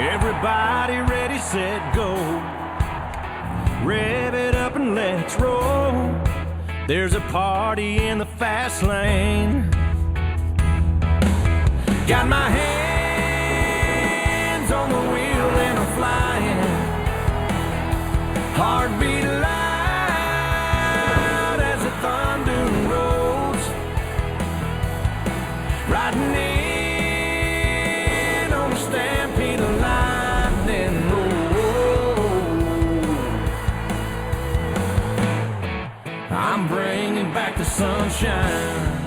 Everybody ready, set, go. Rev it up and let's roll. There's a party in the fast lane. Got my hands on the wheel and I'm flying. Heartbeat loud as the thunder rolls. Riding in on a stampede of lightning roll. I'm bringing back the sunshine.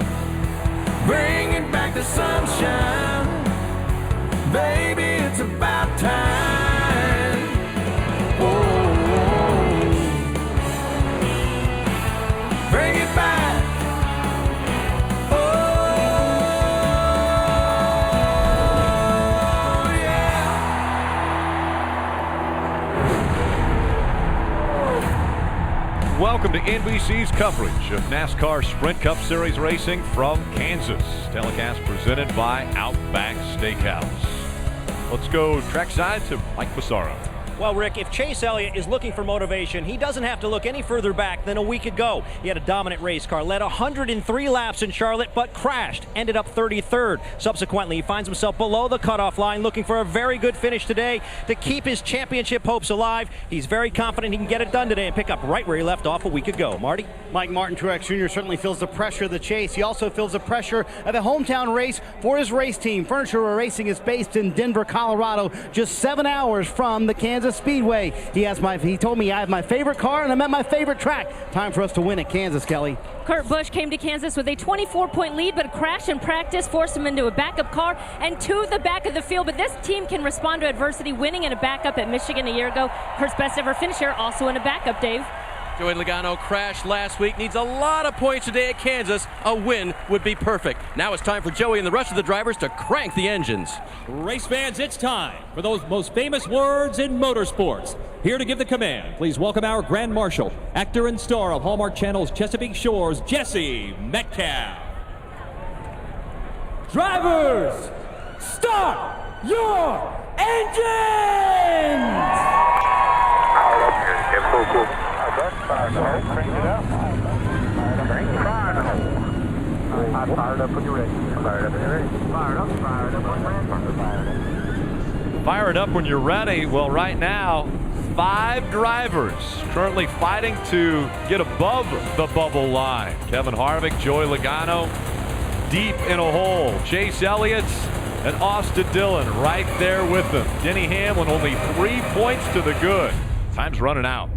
Bringing back the sunshine. Baby, it's about time. Whoa. Bring it back. Oh, yeah. Welcome to NBC's coverage of NASCAR Sprint Cup Series racing from Kansas. Telecast presented by Outback Steakhouse. Let's go trackside to Mike Massaro. Well, Rick, if Chase Elliott is looking for motivation, he doesn't have to look any further back than a week ago. He had a dominant race car, led 103 laps in Charlotte, but crashed, ended up 33rd. Subsequently, he finds himself below the cutoff line, looking for a very good finish today to keep his championship hopes alive. He's very confident he can get it done today and pick up right where he left off a week ago. Marty? Mike Martin Truex Jr. certainly feels the pressure of the chase. He also feels the pressure of a hometown race for his race team. Furniture Racing is based in Denver, Colorado, just 7 hours from the Kansas Speedway. He told me I have my favorite car and I'm at my favorite track. Time for us to win at Kansas, Kelly. Kurt Busch came to Kansas with a 24-point lead, but a crash in practice forced him into a backup car and to the back of the field. But this team can respond to adversity, winning in a backup at Michigan a year ago. Kurt's best ever finisher, also in a backup, Dave. Joey Logano crashed last week, needs a lot of points today at Kansas. A win would be perfect. Now it's time for Joey and the rest of the drivers to crank the engines. Race fans, it's time for those most famous words in motorsports. Here to give the command, please welcome our Grand Marshal, actor and star of Hallmark Channel's Chesapeake Shores, Jesse Metcalf. Drivers, start your engines! Fired up when you're ready. Fired up when you're ready. Fired up when you're ready. Fire it up when you're ready. Well, right now, 5 drivers currently fighting to get above the bubble line. Kevin Harvick, Joey Logano, deep in a hole. Chase Elliott and Austin Dillon right there with them. Denny Hamlin only 3 points to the good. Time's running out.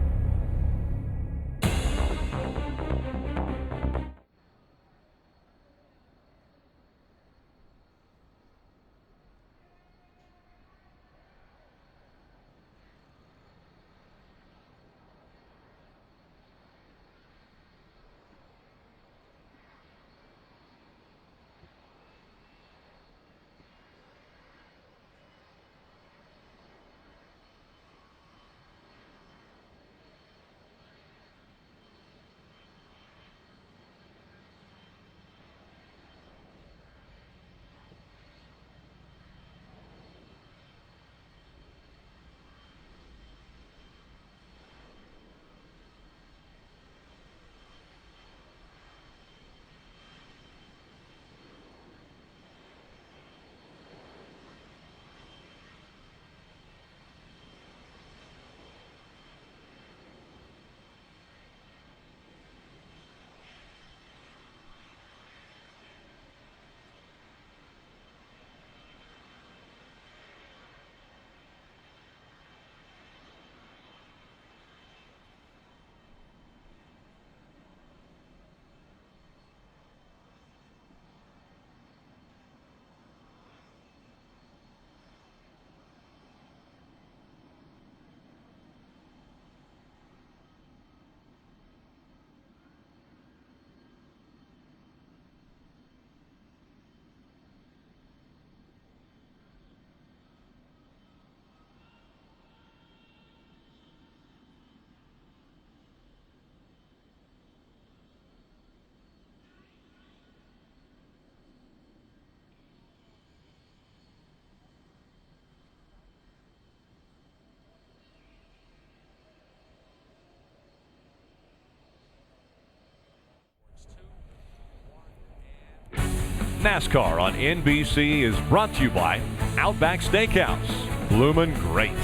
NASCAR on NBC is brought to you by Outback Steakhouse, bloomin' great.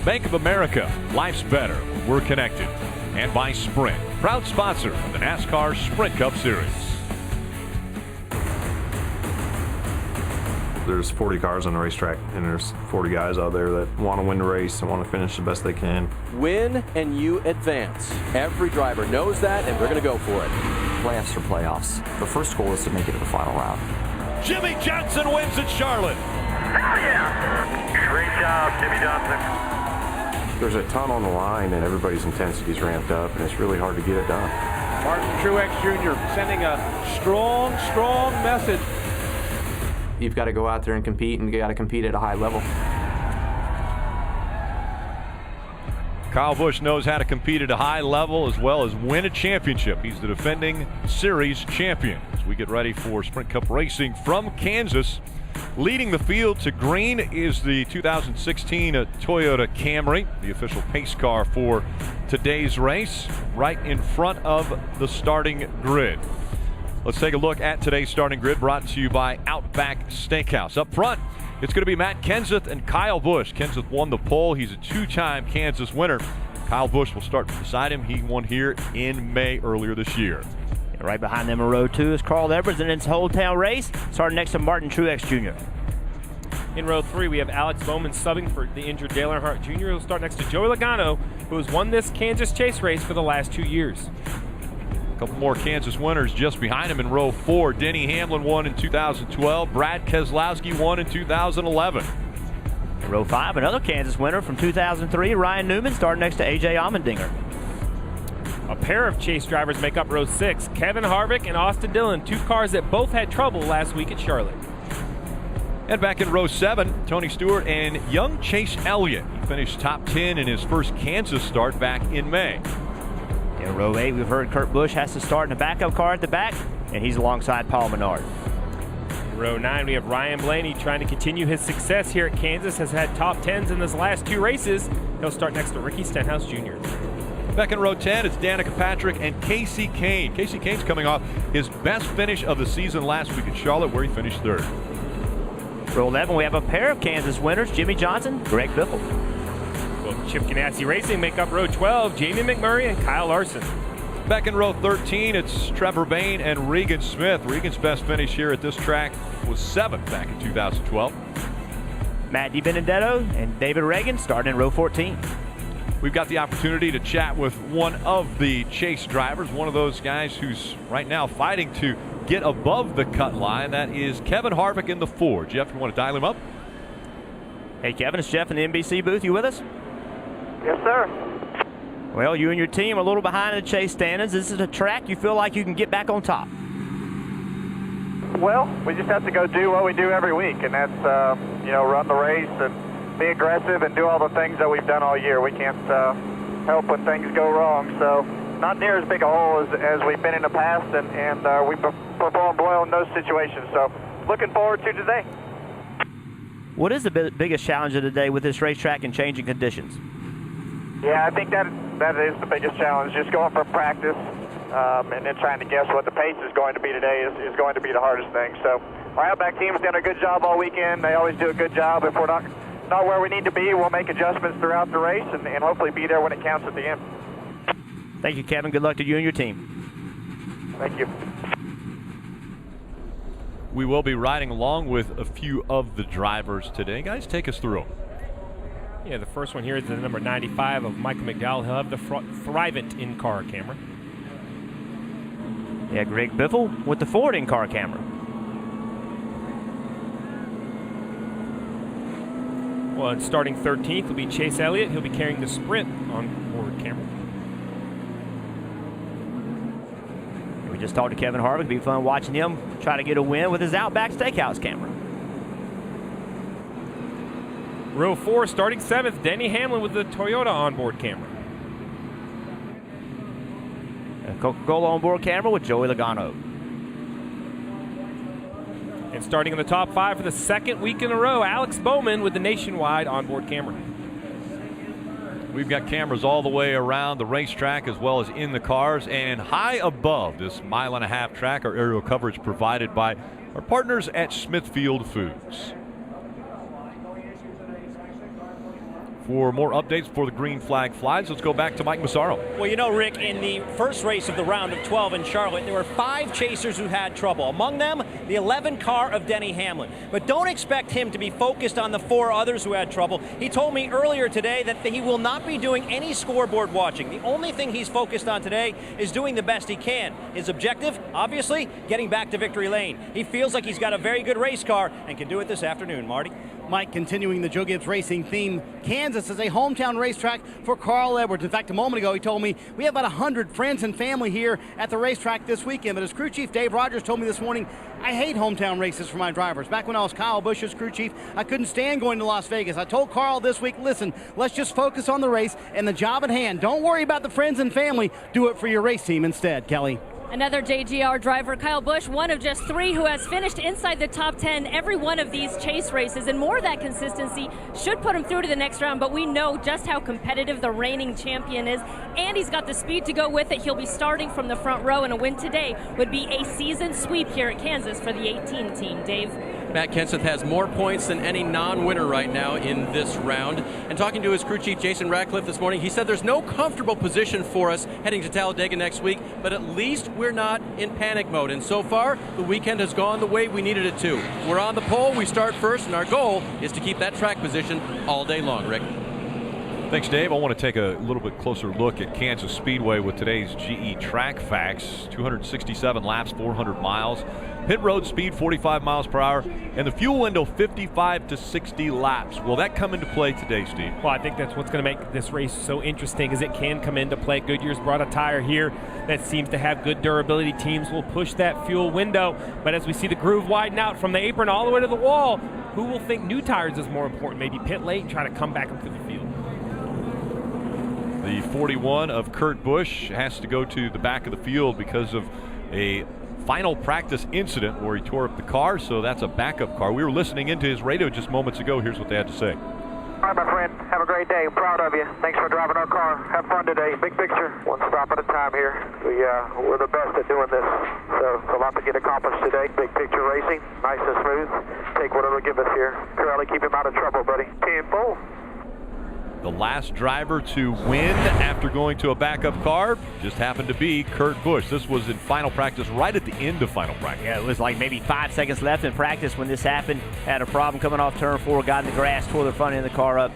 Bank of America, life's better when we're connected. And by Sprint, proud sponsor of the NASCAR Sprint Cup Series. There's 40 cars on the racetrack, and there's 40 guys out there that want to win the race and want to finish the best they can. Win and you advance. Every driver knows that, and they're going to go for it. Playoffs are playoffs. The first goal is to make it to the final round. Jimmy Johnson wins at Charlotte. Hell yeah! Great job, Jimmy Johnson. There's a ton on the line, and everybody's intensity is ramped up, and it's really hard to get it done. Martin Truex Jr. sending a strong message. You've got to go out there and compete, and you got to compete at a high level. Kyle Busch knows how to compete at a high level as well as win a championship. He's the defending series champion. As we get ready for Sprint Cup racing from Kansas, leading the field to green is the 2016 Toyota Camry, the official pace car for today's race, right in front of the starting grid. Let's take a look at today's starting grid, brought to you by Outback Steakhouse. Up front, it's going to be Matt Kenseth and Kyle Busch. Kenseth won the pole. He's a two-time Kansas winner. Kyle Busch will start beside him. He won here in May earlier this year. And right behind them in row 2 is Carl Edwards, and it's a hometown race, starting next to Martin Truex Jr. In row 3, we have Alex Bowman subbing for the injured Dale Earnhardt Jr. He'll start next to Joey Logano, who has won this Kansas Chase race for the last 2 years. A couple more Kansas winners just behind him in row 4. Denny Hamlin won in 2012. Brad Keselowski won in 2011. In row 5, another Kansas winner from 2003, Ryan Newman, starting next to A.J. Allmendinger. A pair of Chase drivers make up row 6, Kevin Harvick and Austin Dillon, 2 cars that both had trouble last week at Charlotte. And back in row 7, Tony Stewart and young Chase Elliott. He finished top 10 in his first Kansas start back in May. In row 8, we've heard Kurt Busch has to start in a backup car at the back, and he's alongside Paul Menard. In row 9, we have Ryan Blaney trying to continue his success here at Kansas, has had top 10s in his last 2 races. He'll start next to Ricky Stenhouse Jr. Back in row 10, it's Danica Patrick and Casey Kane. Casey Kane's coming off his best finish of the season last week at Charlotte, where he finished 3rd. Row 11, we have a pair of Kansas winners, Jimmy Johnson, Greg Biffle. Both Chip Ganassi Racing make up row 12, Jamie McMurray and Kyle Larson. Back in row 13, it's Trevor Bayne and Regan Smith. Regan's best finish here at this track was 7th back in 2012. Matt DiBenedetto and David Reagan starting in row 14. We've got the opportunity to chat with one of the Chase drivers, one of those guys who's right now fighting to get above the cut line. That is Kevin Harvick in the 4. Jeff, you want to dial him up? Hey, Kevin, it's Jeff in the NBC booth. You with us? Yes, sir. Well, you and your team are a little behind in the Chase standings. This is a track you feel like you can get back on top. Well, we just have to go do what we do every week, and that's, run the race and be aggressive and do all the things that we've done all year. We can't help when things go wrong, so not near as big a hole as we've been in the past, and we performed well in those situations, so looking forward to today. What is the biggest challenge of the day with this racetrack and changing conditions? Yeah, I think that is the biggest challenge, just going from practice and then trying to guess what the pace is going to be today is going to be the hardest thing. So our Outback team's done a good job all weekend. They always do a good job. If we're not where we need to be, we'll make adjustments throughout the race and hopefully be there when it counts at the end. Thank you, Kevin. Good luck to you and your team. Thank you. We will be riding along with a few of the drivers today. Guys, take us through. Yeah, the first one here is the number 95 of Michael McDowell. He'll have the Thrivent in-car camera. Yeah, Greg Biffle with the Ford in-car camera. Well, and starting 13th will be Chase Elliott. He'll be carrying the Sprint on-board camera. We just talked to Kevin Harvick. It'll be fun watching him try to get a win with his Outback Steakhouse camera. Row 4, starting 7th, Denny Hamlin with the Toyota onboard camera. A Coca-Cola onboard camera with Joey Logano. And starting in the top 5 for the second week in a row, Alex Bowman with the Nationwide onboard camera. We've got cameras all the way around the racetrack as well as in the cars, and high above this mile-and-a-half track, our aerial coverage provided by our partners at Smithfield Foods. For more updates for the green flag flies, let's go back to Mike Massaro. Well, you know, Rick, in the first race of the round of 12 in Charlotte, there were 5 chasers who had trouble. Among them, the 11 car of Denny Hamlin. But don't expect him to be focused on the 4 others who had trouble. He told me earlier today that he will not be doing any scoreboard watching. The only thing he's focused on today is doing the best he can. His objective, obviously, getting back to victory lane. He feels like he's got a very good race car and can do it this afternoon, Marty. Mike, continuing the Joe Gibbs Racing theme, Kansas is a hometown racetrack for Carl Edwards. In fact, a moment ago, he told me we have about 100 friends and family here at the racetrack this weekend. But as crew chief Dave Rogers told me this morning, I hate hometown races for my drivers. Back when I was Kyle Busch's crew chief, I couldn't stand going to Las Vegas. I told Carl this week, listen, let's just focus on the race and the job at hand. Don't worry about the friends and family. Do it for your race team instead, Kelly. Another JGR driver, Kyle Busch, one of just 3 who has finished inside the top 10 every one of these chase races, and more of that consistency should put him through to the next round, but we know just how competitive the reigning champion is, and he's got the speed to go with it. He'll be starting from the front row, and a win today would be a season sweep here at Kansas for the 18 team. Dave? Matt Kenseth has more points than any non-winner right now in this round. And talking to his crew chief, Jason Ratcliffe, this morning, he said there's no comfortable position for us heading to Talladega next week, but at least we're not in panic mode. And so far, the weekend has gone the way we needed it to. We're on the pole, we start first, and our goal is to keep that track position all day long, Rick. Thanks, Dave. I want to take a little bit closer look at Kansas Speedway with today's GE track facts. 267 laps, 400 miles. Pit road speed 45 miles per hour, and the fuel window 55 to 60 laps. Will that come into play today, Steve? Well, I think that's what's going to make this race so interesting, is it can come into play. Goodyear's brought a tire here that seems to have good durability. Teams will push that fuel window, but as we see the groove widen out from the apron all the way to the wall, who will think new tires is more important? Maybe pit late and try to come back up to the field. The 41 of Kurt Busch has to go to the back of the field because of a final practice incident where he tore up the car, so that's a backup car. We were listening into his radio just moments ago. Here's what they had to say. All right, my friend. Have a great day. I'm proud of you. Thanks for driving our car. Have fun today. Big picture. One stop at a time here. We're the best at doing this. So it's a lot to get accomplished today. Big picture racing. Nice and smooth. Take whatever give us here. Charlie, keep him out of trouble, buddy. 10-4. The last driver to win after going to a backup car just happened to be Kurt Busch. This was in final practice, right at the end of final practice. Yeah, it was like maybe 5 seconds left in practice when this happened. Had a problem coming off turn 4, got in the grass, tore the front end of the car up.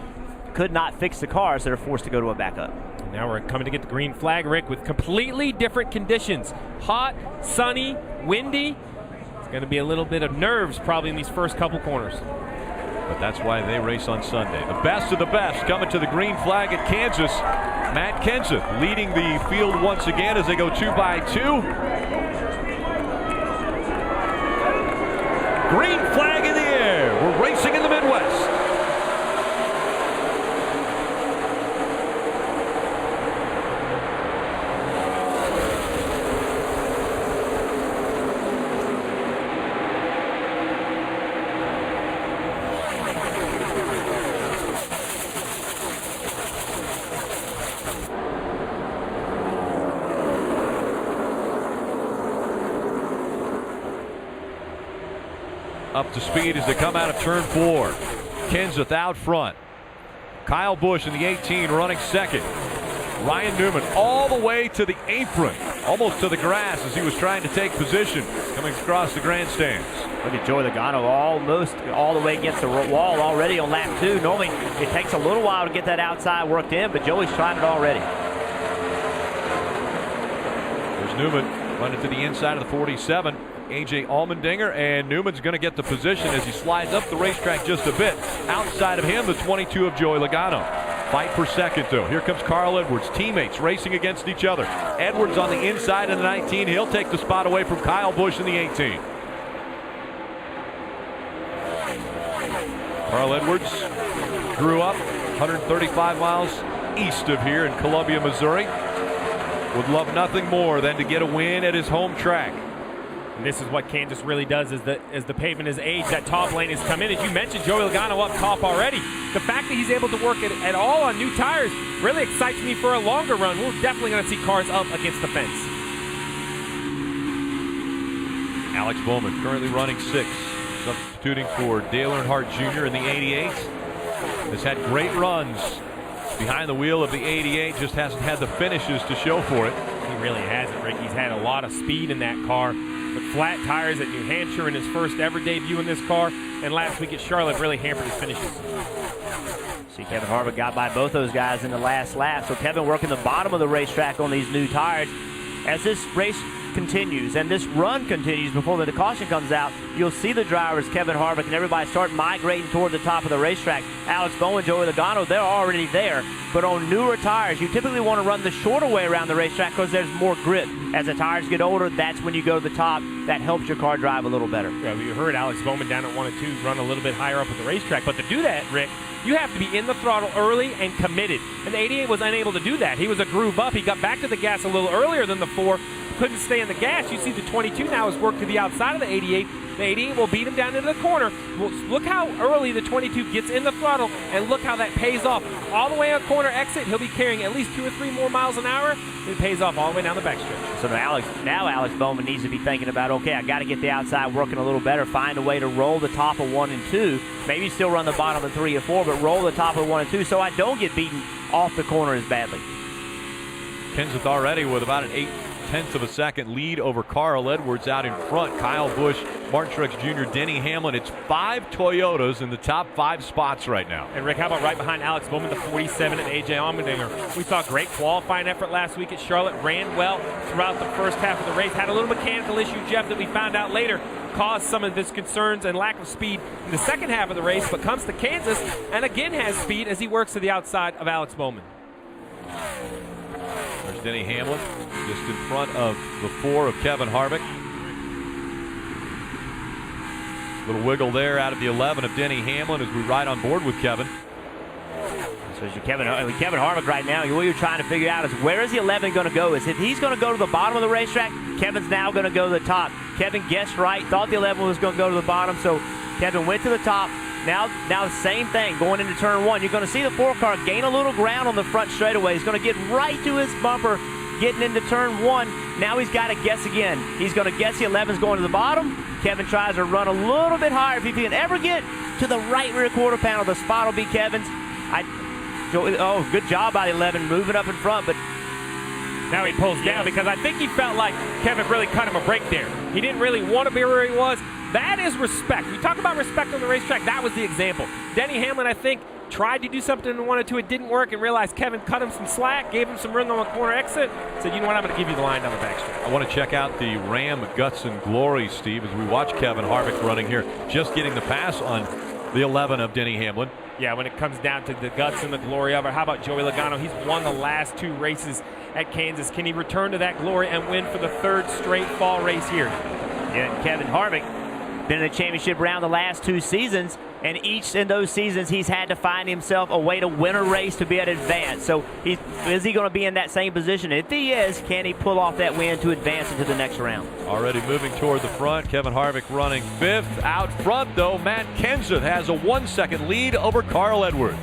Could not fix the car, so they're forced to go to a backup. Now we're coming to get the green flag, Rick, with completely different conditions. Hot, sunny, windy. It's going to be a little bit of nerves probably in these first couple corners. But that's why they race on Sunday. The best of the best coming to the green flag at Kansas. Matt Kenseth leading the field once again as they go 2 by 2. Green flag in the air. We're racing in the Midwest. Up to speed as they come out of turn 4. Kenseth out front. Kyle Busch in the 18 running second. Ryan Newman all the way to the apron, almost to the grass as he was trying to take position coming across the grandstands. Look at Joey Logano almost all the way against the wall already on lap 2. Normally it takes a little while to get that outside worked in, but Joey's trying it already. There's Newman running to the inside of the 47. A.J. Allmendinger, and Newman's going to get the position as he slides up the racetrack just a bit. Outside of him, the 22 of Joey Logano. Fight for second, though. Here comes Carl Edwards. Teammates racing against each other. Edwards on the inside of the 19. He'll take the spot away from Kyle Busch in the 18. Carl Edwards grew up 135 miles east of here in Columbia, Missouri. Would love nothing more than to get a win at his home track. And this is what Kansas really does as the pavement has aged. That top lane has come in. As you mentioned, Joey Logano up top already. The fact that he's able to work it at all on new tires really excites me for a longer run. We're definitely going to see cars up against the fence. Alex Bowman currently running 6th, substituting for Dale Earnhardt Jr. in the 88. Has had great runs behind the wheel of the 88, just hasn't had the finishes to show for it. He really hasn't, Rick. He's had a lot of speed in that car. But flat tires at New Hampshire in his first ever debut in this car, and last week at Charlotte really hampered his finishes. See, Kevin Harvick got by both those guys in the last lap. So Kevin working the bottom of the racetrack on these new tires. As this race continues and this run continues before the caution comes out, you'll see the drivers, Kevin Harvick and everybody, start migrating toward the top of the racetrack. Alex Bowman, Joey Logano, they're already there. But on newer tires, you typically want to run the shorter way around the racetrack because there's more grip. As the tires get older, that's when you go to the top. That helps your car drive a little better. Yeah, we heard Alex Bowman down at 1 and 2 run a little bit higher up at the racetrack. But to do that, Rick, you have to be in the throttle early and committed. And the 88 was unable to do that. He was a groove up. He got back to the gas a little earlier than the 4. Couldn't stay in the gas. You see the 22 now has worked to the outside of the 88. The 88 will beat him down into the corner. Well, look how early the 22 gets in the throttle, and look how that pays off. All the way on corner exit, he'll be carrying at least 2 or 3 more miles an hour. It pays off all the way down the backstretch. So now Alex Bowman needs to be thinking about, okay, I got to get the outside working a little better, find a way to roll the top of 1 and 2, maybe still run the bottom of 3 or 4, but roll the top of 1 and 2 so I don't get beaten off the corner as badly. Kenseth already with about an 0.8 of a second lead over Carl Edwards out in front. Kyle Busch, Martin Truex Jr., Denny Hamlin. It's 5 Toyotas in the top 5 spots right now. And Rick, how about right behind Alex Bowman, the 47 and AJ Allmendinger? We saw great qualifying effort last week at Charlotte. Ran well throughout the first half of the race. Had a little mechanical issue, Jeff, that we found out later caused some of this concerns and lack of speed in the second half of the race, but comes to Kansas and again has speed as he works to the outside of Alex Bowman. There's Denny Hamlin just in front of the 4 of Kevin Harvick. Little wiggle there out of the 11 of Denny Hamlin as we ride on board with Kevin. So as Kevin Harvick right now, what you're trying to figure out is where is the 11 going to go? Is if he's going to go to the bottom of the racetrack, Kevin's now going to go to the top. Kevin guessed right, thought the 11 was going to go to the bottom, so Kevin went to the top. Now the same thing going into turn 1. You're going to see the 4 car gain a little ground on the front straightaway. He's going to get right to his bumper getting into turn 1. Now he's got to guess again. He's going to guess the 11's going to the bottom. Kevin tries to run a little bit higher. If he can ever get to the right rear quarter panel, the spot will be Kevin's. Oh, good job by the 11 moving up in front, but now he pulls down because I think he felt like Kevin really cut him a break there. He didn't really want to be where he was. That is respect. We talk about respect on the racetrack. That was the example. Denny Hamlin, I think, tried to do something and wanted to. It didn't work and realized Kevin cut him some slack, gave him some room on the corner exit. Said, you know what, I'm going to give you the line down the backstretch. I want to check out the Ram Guts and Glory, Steve, as we watch Kevin Harvick running here, just getting the pass on the 11 of Denny Hamlin. Yeah, when it comes down to the guts and the glory of it, how about Joey Logano? He's won the last 2 races at Kansas. Can he return to that glory and win for the 3rd straight fall race here? Yeah, Kevin Harvick been in the championship round the last 2 seasons, and each in those seasons he's had to find himself a way to win a race to be able to advance. So is he going to be in that same position? If he is, can he pull off that win to advance into the next round? Already moving toward the front. Kevin Harvick running 5th. Out front, though, Matt Kenseth has a 1-second lead over Carl Edwards.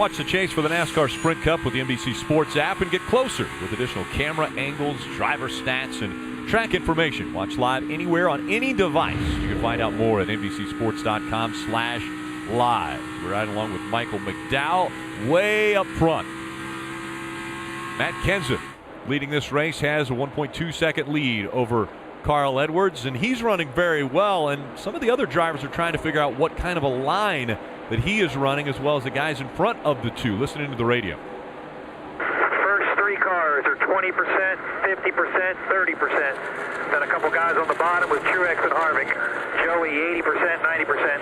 Watch the chase for the NASCAR Sprint Cup with the NBC Sports app and get closer with additional camera angles, driver stats, and track information. Watch live anywhere on any device. You can find out more at NBCSports.com/live. We're riding along with Michael McDowell way up front. Matt Kenseth leading this race has a 1.2-second lead over Carl Edwards, and he's running very well, and some of the other drivers are trying to figure out what kind of a line that he is running, as well as the guys in front of the two. Listening to the radio. First three cars are 20%, 50%, 30%. Then a couple guys on the bottom with Truex and Harvick. Joey 80%, 90%.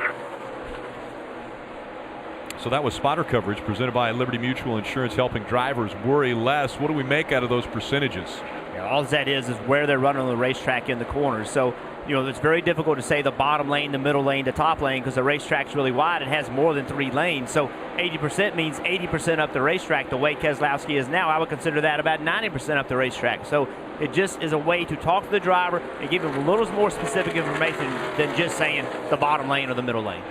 So that was spotter coverage presented by Liberty Mutual Insurance, helping drivers worry less. What do we make out of those percentages? Yeah, all that is where they're running on the racetrack in the corners. So, it's very difficult to say the bottom lane, the middle lane, the top lane, because the racetrack's really wide. It has more than 3 lanes. So 80% means 80% up the racetrack. The way Keselowski is now, I would consider that about 90% up the racetrack. So it just is a way to talk to the driver and give him a little more specific information than just saying the bottom lane or the middle lane.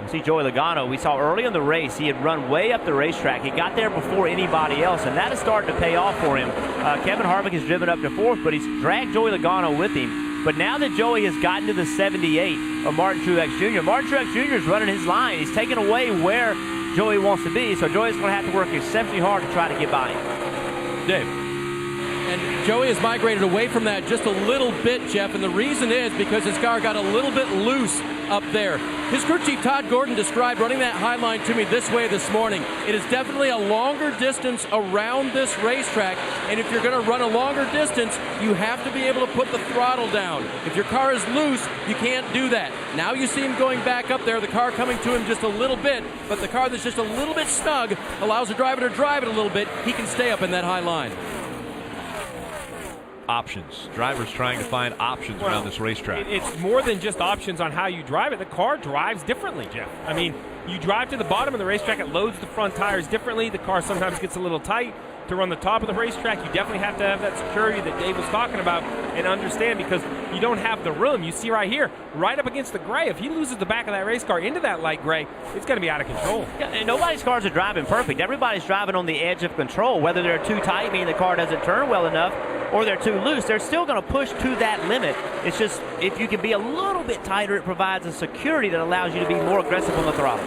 See Joey Logano, we saw early in the race, he had run way up the racetrack. He got there before anybody else, and that has started to pay off for him. Kevin Harvick has driven up to 4th, but he's dragged Joey Logano with him. But now that Joey has gotten to the 78 of Martin Truex Jr., Martin Truex Jr. is running his line. He's taking away where Joey wants to be, so Joey's going to have to work exceptionally hard to try to get by him. Dave. And Joey has migrated away from that just a little bit, Jeff, and the reason is because his car got a little bit loose up there. His crew chief, Todd Gordon, described running that high line to me this way this morning. It is definitely a longer distance around this racetrack, and if you're going to run a longer distance, you have to be able to put the throttle down. If your car is loose, you can't do that. Now you see him going back up there, the car coming to him just a little bit, but the car that's just a little bit snug allows the driver to drive it a little bit. He can stay up in that high line. Options. Drivers trying to find options around this racetrack. It's more than just options on how you drive it. The car drives differently, Jeff. I mean, you drive to the bottom of the racetrack, it loads the front tires differently. The car sometimes gets a little tight. To run the top of the racetrack, you definitely have to have that security that Dave was talking about and understand, because you don't have the room. You see right here, right up against the gray. If he loses the back of that race car into that light gray, it's going to be out of control. Yeah, and nobody's cars are driving perfect. Everybody's driving on the edge of control. Whether they're too tight, meaning the car doesn't turn well enough, or they're too loose, they're still going to push to that limit. It's just, if you can be a little bit tighter, it provides a security that allows you to be more aggressive on the throttle.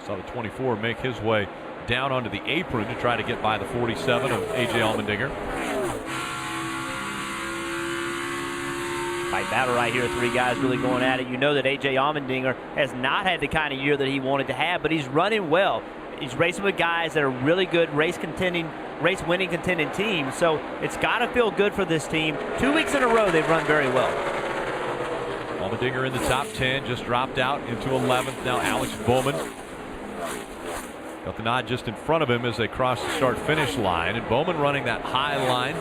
Saw the 24 make his way down onto the apron to try to get by the 47 of A.J. Allmendinger. Tight battle right here, 3 guys really going at it. You know that A.J. Allmendinger has not had the kind of year that he wanted to have, but he's running well. He's racing with guys that are really good race-winning contending teams, so it's got to feel good for this team. 2 weeks in a row, they've run very well. Allmendinger in the top 10, just dropped out into 11th. Now Alex Bowman got the nod just in front of him as they cross the start-finish line, and Bowman running that high line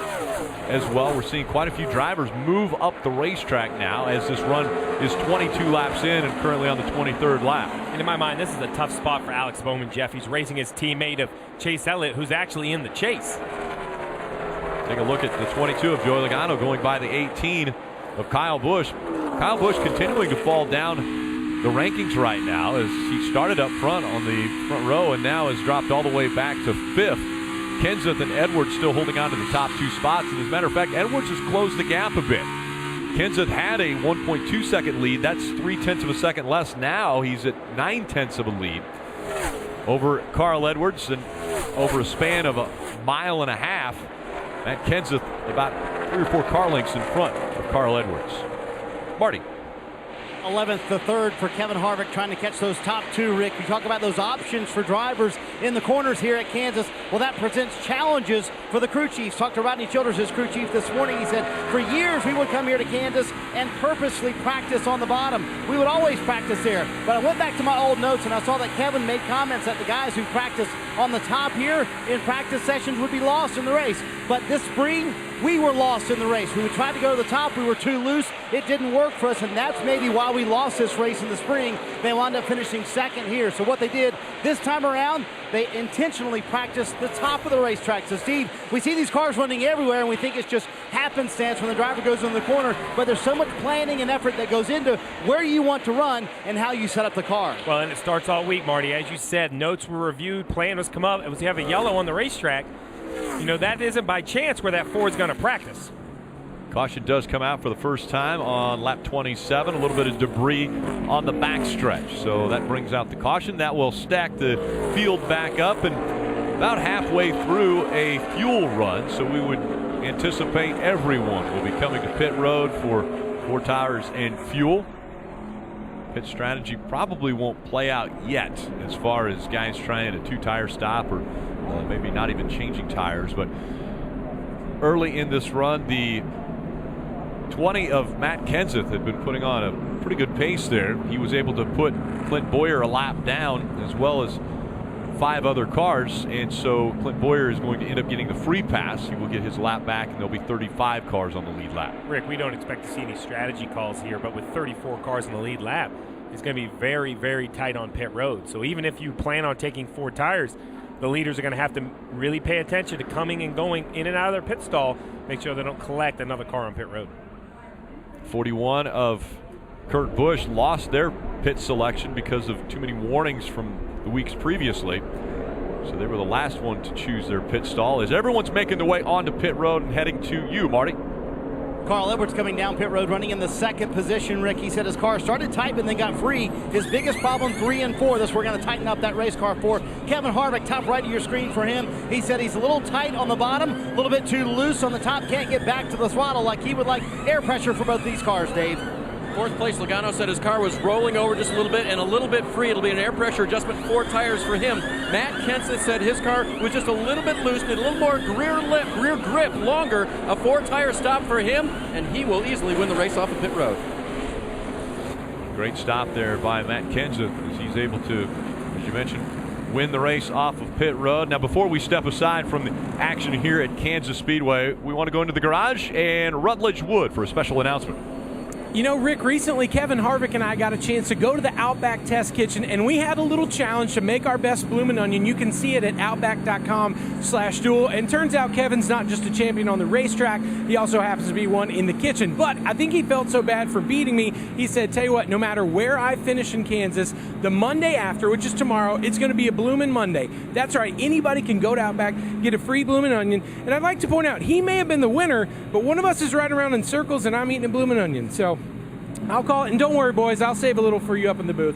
as well. We're seeing quite a few drivers move up the racetrack now as this run is 22 laps in and currently on the 23rd lap. And in my mind, this is a tough spot for Alex Bowman, Jeff. He's racing his teammate of Chase Elliott, who's actually in the chase. Take a look at the 22 of Joey Logano going by the 18 of Kyle Busch. Kyle Busch continuing to fall down the rankings right now, as he started up front on the front row and now has dropped all the way back to 5th. Kenseth and Edwards still holding on to the top 2 spots, and as a matter of fact, Edwards has closed the gap a bit. Kenseth had a 1.2-second lead. That's 0.3 of a second less. Now he's at 0.9 of a lead over Carl Edwards, and over a span of 1.5 miles, Matt Kenseth about 3 or 4 car lengths in front of Carl Edwards. Marty. 11th to 3rd for Kevin Harvick, trying to catch those top 2, Rick. You talk about those options for drivers in the corners here at Kansas. Well, that presents challenges for the crew chiefs. Talked to Rodney Childers, his crew chief, this morning. He said, for years we would come here to Kansas and purposely practice on the bottom. We would always practice there. But I went back to my old notes and I saw that Kevin made comments that the guys who practice on the top here in practice sessions would be lost in the race. But this spring, we were lost in the race. We tried to go to the top. We were too loose. It didn't work for us, and that's maybe why we lost this race in the spring. They wound up finishing second here. So what they did this time around, they intentionally practiced the top of the racetrack. So, Steve, we see these cars running everywhere, and we think it's just happenstance when the driver goes in the corner, but there's so much planning and effort that goes into where you want to run and how you set up the car. Well, and it starts all week, Marty. As you said, notes were reviewed, plan was come up. It was to have a yellow on the racetrack. You know, that isn't by chance where that Ford's going to practice. Caution does come out for the first time on lap 27. A little bit of debris on the backstretch. So that brings out the caution. That will stack the field back up and about halfway through a fuel run. So we would anticipate everyone will be coming to pit road for 4 tires and fuel. Pit strategy probably won't play out yet as far as guys trying a 2-tire stop or maybe not even changing tires. But early in this run, the 20 of Matt Kenseth had been putting on a pretty good pace there. He was able to put Clint Boyer a lap down as well as 5 other cars, and so Clint Boyer is going to end up getting the free pass. He will get his lap back, and there'll be 35 cars on the lead lap. Rick, we don't expect to see any strategy calls here, but with 34 cars on the lead lap, it's going to be very, very tight on pit road. So even if you plan on taking 4 tires, the leaders are going to have to really pay attention to coming and going in and out of their pit stall, make sure they don't collect another car on pit road. 41 of Kurt Busch lost their pit selection because of too many warnings from the weeks previously. So they were the last one to choose their pit stall as everyone's making their way onto pit road and heading to you, Marty. Carl Edwards coming down pit road, running in the 2nd position. Rick, he said his car started tight and then got free. His biggest problem, 3 and 4. This we're going to tighten up that race car for. Kevin Harvick, top right of your screen for him. He said he's a little tight on the bottom, a little bit too loose on the top. Can't get back to the throttle like he would like. Air pressure for both these cars, Dave. 4th place, Logano said his car was rolling over just a little bit and a little bit free. It'll be an air pressure adjustment, 4 tires for him. Matt Kenseth said his car was just a little bit loose, need a little more rear grip longer. A 4-tire stop for him, and he will easily win the race off of pit road. Great stop there by Matt Kenseth as he's able to, as you mentioned, win the race off of pit road. Now, before we step aside from the action here at Kansas Speedway, we want to go into the garage and Rutledge Wood for a special announcement. You know, Rick, recently Kevin Harvick and I got a chance to go to the Outback Test Kitchen, and we had a little challenge to make our best bloomin' onion. You can see it at outback.com/duel. And turns out Kevin's not just a champion on the racetrack, he also happens to be one in the kitchen. But I think he felt so bad for beating me, he said, tell you what, no matter where I finish in Kansas, the Monday after, which is tomorrow, it's going to be a bloomin' Monday. That's right, anybody can go to Outback, get a free bloomin' onion. And I'd like to point out, he may have been the winner, but one of us is riding around in circles and I'm eating a bloomin' onion. So I'll call it, and don't worry, boys, I'll save a little for you up in the booth.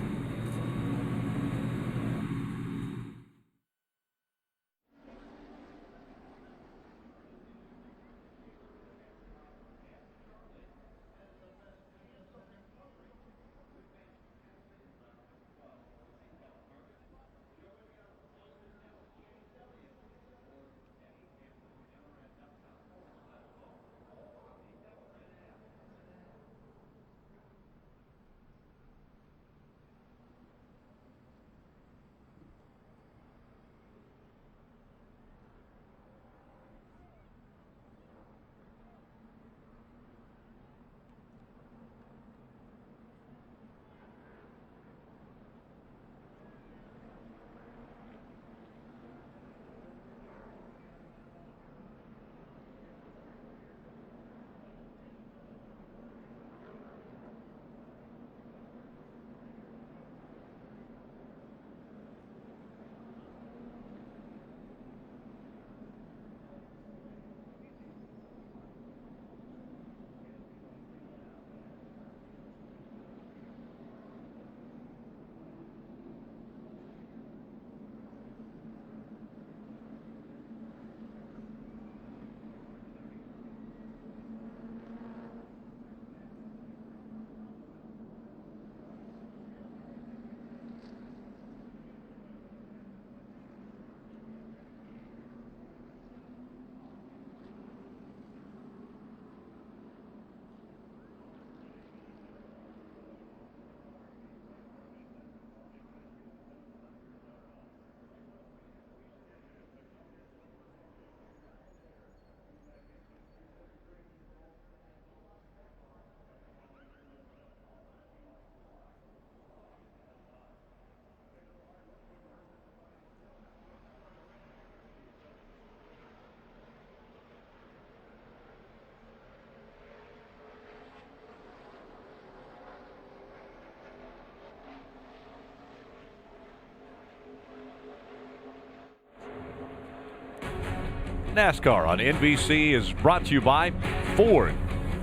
NASCAR on NBC is brought to you by Ford.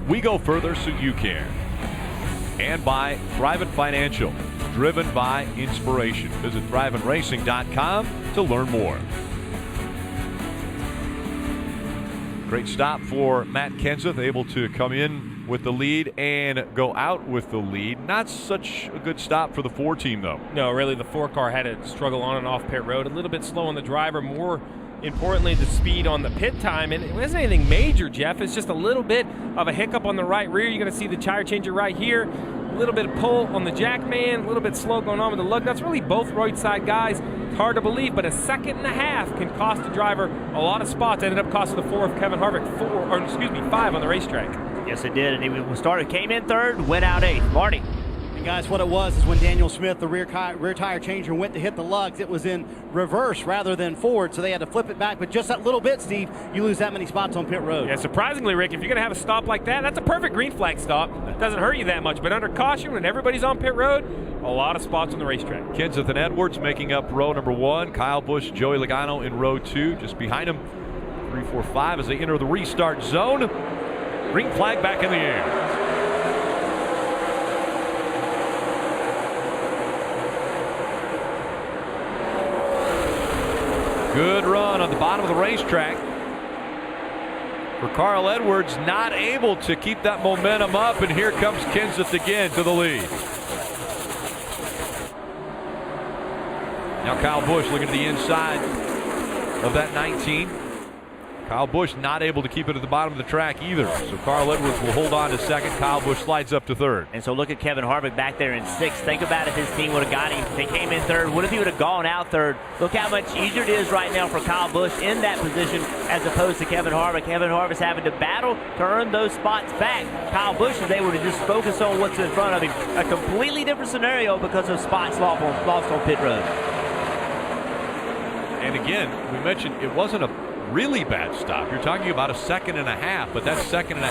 We go further so you can. And by Thrivent Financial, driven by inspiration. Visit thriventracing.com to learn more. Great stop for Matt Kenseth, able to come in with the lead and go out with the lead. Not such a good stop for the 4 team, though. No, really, the 4 car had to struggle on and off pit road. A little bit slow on the driver. More importantly, the speed on the pit time. And it wasn't anything major, Jeff. It's just a little bit of a hiccup on the right rear. You're going to see the tire changer right here. A little bit of pull on the jackman. A little bit slow going on with the lug nuts. Really both right side guys. Hard to believe, but a 2.5 seconds can cost the driver a lot of spots. Ended up costing the 4 of Kevin Harvick 5 on the racetrack. Yes, it did, and he came in 3rd, went out 8th. Marty. And guys, what it was is when Daniel Smith, the rear tire changer, went to hit the lugs, it was in reverse rather than forward, so they had to flip it back. But just that little bit, Steve, you lose that many spots on pit road. Yeah, surprisingly, Rick, if you're going to have a stop like that, that's a perfect green flag stop. It doesn't hurt you that much, but under caution, when everybody's on pit road, a lot of spots on the racetrack. Kenseth and Edwards making up row number 1. Kyle Busch, Joey Logano in row 2. Just behind him, 3, 4, 5 as they enter the restart zone. Green flag back in the air. Good run on the bottom of the racetrack for Carl Edwards, not able to keep that momentum up, and here comes Kenseth again to the lead. Now Kyle Busch looking to the inside of that 19. Kyle Busch not able to keep it at the bottom of the track either. So Carl Edwards will hold on to 2nd. Kyle Busch slides up to 3rd. And so look at Kevin Harvick back there in 6th. Think about if his team would have got him. They came in 3rd. What if he would have gone out 3rd? Look how much easier it is right now for Kyle Busch in that position as opposed to Kevin Harvick. Kevin Harvick's having to battle to earn those spots back. Kyle Busch is able to just focus on what's in front of him. A completely different scenario because of spots lost on pit road. And again, we mentioned it wasn't a really bad stop. You're talking about a 1.5 seconds, but that 1.5 seconds,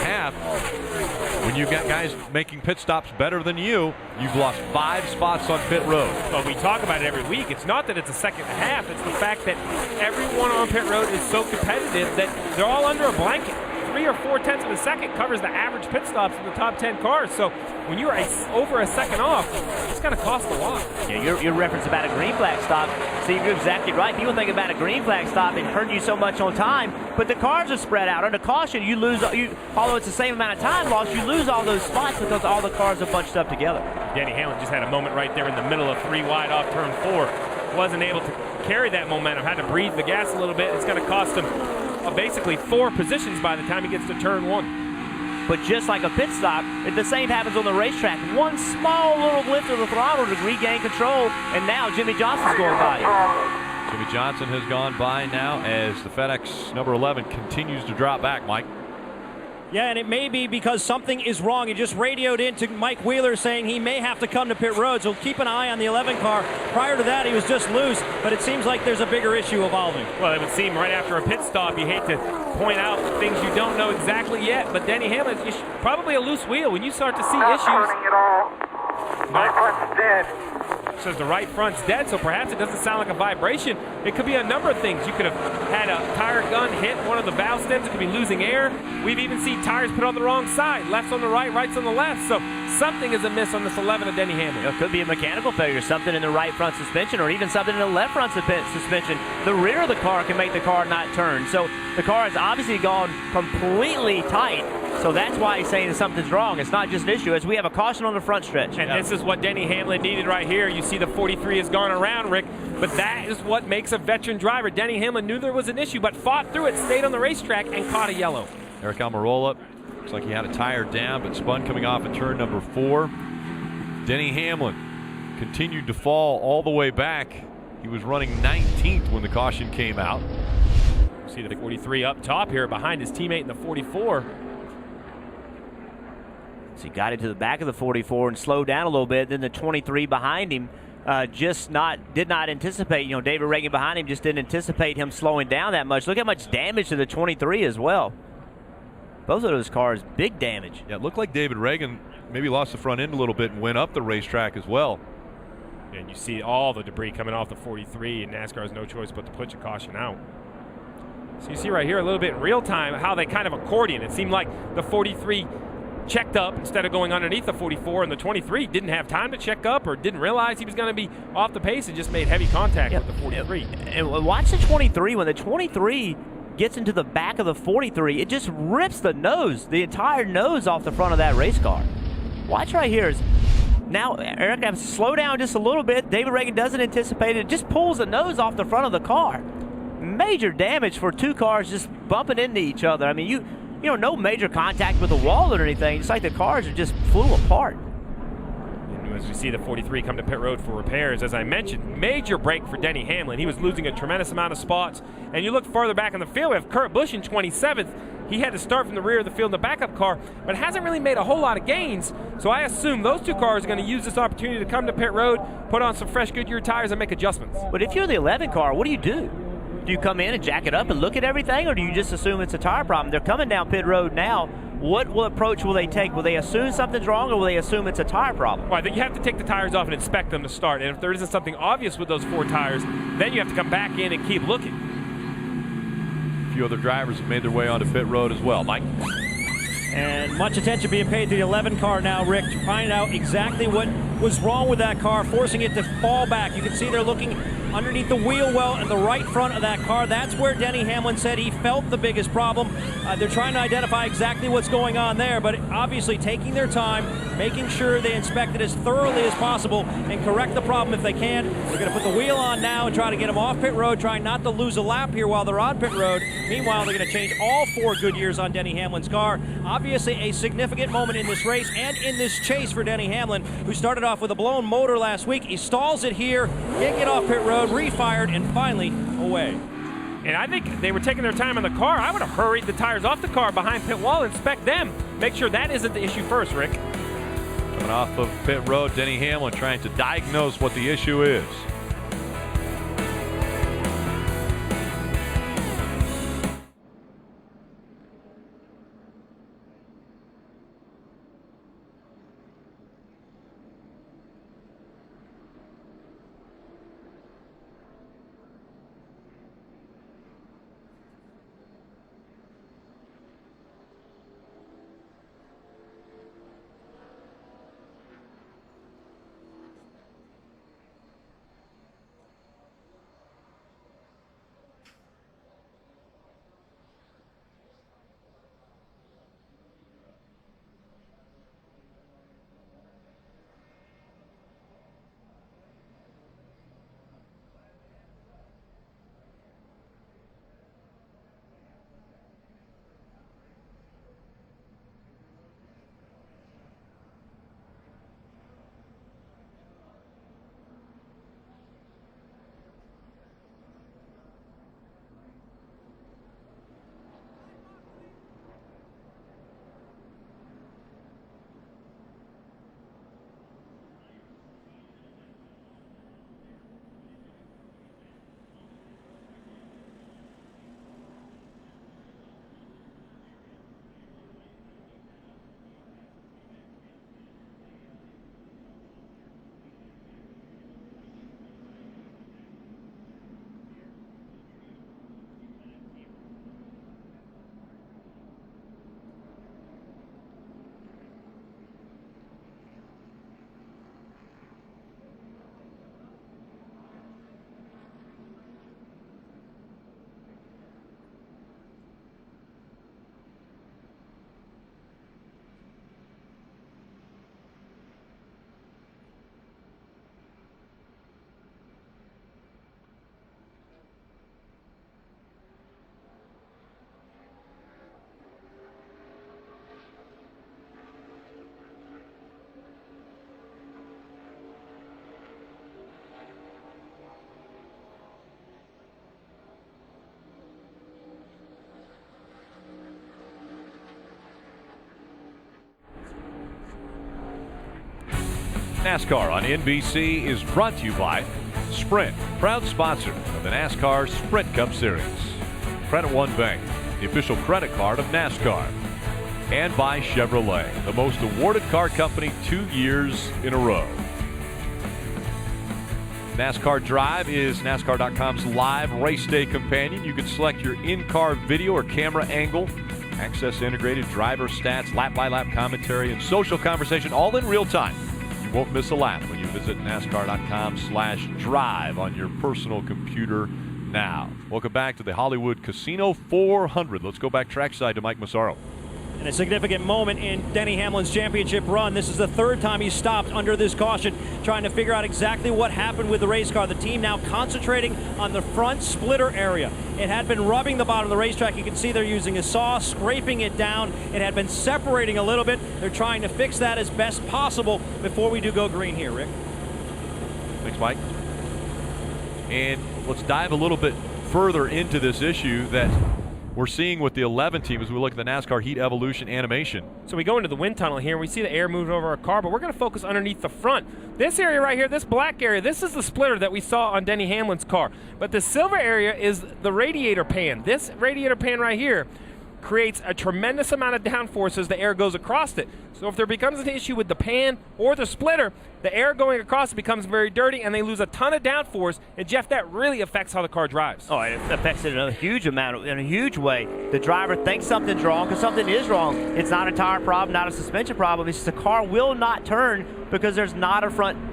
when you've got guys making pit stops better than you've lost 5 spots on pit road. Well, we talk about it every week. It's not that it's a 1.5 seconds. It's the fact that everyone on pit road is so competitive that they're all under a blanket. 3 or 4 tenths of a second covers the average pit stops in the top 10 cars. So when you're over a second off, it's going to cost a lot. Yeah, your reference about a green flag stop, Steve, you're exactly right. People think about a green flag stop and hurt you so much on time, but the cars are spread out. Under caution, although it's the same amount of time lost, you lose all those spots because all the cars are bunched up together. Denny Hamlin just had a moment right there in the middle of 3 wide off turn 4. Wasn't able to carry that momentum. Had to breathe the gas a little bit. It's going to cost him basically 4 positions by the time he gets to turn 1. But just like a pit stop, the same happens on the racetrack. One small little lift of the throttle to regain control, and now Jimmy Johnson's going by. Jimmy Johnson has gone by now as the FedEx number 11 continues to drop back, Mike. Yeah, and it may be because something is wrong. He just radioed into Mike Wheeler saying he may have to come to pit road, so keep an eye on the 11 car. Prior to that, he was just loose, but it seems like there's a bigger issue evolving. Well, it would seem right after a pit stop, you hate to point out things you don't know exactly yet, but Denny Hamlin, probably a loose wheel. When you start to see issues... At all. My front's dead. Says the right front's dead, so perhaps it doesn't sound like a vibration. It could be a number of things. You could have had a tire gun hit one of the valve stems. It could be losing air. We've even seen tires put on the wrong side. Left's on the right, right's on the left. So something is amiss on this 11 of Denny Hamlin. It could be a mechanical failure, something in the right front suspension or even something in the left front suspension. The rear of the car can make the car not turn. So the car has obviously gone completely tight. So that's why he's saying that something's wrong. It's not just an issue, as we have a caution on the front stretch. And this is what Denny Hamlin needed right here. You see the 43 has gone around, Rick, but that is what makes a veteran driver. Denny Hamlin knew there was an issue, but fought through it, stayed on the racetrack, and caught a yellow. Eric Almirola, looks like he had a tire down, but spun coming off in turn number 4. Denny Hamlin continued to fall all the way back. He was running 19th when the caution came out. See the 43 up top here behind his teammate in the 44. So he got into the back of the 44 and slowed down a little bit. Then the 23 behind him did not anticipate. David Reagan behind him just didn't anticipate him slowing down that much. Look how much damage to the 23 as well. Both of those cars, big damage. Yeah, it looked like David Reagan maybe lost the front end a little bit and went up the racetrack as well. And you see all the debris coming off the 43, and NASCAR has no choice but to put your caution out. So you see right here a little bit in real time how they kind of accordion. It seemed like the 43 checked up instead of going underneath the 44, and the 23 didn't have time to check up or didn't realize he was going to be off the pace and just made heavy contact with the 43. And watch the 23. When the 23 gets into the back of the 43, it just rips the entire nose off the front of that race car. Watch right here. Now, Eric, I have to slow down just a little bit. David Reagan doesn't anticipate it. Just pulls the nose off the front of the car. Major damage for two cars just bumping into each other. I mean, you know, no major contact with the wall or anything. It's like the cars are just flew apart. And as we see the 43 come to pit road for repairs, as I mentioned, major break for Denny Hamlin. He was losing a tremendous amount of spots. And you look farther back in the field, we have Kurt Busch in 27th. He had to start from the rear of the field in the backup car, but hasn't really made a whole lot of gains. So I assume those two cars are going to use this opportunity to come to pit road, put on some fresh Goodyear tires, and make adjustments. But if you're the 11 car, what do you do? Do you come in and jack it up and look at everything, or do you just assume it's a tire problem? They're coming down pit road now. What approach will they take? Will they assume something's wrong, or will they assume it's a tire problem? Well, I think you have to take the tires off and inspect them to start. And if there isn't something obvious with those 4 tires, then you have to come back in and keep looking. A few other drivers have made their way onto pit road as well. Mike? And much attention being paid to the 11 car now, Rick, to find out exactly what was wrong with that car, forcing it to fall back. You can see they're looking underneath the wheel well in the right front of that car. That's where Denny Hamlin said he felt the biggest problem. They're trying to identify exactly what's going on there, but obviously taking their time, making sure they inspect it as thoroughly as possible and correct the problem if they can. They're going to put the wheel on now and try to get them off pit road, trying not to lose a lap here while they're on pit road. Meanwhile, they're going to change all 4 Goodyears on Denny Hamlin's car. Obviously a significant moment in this race and in this chase for Denny Hamlin, who started off with a blown motor last week. He stalls it here, can't get off pit road, refired, and finally away. And I think they were taking their time on the car. I would have hurried the tires off the car behind pit wall, inspect them, make sure that isn't the issue first, Rick. Coming off of pit road, Denny Hamlin trying to diagnose what the issue is. NASCAR on NBC is brought to you by Sprint, proud sponsor of the NASCAR Sprint Cup Series. Credit One Bank, the official credit card of NASCAR. And by Chevrolet, the most awarded car company 2 years in a row. NASCAR Drive is NASCAR.com's live race day companion. You can select your in-car video or camera angle, access integrated driver stats, lap-by-lap commentary, and social conversation all in real time. You won't miss a lap when you visit NASCAR.com/drive on your personal computer now. Welcome back to the Hollywood Casino 400. Let's go back trackside to Mike Massaro. And a significant moment in Denny Hamlin's championship run. This is the third time he's stopped under this caution, trying to figure out exactly what happened with the race car. The team now concentrating on the front splitter area. It had been rubbing the bottom of the racetrack. You can see they're using a saw, scraping it down. It had been separating a little bit. They're trying to fix that as best possible before we do go green here, Rick. Thanks, Mike. And let's dive a little bit further into this issue that we're seeing with the 11 team as we look at the NASCAR Heat Evolution animation. So we go into the wind tunnel here. We see the air moving over our car, but we're going to focus underneath the front. This area right here, this black area, this is the splitter that we saw on Denny Hamlin's car. But the silver area is the radiator pan. This radiator pan right here creates a tremendous amount of downforce as the air goes across it. So if there becomes an issue with the pan or the splitter, the air going across it becomes very dirty and they lose a ton of downforce. And Jeff, that really affects how the car drives. Oh, it affects it in a huge amount, in a huge way. The driver thinks something's wrong because something is wrong. It's not a tire problem, not a suspension problem. It's just the car will not turn because there's not enough front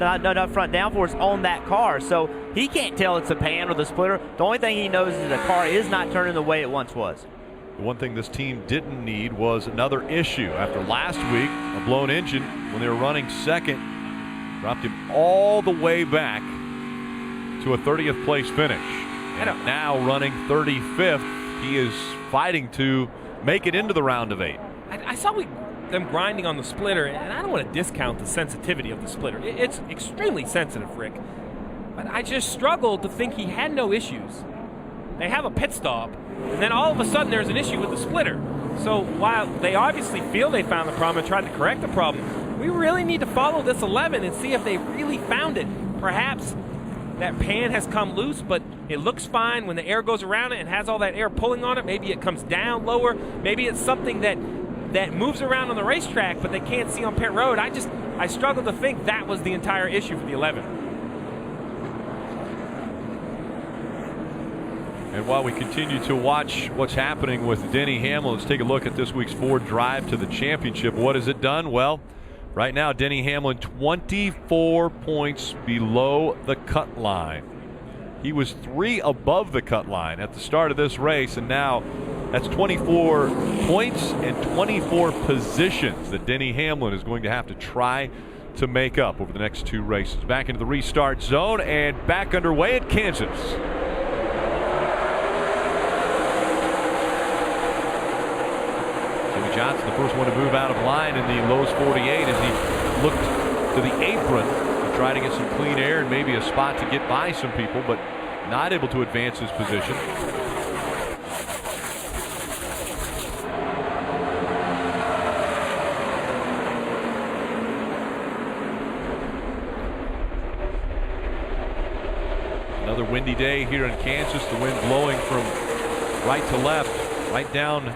downforce on that car. So he can't tell it's the pan or the splitter. The only thing he knows is the car is not turning the way it once was. The one thing this team didn't need was another issue. After last week, a blown engine when they were running second dropped him all the way back to a 30th place finish. And now running 35th, he is fighting to make it into the round of 8. I saw them grinding on the splitter, and I don't want to discount the sensitivity of the splitter. It's extremely sensitive, Rick. But I just struggled to think he had no issues. They have a pit stop, and then all of a sudden there's an issue with the splitter. So while they obviously feel they found the problem and tried to correct the problem, we really need to follow this 11 and see if they really found it. Perhaps that pan has come loose, but it looks fine when the air goes around it and has all that air pulling on it. Maybe it comes down lower. Maybe it's something that moves around on the racetrack, but they can't see on pit road. I struggle to think that was the entire issue for the 11. And while we continue to watch what's happening with Denny Hamlin, let's take a look at this week's Ford Drive to the Championship. What has it done? Well, right now, Denny Hamlin 24 points below the cut line. He was 3 above the cut line at the start of this race, and now that's 24 points and 24 positions that Denny Hamlin is going to have to try to make up over the next 2 races. Back into the restart zone and back underway at Kansas. Johnson, the first one to move out of line in the Lowe's 48 as he looked to the apron to try to get some clean air and maybe a spot to get by some people, but not able to advance his position. Another windy day here in Kansas, the wind blowing from right to left, right down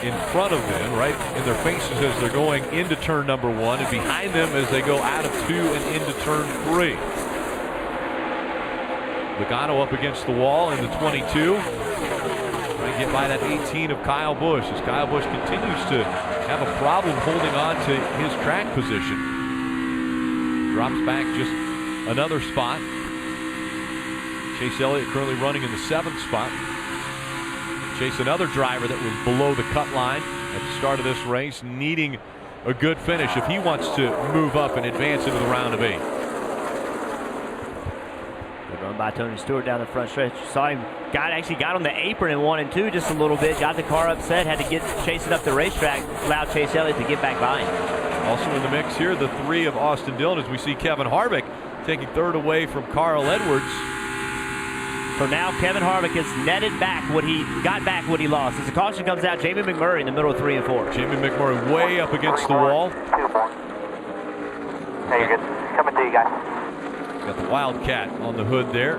in front of them, right in their faces as they're going into turn number 1 and behind them as they go out of 2 and into turn 3. Logano up against the wall in the 22. Trying to get by that 18 of Kyle Busch as Kyle Busch continues to have a problem holding on to his track position. Drops back just another spot. Chase Elliott currently running in the 7th spot. Chase, another driver that was below the cut line at the start of this race, needing a good finish if he wants to move up and advance into the round of 8. Good run by Tony Stewart down the front stretch. Saw him, actually got on the apron in 1 and 2 just a little bit, got the car upset, had to get chasing up the racetrack, allowed Chase Elliott to get back by him. Also in the mix here, the 3 of Austin Dillon as we see Kevin Harvick taking 3rd away from Carl Edwards. So now Kevin Harvick has netted back what he lost. As the caution comes out, Jamie McMurray in the middle of 3 and 4. Jamie McMurray way up against the wall. Hey, you're good. Coming to you guys. Got the Wildcat on the hood there.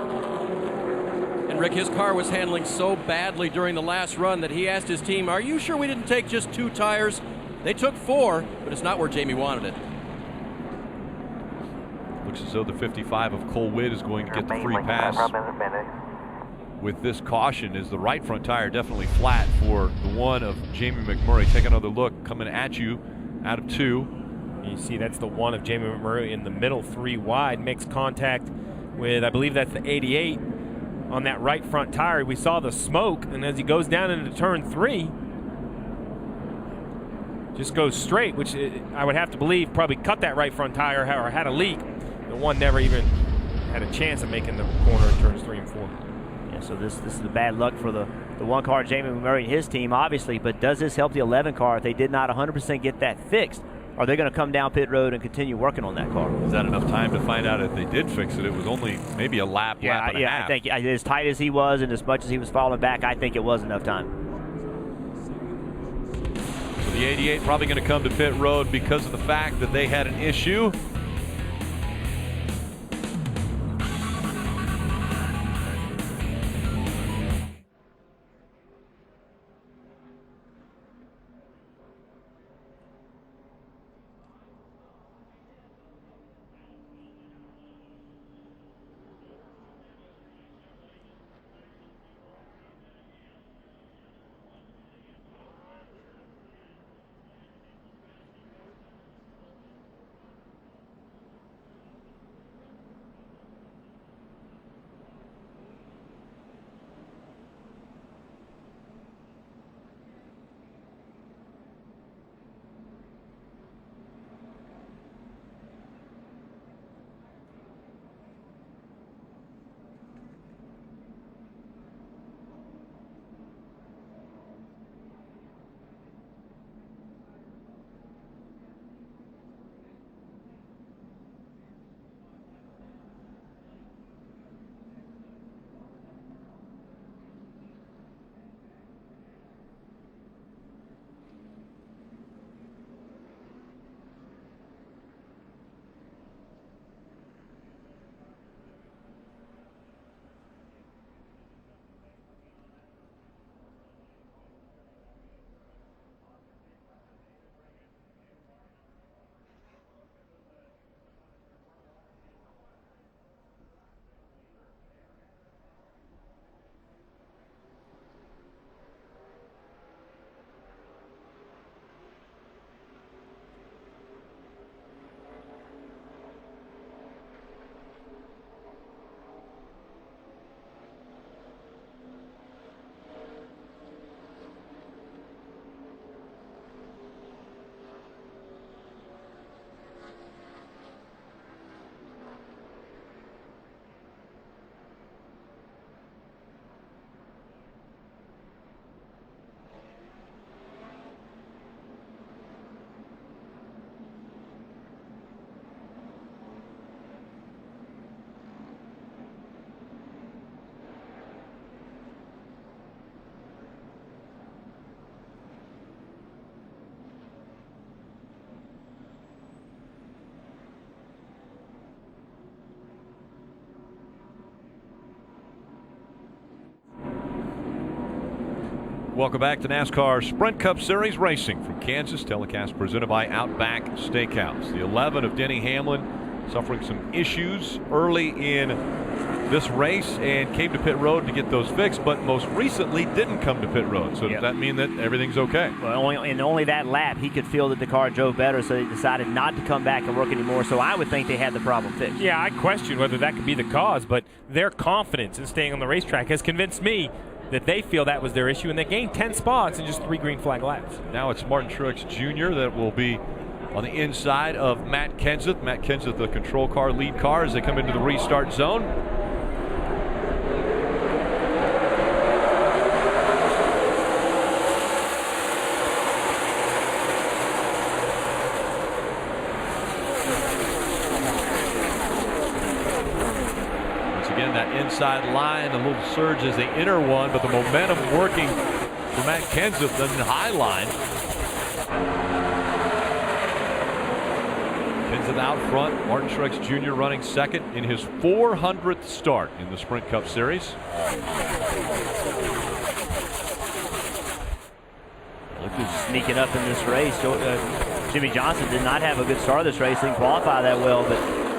And Rick, his car was handling so badly during the last run that he asked his team, "Are you sure we didn't take just 2 tires?" They took 4, but it's not where Jamie wanted it. Looks as though the 55 of Cole Witt is going to get the free pass with this caution, as the right front tire definitely flat for the one of Jamie McMurray. Take another look, coming at you out of 2. You see that's the one of Jamie McMurray in the middle, 3 wide, makes contact with, I believe that's the 88 on that right front tire. We saw the smoke, and as he goes down into turn 3, just goes straight, which I would have to believe probably cut that right front tire or had a leak. The one never even had a chance of making the corner in turns 3 and 4. Yeah, so this is the bad luck for the one car, Jamie McMurray and his team, obviously, but does this help the 11 car if they did not 100% get that fixed? Are they going to come down pit road and continue working on that car? Is that enough time to find out if they did fix it? It was only maybe a lap and a half. I think as tight as he was and as much as he was falling back, I think it was enough time. So the 88 probably going to come to pit road because of the fact that they had an issue. Welcome back to NASCAR Sprint Cup Series Racing from Kansas. Telecast presented by Outback Steakhouse. The 11 of Denny Hamlin suffering some issues early in this race and came to pit road to get those fixed, but most recently didn't come to pit road. So does that mean that everything's okay? Well, only that lap he could feel that the car drove better, so they decided not to come back and work anymore. So I would think they had the problem fixed. Yeah, I question whether that could be the cause, but their confidence in staying on the racetrack has convinced me that they feel that was their issue, and they gained 10 spots in just 3 green flag laps. Now it's Martin Truex Jr. that will be on the inside of Matt Kenseth. Matt Kenseth, the control car, lead car, as they come into the restart zone. Inside line, a little surge as they enter one, but the momentum working for Matt Kenseth in the high line. Kenseth out front, Martin Truex Jr. running second in his 400th start in the Sprint Cup Series. Look who's sneaking up in this race. Jimmy Johnson did not have a good start of this race, didn't qualify that well, but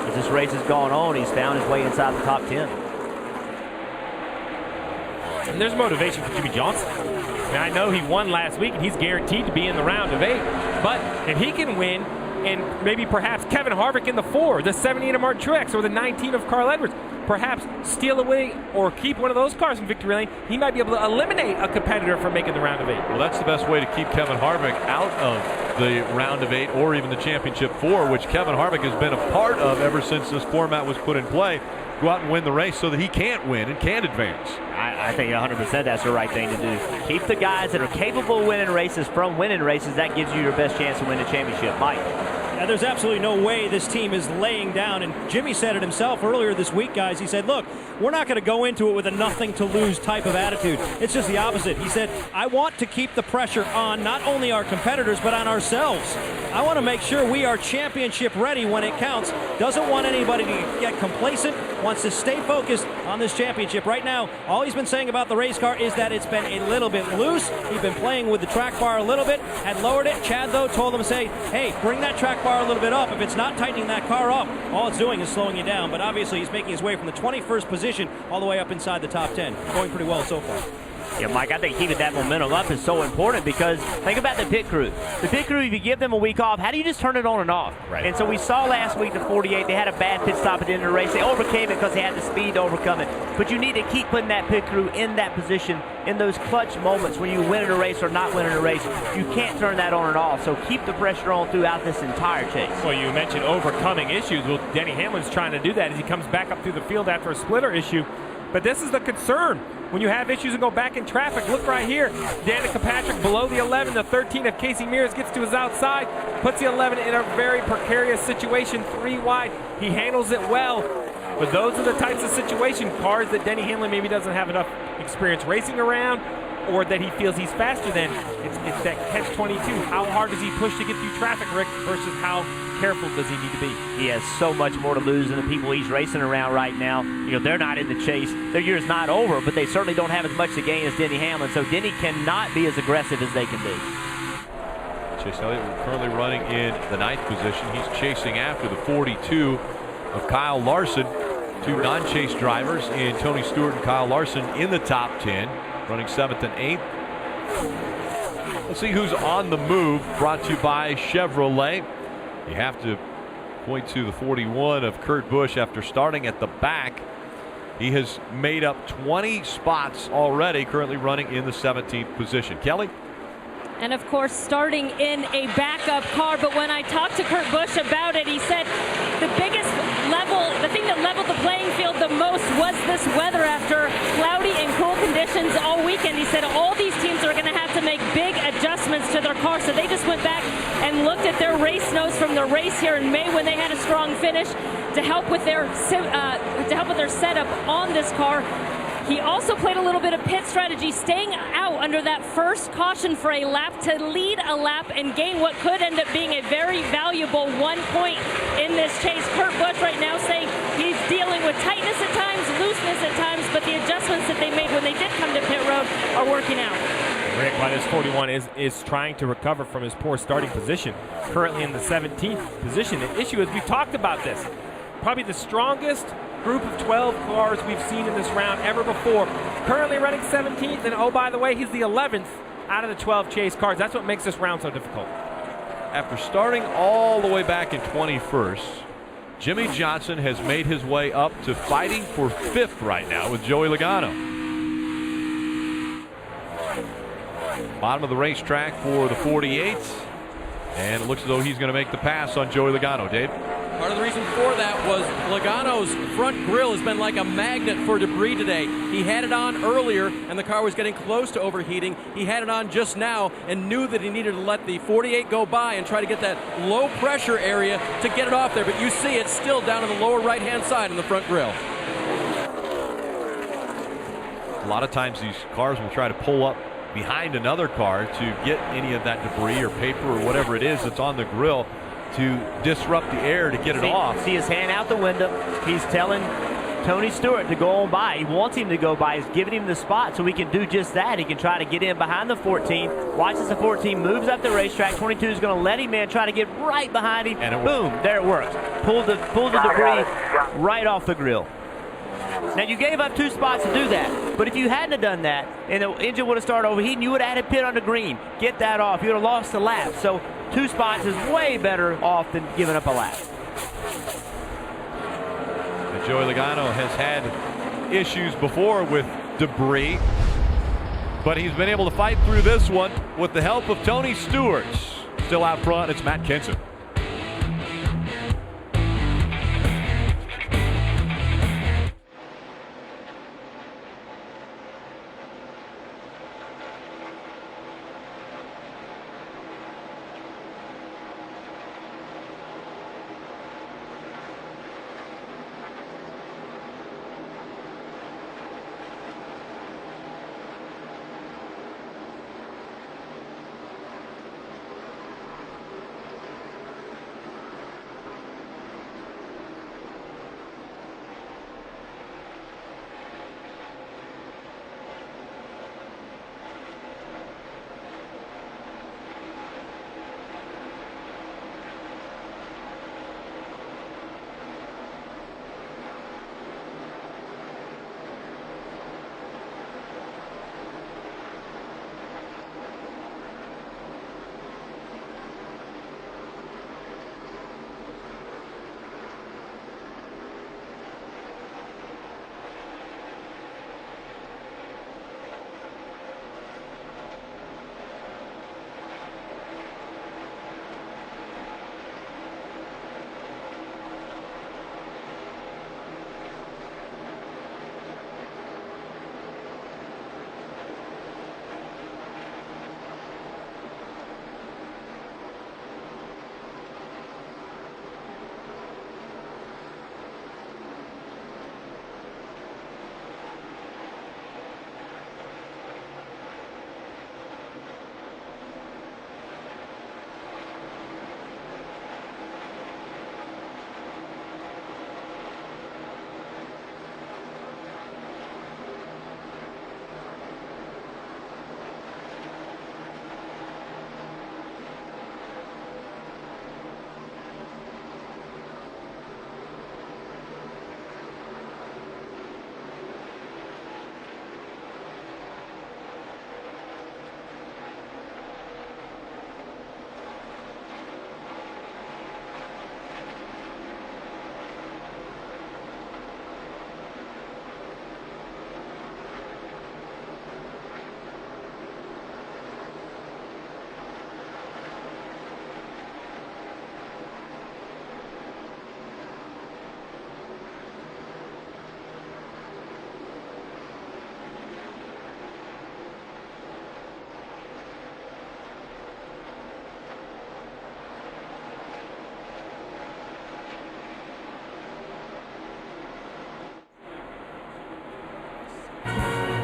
As this race has gone on, he's found his way inside the top 10. And there's motivation for Jimmy Johnson. Now, I know he won last week, and he's guaranteed to be in the round of 8. But if he can win, and maybe perhaps Kevin Harvick in the 4, the 78 of Mark Truex, or the 19 of Carl Edwards, perhaps steal away or keep one of those cars in victory lane, he might be able to eliminate a competitor from making the round of 8. Well, that's the best way to keep Kevin Harvick out of the round of 8 or even the championship 4, which Kevin Harvick has been a part of ever since this format was put in play. Go out and win the race so that he can't win and can advance. I think 100% that's the right thing to do. Keep the guys that are capable of winning races from winning races. That gives you your best chance to win the championship. Mike. Yeah, there's absolutely no way this team is laying down. And Jimmy said it himself earlier this week, guys. He said, look, we're not going to go into it with a nothing to lose type of attitude. It's just the opposite. He said, I want to keep the pressure on not only our competitors, but on ourselves. I want to make sure we are championship ready when it counts. Doesn't want anybody to get complacent. Wants to stay focused on this championship. Right now, all he's been saying about the race car is that it's been a little bit loose. He's been playing with the track bar a little bit, had lowered it. Chad, though, told him to say, hey, bring that track bar a little bit up. If it's not tightening that car up, all it's doing is slowing you down. But obviously, he's making his way from the 21st position all the way up inside the top 10. Going pretty well so far. Yeah, Mike, I think keeping that momentum up is so important because think about the pit crew. The pit crew, if you give them a week off, how do you just turn it on and off? Right. And so we saw last week the 48, they had a bad pit stop at the end of the race. They overcame it because they had the speed to overcome it. But you need to keep putting that pit crew in that position in those clutch moments when you win in a race or not win in a race. You can't turn that on and off. So keep the pressure on throughout this entire chase. Well, you mentioned overcoming issues. Well, Denny Hamlin's trying to do that as he comes back up through the field after a splitter issue. But this is the concern. When you have issues and go back in traffic, look right here. Danica Patrick below the 11, the 13 of Casey Mears gets to his outside, puts the 11 in a very precarious situation, 3 wide. He handles it well. But those are the types of situation, cars that Denny Hamlin maybe doesn't have enough experience racing around, or that he feels he's faster than. It's that catch-22. How hard does he push to get through traffic, Rick, versus how careful does he need to be? He has so much more to lose than the people he's racing around right now. You know, they're not in the chase. Their year's not over, but they certainly don't have as much to gain as Denny Hamlin. So Denny cannot be as aggressive as they can be. Chase Elliott currently running in the 9th position. He's chasing after the 42 of Kyle Larson. 2 non-chase drivers in Tony Stewart and Kyle Larson in the top 10, running 7th and 8th. Let's see who's on the move, brought to you by Chevrolet. You have to point to the 41 of Kurt Busch after starting at the back. He has made up 20 spots already, currently running in the 17th position. Kelly? And of course, starting in a backup car. But when I talked to Kurt Busch about it, he said the biggest the thing that leveled the playing field the most was this weather after cloudy and cool conditions all weekend. He said all these teams are going to have to make big adjustments to their car. So they just went back and looked at their race notes from the race here in May when they had a strong finish to help with their setup on this car. He also played a little bit of pit strategy, staying out under that first caution for a lap to lead a lap and gain what could end up being a very valuable 1 point in this chase. Kurt Busch right now saying he's dealing with tightness at times, looseness at times, but the adjustments that they made when they did come to pit road are working out. Rick, while this 41 is trying to recover from his poor starting position, currently in the 17th position. The issue is, we've talked about this, probably the strongest group of 12 cars we've seen in this round ever before. Currently running 17th, and oh, by the way, he's the 11th out of the 12 chase cars. That's what makes this round so difficult. After starting all the way back in 21st, Jimmy Johnson has made his way up to fighting for 5th right now with Joey Logano. Bottom of the racetrack for the 48, and it looks as though he's going to make the pass on Joey Logano. Dave? Part of the reason for that was Logano's front grille has been like a magnet for debris today. He had it on earlier, and the car was getting close to overheating. He had it on just now and knew that he needed to let the 48 go by and try to get that low pressure area to get it off there. But you see it's still down to the lower right-hand side in the front grille. A lot of times these cars will try to pull up behind another car to get any of that debris or paper or whatever it is that's on the grille to disrupt the air to get it off. See his hand out the window. He's telling Tony Stewart to go on by. He wants him to go by. He's giving him the spot so he can do just that. He can try to get in behind the 14. Watches the 14, moves up the racetrack. 22 is going to let him in, try to get right behind him. And boom, there it works. Pull the debris right off the grill. Now, you gave up 2 spots to do that, but if you hadn't have done that and the engine would have started overheating, you would have had to pit on the green, get that off. You would have lost the lap. So 2 spots is way better off than giving up a lap. And Joey Logano has had issues before with debris, but he's been able to fight through this one with the help of Tony Stewart. Still out front, it's Matt Kenseth.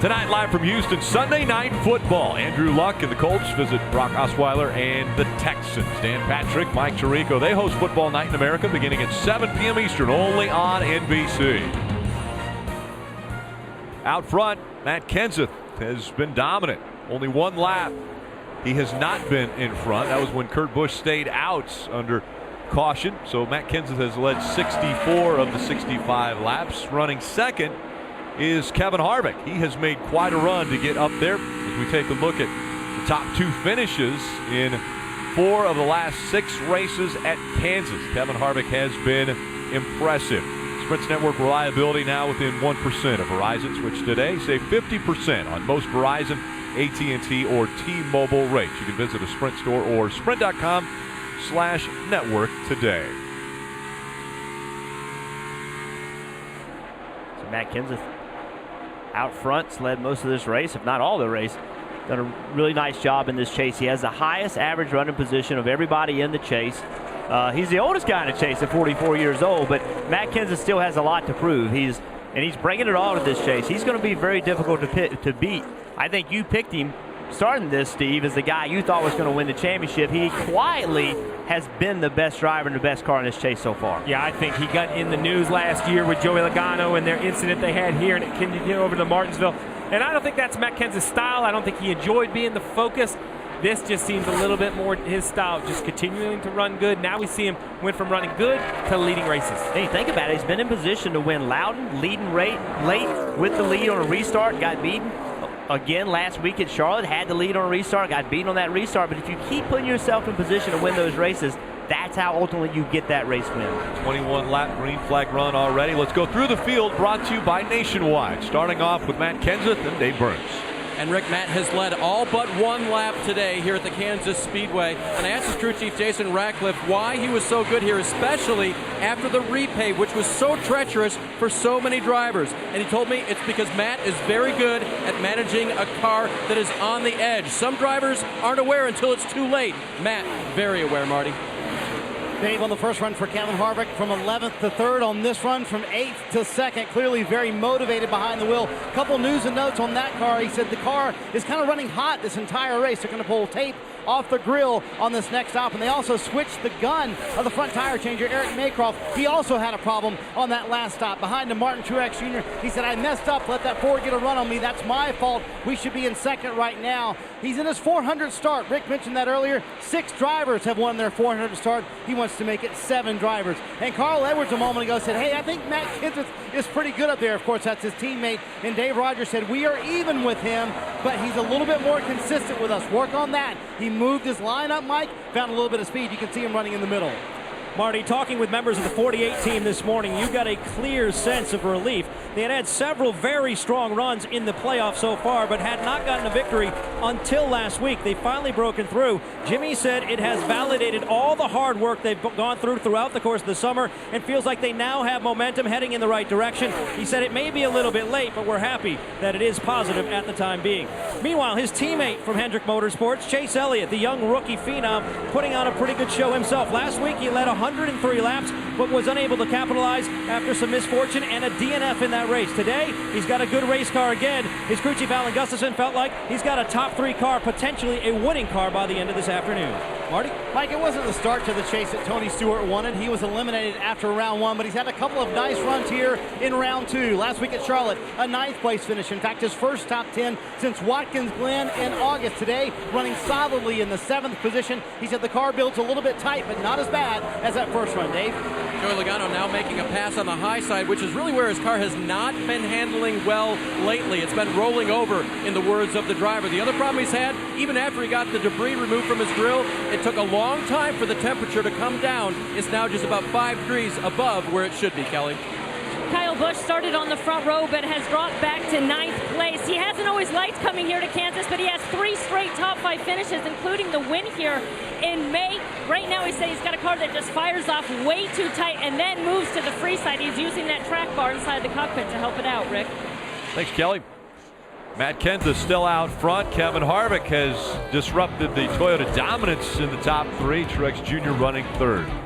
Tonight, live from Houston, Sunday Night Football. Andrew Luck and the Colts visit Brock Osweiler and the Texans. Dan Patrick, Mike Tirico, they host Football Night in America beginning at 7 p.m. Eastern, only on NBC. Out front, Matt Kenseth has been dominant. Only 1 lap. He has not been in front. That was when Kurt Busch stayed out under caution. So Matt Kenseth has led 64 of the 65 laps. Running second is Kevin Harvick. He has made quite a run to get up there. As we take a look at the top 2 finishes in 4 of the last 6 races at Kansas. Kevin Harvick has been impressive. Sprint's network reliability now within 1% of Verizon. Switch today. Save 50% on most Verizon, AT&T, or T-Mobile rates. You can visit a Sprint store or sprint.com/network today. So Matt Kenseth out front, led most of this race, if not all the race. Done a really nice job in this chase. He has the highest average running position of everybody in the chase. He's the oldest guy in the chase at 44 years old, but Matt Kenseth still has a lot to prove. He's bringing it all to this chase. He's going to be very difficult to beat. I think you picked him starting this, Steve, is the guy you thought was going to win the championship. He quietly has been the best driver and the best car in this chase so far. Yeah, I think he got in the news last year with Joey Logano and their incident they had here, and it continued over to Martinsville. And I don't think that's Matt Kenseth's style. I don't think he enjoyed being the focus. This just seems a little bit more his style, just continuing to run good. Now we see him went from running good to leading races. Hey, think about it. He's been in position to win Loudon, leading late with the lead on a restart, got beaten. Again, last week at Charlotte, had the lead on a restart, got beaten on that restart. But if you keep putting yourself in position to win those races, that's how ultimately you get that race win. 21-lap green flag run already. Let's go through the field, brought to you by Nationwide. Starting off with Matt Kenseth and Dave Burns. And Rick, Matt has led all but one lap today here at the Kansas Speedway. And I asked his crew chief, Jason Ratcliffe, why he was so good here, especially after the repave, which was so treacherous for so many drivers. And he told me it's because Matt is very good at managing a car that is on the edge. Some drivers aren't aware until it's too late. Matt, very aware, Marty. Dave on the first run for Kevin Harvick from 11th to 3rd. On this run from 8th to 2nd. Clearly very motivated behind the wheel. Couple news and notes on that car. He said the car is kind of running hot this entire race. They're going to pull tape off the grill on this next stop. And they also switched the gun of the front tire changer, Eric Maycroft. He also had a problem on that last stop. Behind him, Martin Truex Jr. He said, I messed up. Let that Ford get a run on me. That's my fault. We should be in 2nd right now. He's in his 400th start. Rick mentioned that earlier. 6 drivers have won their 400th start. He wants to make it 7 drivers. And Carl Edwards a moment ago said, hey, I think Matt Kenseth is pretty good up there. Of course, that's his teammate. And Dave Rogers said, we are even with him, but he's a little bit more consistent with us. Work on that. He moved his lineup, Mike, found a little bit of speed. You can see him running in the middle. Marty, talking with members of the 48 team this morning, you got a clear sense of relief. They had several very strong runs in the playoffs so far, but had not gotten a victory until last week. They've finally broken through. Jimmy said it has validated all the hard work they've gone through throughout the course of the summer and feels like they now have momentum heading in the right direction. He said it may be a little bit late, but we're happy that it is positive at the time being. Meanwhile, his teammate from Hendrick Motorsports, Chase Elliott, the young rookie phenom, putting on a pretty good show himself. Last week, he led 103 laps, but was unable to capitalize after some misfortune and a DNF in that race. Today, he's got a good race car again. His crew chief, Alan Gustafson, felt like he's got a top 3 car, potentially a winning car by the end of this afternoon. Marty? Mike, it wasn't the start to the chase that Tony Stewart wanted. He was eliminated after round 1, but he's had a couple of nice runs here in round 2. Last week at Charlotte, a 9th place finish. In fact, his first top 10 since Watkins Glen in August. Today, running solidly in the 7th position. He said the car builds a little bit tight, but not as bad as that first run, Dave. Joey Logano now making a pass on the high side, which is really where his car has not been handling well lately. It's been rolling over, in the words of the driver. The other problem he's had, even after he got the debris removed from his grill, it took a long time for the temperature to come down. It's now just about 5 degrees above where it should be, Kelly. Kyle Busch started on the front row but has dropped back to 9th place. He hasn't always liked coming here to Kansas, but he has 3 straight top 5 finishes, including the win here in May. Right now he said he's got a car that just fires off way too tight and then moves to the free side. He's using that track bar inside the cockpit to help it out, Rick. Thanks, Kelly. Matt Kenseth still out front. Kevin Harvick has disrupted the Toyota dominance in the top 3. Truex Jr. running 3rd.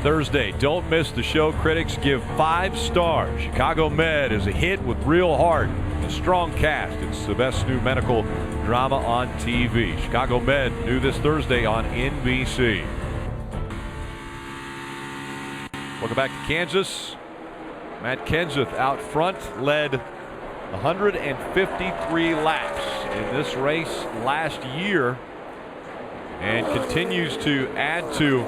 Thursday. Don't miss the show. Critics give 5 stars. Chicago Med is a hit with real heart. A strong cast. It's the best new medical drama on TV. Chicago Med, new this Thursday on NBC. Welcome back to Kansas. Matt Kenseth out front led 153 laps in this race last year and continues to add to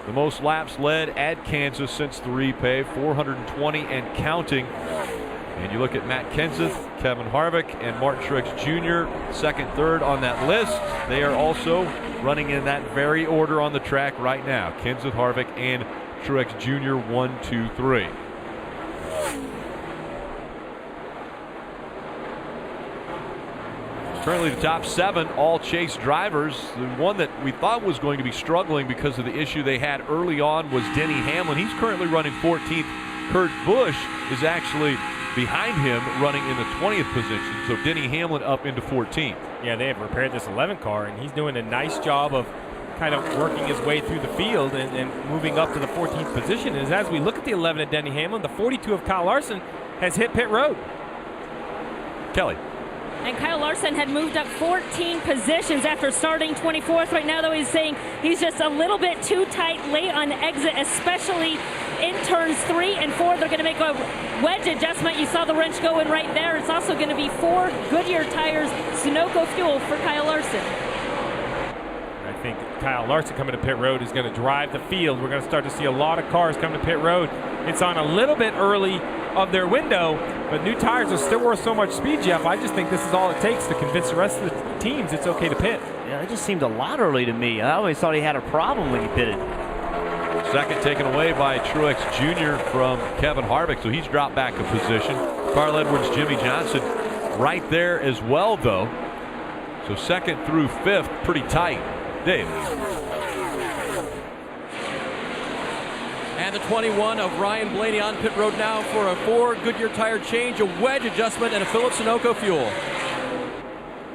the most laps led at Kansas since the repay, 420 and counting. And you look at Matt Kenseth, Kevin Harvick, and Martin Truex Jr. second, third on that list. They are also running in that very order on the track right now. Kenseth, Harvick, and Truex Jr. 1, 2, 3. Currently the top 7 all Chase drivers. The one that we thought was going to be struggling because of the issue they had early on was Denny Hamlin. He's currently running 14th. Kurt Busch is actually behind him running in the 20th position. So Denny Hamlin up into 14th. Yeah, they have repaired this 11 car, and he's doing a nice job of kind of working his way through the field and moving up to the 14th position. And as we look at the 11 of Denny Hamlin, the 42 of Kyle Larson has hit pit road. Kelly. And Kyle Larson had moved up 14 positions after starting 24th. Right now, though, he's saying he's just a little bit too tight late on exit, especially in turns 3 and 4. They're going to make a wedge adjustment. You saw the wrench go in right there. It's also going to be 4 Goodyear tires, Sunoco fuel for Kyle Larson. I think Kyle Larson coming to pit road is going to drive the field. We're going to start to see a lot of cars come to pit road. It's on a little bit early of their window, but new tires are still worth so much speed, Jeff. I just think this is all it takes to convince the rest of the teams it's okay to pit. Yeah, it just seemed a lot early to me. I always thought he had a problem when he pitted. Second taken away by Truex Jr. from Kevin Harvick, so he's dropped back a position. Carl Edwards, Jimmy Johnson right there as well, though. So second through 5th, pretty tight. Dave. And the 21 of Ryan Blaney on pit road now for a 4 Goodyear tire change, a wedge adjustment, and a fill of Sunoco fuel.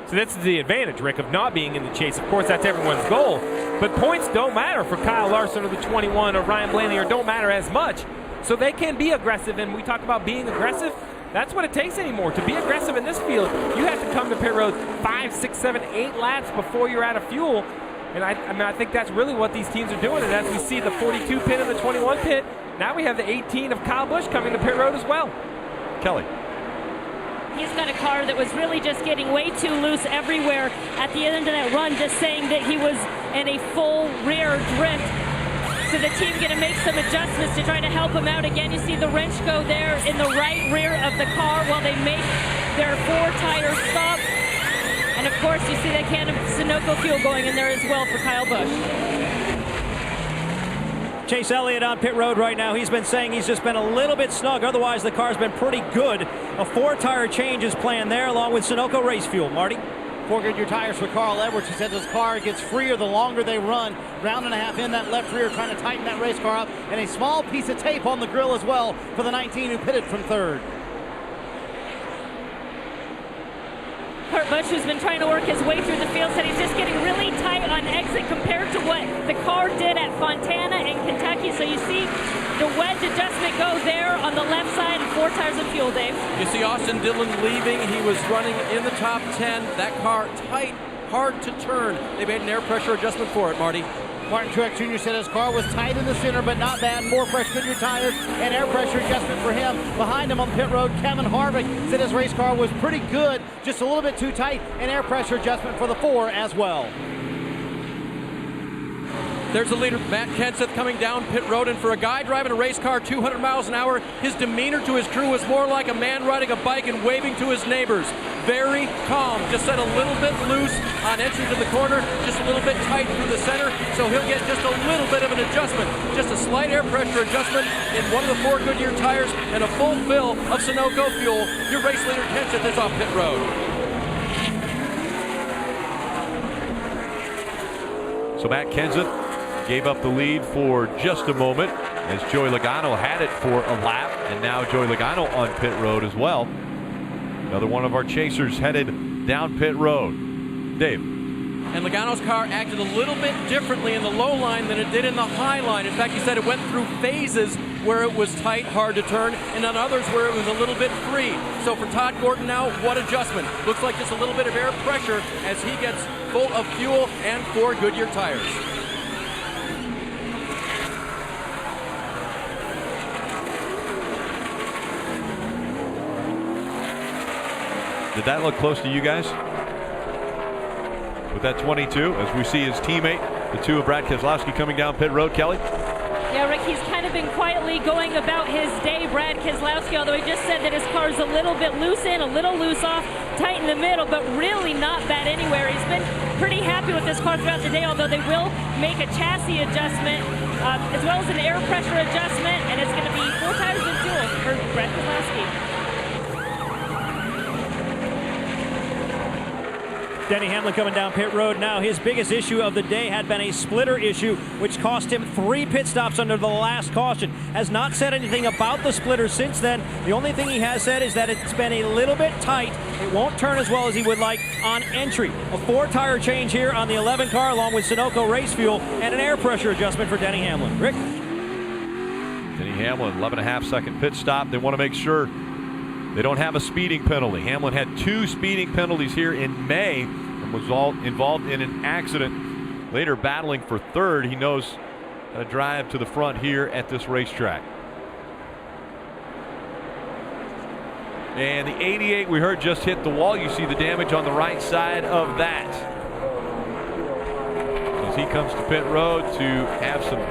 So that's the advantage, Rick, of not being in the chase. Of course, that's everyone's goal. But points don't matter for Kyle Larson or the 21 or Ryan Blaney, or don't matter as much. So they can be aggressive, and we talk about being aggressive. That's what it takes anymore. To be aggressive in this field, you have to come to pit road 5, 6, 7, 8 laps before you're out of fuel. And I think that's really what these teams are doing. And as we see the 42 pit and the 21 pit, now we have the 18 of Kyle Busch coming to pit road as well. Kelly. He's got a car that was really just getting way too loose everywhere at the end of that run, just saying that he was in a full rear drift. So the team going to make some adjustments to try to help him out. Again, you see the wrench go there in the right rear of the car while they make their 4-tire stop. And of course, you see that can of Sunoco fuel going in there as well for Kyle Busch. Chase Elliott on pit road right now. He's been saying he's just been a little bit snug. Otherwise, the car's been pretty good. A 4-tire change is planned there along with Sunoco race fuel. Marty? 4 Goodyear tires for Carl Edwards. He says his car gets freer the longer they run. Round and a half in that left rear, trying to tighten that race car up. And a small piece of tape on the grill as well for the 19 who pitted from 3rd. Kurt Busch, who's been trying to work his way through the field, said he's just getting really tight on exit compared to what the car did at Fontana in Kentucky. So you see the wedge adjustment go there on the left side and 4 tires of fuel, Dave. You see Austin Dillon leaving. He was running in the top 10. That car tight, hard to turn. They made an air pressure adjustment for it, Marty. Martin Truex Jr. said his car was tight in the center, but not bad. More fresh Goodyear tires and air pressure adjustment for him. Behind him on the pit road, Kevin Harvick said his race car was pretty good, just a little bit too tight, and air pressure adjustment for the 4 as well. There's the leader, Matt Kenseth, coming down pit road, and for a guy driving a race car 200 miles an hour, his demeanor to his crew was more like a man riding a bike and waving to his neighbors. Very calm, just set a little bit loose on entry to the corner, just a little bit tight through the center, so he'll get just a little bit of an adjustment, just a slight air pressure adjustment in one of the 4 Goodyear tires and a full fill of Sunoco fuel. Your race leader Kenseth is off pit road. So Matt Kenseth gave up the lead for just a moment as Joey Logano had it for a lap, and now Joey Logano on pit road as well. Another one of our chasers headed down pit road. Dave. And Logano's car acted a little bit differently in the low line than it did in the high line. In fact, he said it went through phases where it was tight, hard to turn, and on others where it was a little bit free. So for Todd Gordon now, what adjustment? Looks like just a little bit of air pressure as he gets full of fuel and 4 Goodyear tires. Did that look close to you guys? With that 22, as we see his teammate, the 2 of Brad Keselowski coming down pit road. Kelly? Yeah, Rick, he's kind of been quietly going about his day, Brad Keselowski, although he just said that his car's a little bit loose in, a little loose off, tight in the middle, but really not bad anywhere. He's been pretty happy with this car throughout the day, although they will make a chassis adjustment as well as an air pressure adjustment, and it's going to be 4 tires and fuel for Brad Keselowski. Denny Hamlin coming down pit road now. His biggest issue of the day had been a splitter issue, which cost him 3 pit stops under the last caution. Has not said anything about the splitter since then. The only thing he has said is that it's been a little bit tight. It won't turn as well as he would like on entry. A 4-tire change here on the 11 car, along with Sunoco race fuel and an air pressure adjustment for Denny Hamlin. Rick? Denny Hamlin, 11.5-second pit stop. They want to make sure they don't have a speeding penalty. Hamlin had 2 speeding penalties here in May and was all involved in an accident. Later battling for 3rd. He knows how to drive to the front here at this racetrack. And the 88 we heard just hit the wall. You see the damage on the right side of that. As he comes to pit road to have some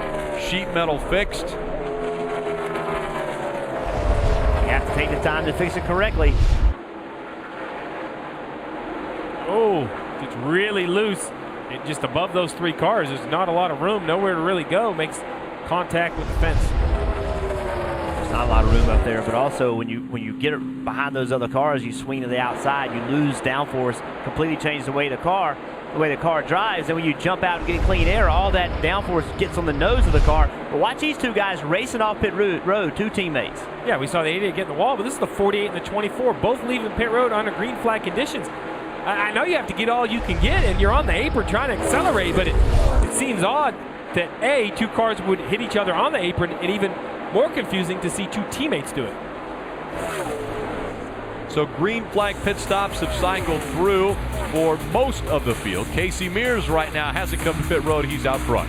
sheet metal fixed. You have to take the time to fix it correctly. Oh, it's really loose. Just above those 3 cars, there's not a lot of room, nowhere to really go. Makes contact with the fence. There's not a lot of room up there, but also when you get it behind those other cars, you swing to the outside, you lose downforce, completely changes the way the car drives. And when you jump out and get clean air, all that downforce gets on the nose of the car. But watch these 2 guys racing off pit road, 2 teammates. Yeah, we saw the 88 get in the wall, but this is the 48 and the 24, both leaving pit road under green flag conditions. I know you have to get all you can get, and you're on the apron trying to accelerate, but it seems odd that, A, 2 cars would hit each other on the apron, and even more confusing to see 2 teammates do it. So green flag pit stops have cycled through for most of the field. Casey Mears right now hasn't come to pit road. He's out front.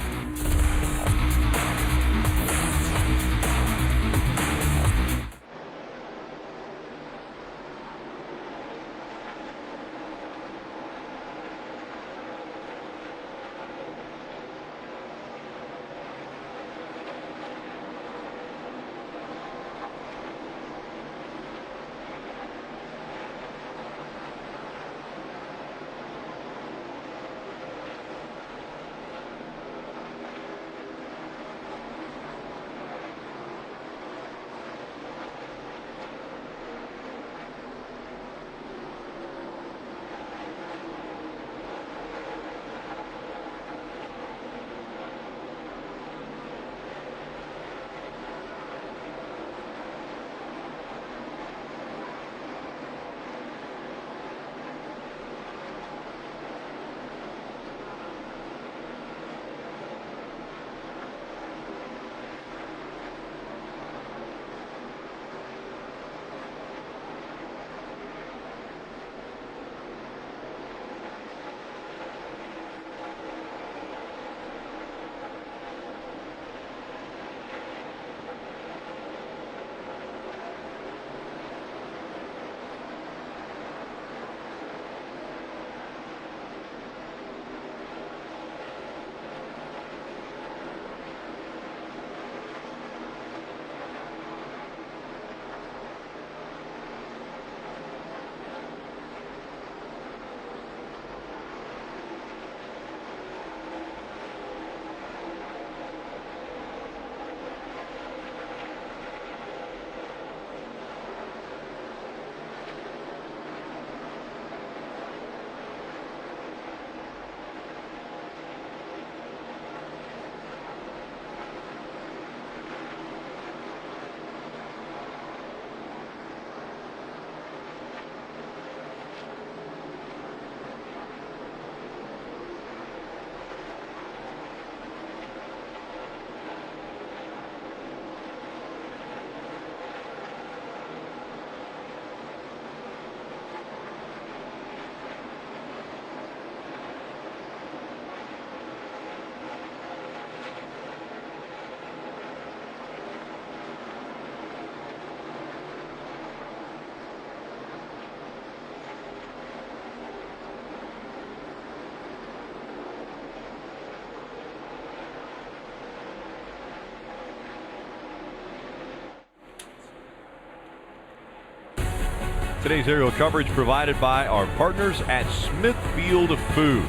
Today's aerial coverage provided by our partners at Smithfield Foods.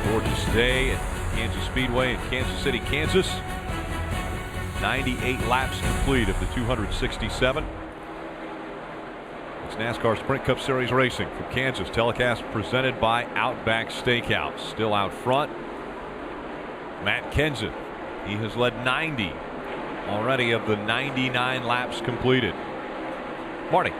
Gorgeous day at Kansas Speedway in Kansas City, Kansas. 98 laps complete of the 267. It's NASCAR Sprint Cup Series racing from Kansas. Telecast presented by Outback Steakhouse. Still out front, Matt Kenseth. He has led 90 already of the 99 laps completed. Marty.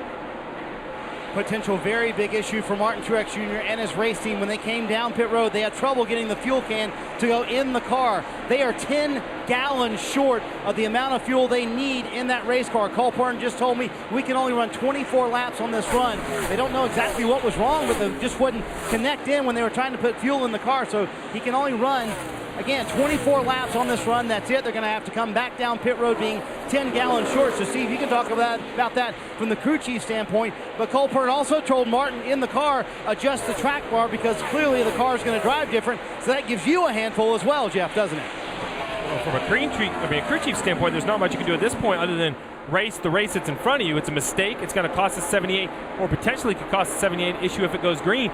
Potential very big issue for Martin Truex Jr. and his race team. When they came down pit road, they had trouble getting the fuel can to go in the car. They are 10 gallons short of the amount of fuel they need in that race car. Cole Parton just told me we can only run 24 laps on this run. They don't know exactly what was wrong, but they just wouldn't connect in when they were trying to put fuel in the car. So he can only run, again, 24 laps on this run. That's it. They're going to have to come back down pit road being 10 gallons short. So Steve, you can talk about that from the crew chief standpoint. But Cole Parton also told Martin in the car, adjust the track bar because clearly the car is going to drive different. So that gives you a handful as well, Jeff, doesn't it? Well, from a crew chief standpoint, there's not much you can do at this point other than race the race that's in front of you. It's a mistake. It's going to cost us 78, or potentially could cost us 78 issue if it goes green.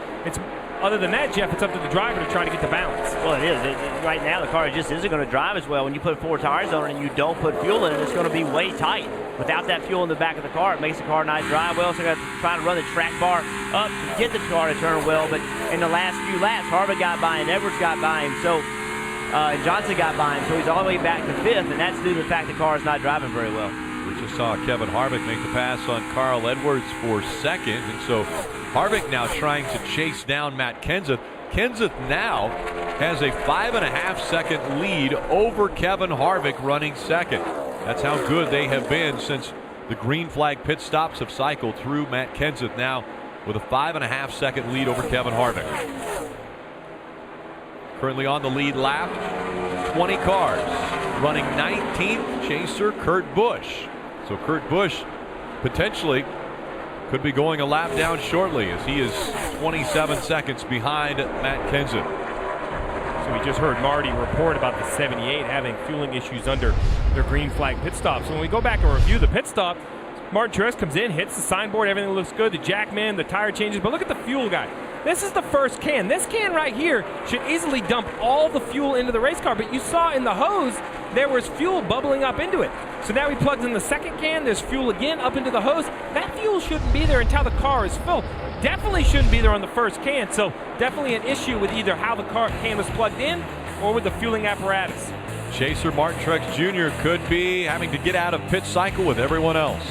Other than that, Jeff, it's up to the driver to try to get the balance. Well, it is. Right now, the car just isn't going to drive as well. When you put 4 tires on it and you don't put fuel in it, it's going to be way tight. Without that fuel in the back of the car, it makes the car not drive well. So they're going to try to run the track bar up to get the car to turn well. But in the last few laps, Harvick got by him, Edwards got by him, and Johnson got by him. So he's all the way back to 5th, and that's due to the fact the car is not driving very well. We just saw Kevin Harvick make the pass on Carl Edwards for 2nd, and so Harvick now trying to chase down Matt Kenseth. Kenseth now has a 5.5-second lead over Kevin Harvick running 2nd. That's how good they have been since the green flag pit stops have cycled through. Matt Kenseth now with a 5.5-second lead over Kevin Harvick. Currently on the lead lap, 20 cars. Running 19th, chaser Kurt Busch. So Kurt Busch potentially could be going a lap down shortly as he is 27 seconds behind Matt Kenseth. So we just heard Marty report about the 78 having fueling issues under their green flag pit stop. So when we go back and review the pit stop, Martin Truex comes in, hits the signboard, everything looks good, the jackman, the tire changes, but look at the fuel guy. This is the first can. This can right here should easily dump all the fuel into the race car, but you saw in the hose there was fuel bubbling up into it. So now he plugs in the second can, there's fuel again up into the hose. That fuel shouldn't be there until the car is full. Definitely shouldn't be there on the first can, so definitely an issue with either how the car can was plugged in or with the fueling apparatus. Chaser Martin Truex Jr. could be having to get out of pit cycle with everyone else.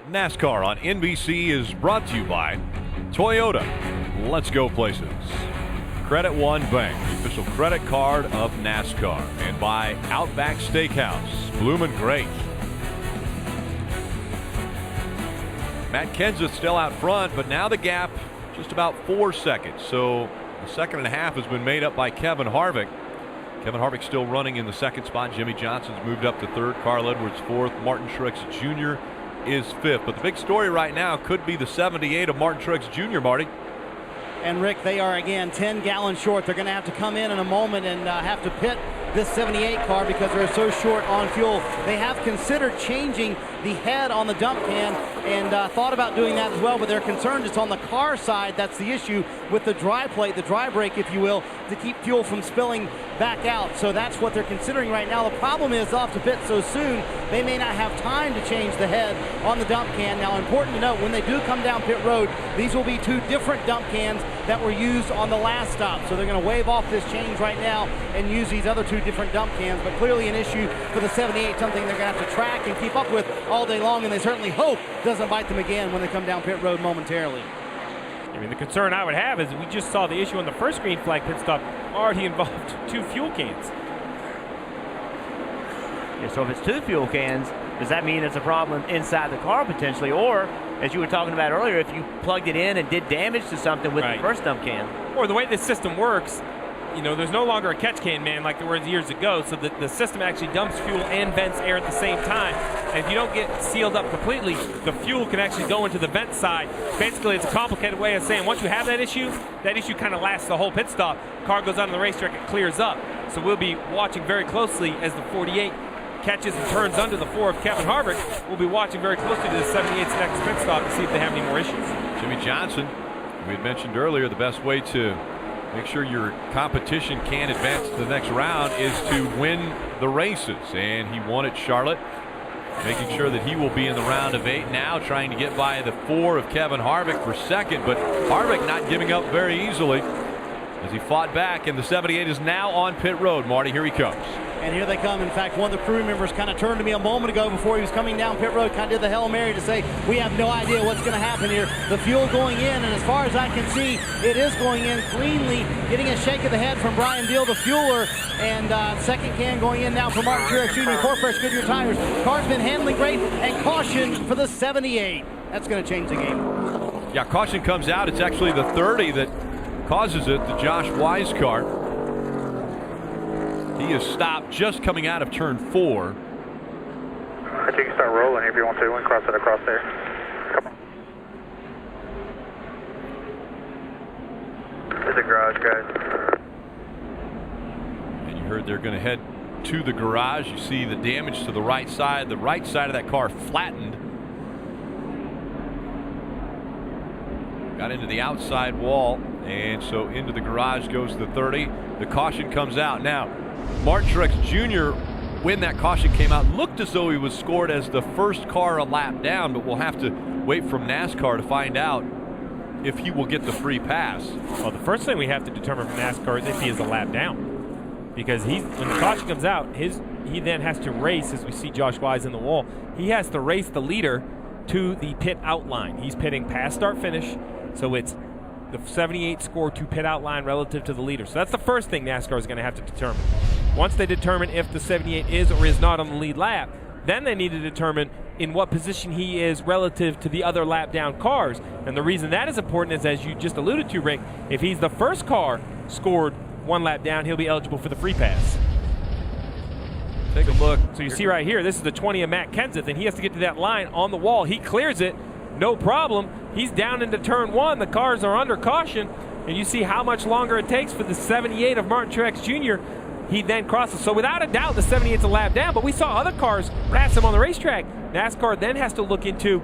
NASCAR on NBC is brought to you by Toyota. Let's go places. Credit One Bank, the official credit card of NASCAR. And by Outback Steakhouse, Bloomin' Great. Matt Kenseth still out front, but now the gap just about 4 seconds. So the second and a half has been made up by Kevin Harvick. Kevin Harvick still running in the second spot. Jimmy Johnson's moved up to third. Carl Edwards fourth. Martin Truex Jr. is fifth. But the big story right now could be the 78 of Martin Truex Jr., Marty. And Rick, they are again 10 gallons short. They're going to have to come in a moment and have to pit this 78 car because they're so short on fuel. They have considered changing the head on the dump can and thought about doing that as well, but they're concerned it's on the car side. That's the issue with the dry plate, the dry brake, if you will, to keep fuel from spilling back out. So that's what they're considering right now. The problem is off to pit so soon, they may not have time to change the head on the dump can. Now, important to note, when they do come down pit road, these will be two different dump cans that were used on the last stop. So they're going to wave off this change right now and use these other two different dump cans. But clearly an issue for the 78, something they're going to have to track and keep up with all day long, and they certainly hope doesn't bite them again when they come down pit road momentarily. I mean, the concern I would have is we just saw the issue on the first green flag pit stop already involved two fuel cans. Yeah, so if it's two fuel cans, does that mean it's a problem inside the car potentially? Or, as you were talking about earlier, if you plugged it in and did damage to something with the first dump can? Or the way this system works, you know, there's no longer a catch can man like there was years ago, so the system actually dumps fuel and vents air at the same time. And if you don't get sealed up completely, the fuel can actually go into the vent side. Basically, it's a complicated way of saying once you have that issue kind of lasts the whole pit stop. Car goes out on the racetrack, it clears up. So we'll be watching very closely as the 48 catches and turns under the 4 of Kevin Harvick. We'll be watching very closely to the 78's next pit stop to see if they have any more issues. Jimmy Johnson, we had mentioned earlier, the best way to make sure your competition can advance to the next round is to win the races. And he won at Charlotte, making sure that he will be in the round of 8 now, trying to get by the 4 of Kevin Harvick for second. But Harvick not giving up very easily as he fought back, and the 78 is now on pit road. Marty, here he comes. And here they come. In fact, one of the crew members kind of turned to me a moment ago before he was coming down pit road, kind of did the Hail Mary to say, we have no idea what's going to happen here. The fuel going in, and as far as I can see, it is going in cleanly, getting a shake of the head from Brian Deal, the fueler, and second can going in now for Martin Truex Jr. 4 fresh Goodyear tires. Car's been handling great, and caution for the 78. That's going to change the game. Yeah, caution comes out. It's actually the 30 that causes it, the Josh Wise car. He is stopped just coming out of turn 4. I think you can start rolling if you want to and cross it across there. Come on. To the garage, guys. And you heard they're going to head to the garage. You see the damage to the right side. The right side of that car flattened. Got into the outside wall, and so into the garage goes the 30. The caution comes out. Now, Martin Truex Jr., when that caution came out, looked as though he was scored as the first car a lap down, but we'll have to wait from NASCAR to find out if he will get the free pass. Well, the first thing we have to determine from NASCAR is if he is a lap down. Because when the caution comes out, he then has to race, as we see Josh Wise in the wall, he has to race the leader to the pit outline. He's pitting past start finish, so it's the 78 score to pit outline relative to the leader. So that's the first thing NASCAR is going to have to determine. Once they determine if the 78 is or is not on the lead lap, then they need to determine in what position he is relative to the other lap down cars. And the reason that is important is, as you just alluded to, Rick, if he's the first car scored 1 lap down, he'll be eligible for the free pass. Take a look. So you see right here, this is the 20 of Matt Kenseth, and he has to get to that line on the wall. He clears it, no problem. He's down into turn 1. The cars are under caution, and you see how much longer it takes for the 78 of Martin Truex Jr. He then crosses. So without a doubt, the 78's a lap down, but we saw other cars pass him on the racetrack. NASCAR then has to look into,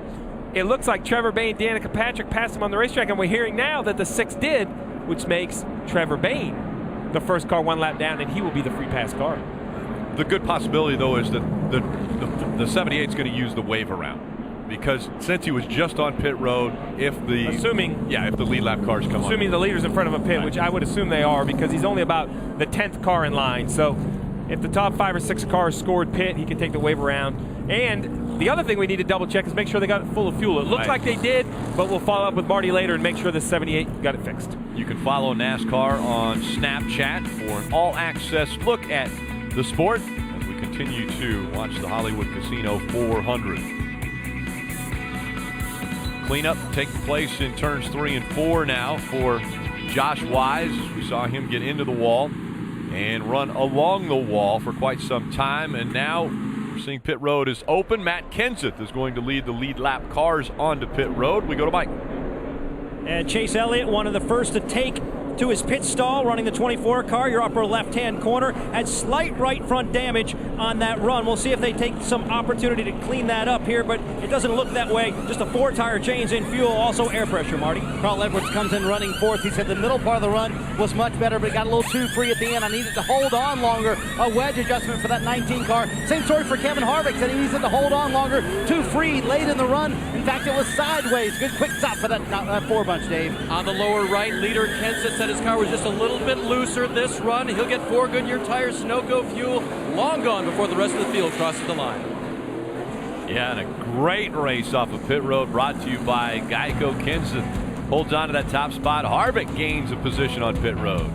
it looks like Trevor Bayne, Danica Patrick passed him on the racetrack, and we're hearing now that the 6 did, which makes Trevor Bayne the first car 1 lap down, and he will be the free pass car. The good possibility, though, is that the 78 is going to use the wave around. Because since he was just on pit road, if the lead lap cars come on. Assuming the leader's in front of a pit, which I would assume they are, because he's only about the 10th car in line. So if the top 5 or 6 cars scored pit, he can take the wave around And the other thing we need to double check is make sure they got it full of fuel. It looks like they did, but we'll follow up with Marty later and make sure the 78 got it fixed. You can follow NASCAR on Snapchat for an all-access look at the sport as we continue to watch the Hollywood Casino 400. Cleanup taking place in turns 3 and 4 now for Josh Wise. We saw him get into the wall and run along the wall for quite some time, and now we're seeing pit road is open. Matt Kenseth is going to lead the lead lap cars onto pit road. We go to Mike. And Chase Elliott, one of the first to take to his pit stall, running the 24 car, your upper left-hand corner, had slight right front damage on that run. We'll see if they take some opportunity to clean that up here, but it doesn't look that way. Just a 4-tire change in fuel, also air pressure, Marty. Carl Edwards comes in running fourth. He said the middle part of the run was much better, but it got a little too free at the end. I needed to hold on longer. A wedge adjustment for that 19 car. Same story for Kevin Harvick. Said he needed to hold on longer. Too free late in the run. In fact, it was sideways. Good quick stop for that 4-bunch, Dave. On the lower right, leader Kenseth said his car was just a little bit looser this run. He'll get 4 Goodyear tires, Sunoco fuel, long gone before the rest of the field crosses the line. Yeah, and a great race off of pit road brought to you by Geico. Kenseth holds on to that top spot. Harvick gains a position on pit road.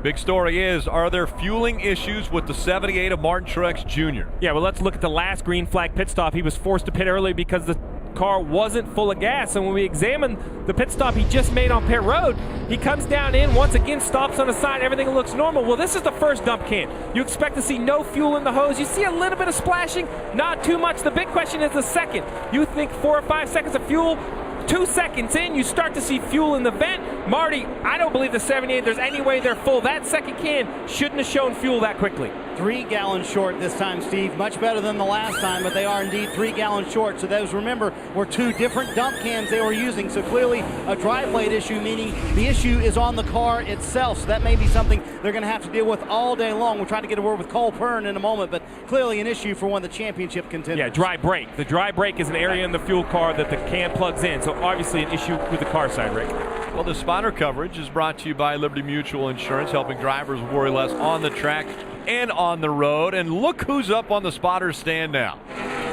Big story is, are there fueling issues with the 78 of Martin Truex Jr.? Yeah, well, let's look at the last green flag pit stop. He was forced to pit early because the car wasn't full of gas. And when we examine the pit stop he just made on pit road, he comes down in, once again stops on the side, everything looks normal. Well, this is the first dump can. You expect to see no fuel in the hose. You see a little bit of splashing, not too much. The big question is the second. You think 4 or 5 seconds of fuel, 2 seconds in, you start to see fuel in the vent. Marty, I don't believe the 78, there's any way they're full. That second can shouldn't have shown fuel that quickly. 3 gallons short this time, Steve. Much better than the last time, but they are indeed 3 gallons short. So those, remember, were 2 different dump cans they were using. So clearly a dry blade issue, meaning the issue is on the car itself. So that may be something they're going to have to deal with all day long. We'll try to get a word with Cole Pern in a moment, but clearly an issue for one of the championship contenders. Yeah, dry brake. The dry brake is an area in the fuel car that the can plugs in. So obviously an issue with the car side, Rick. Well, the spotter coverage is brought to you by Liberty Mutual Insurance, helping drivers worry less on the track and on the road. And look who's up on the spotter stand now.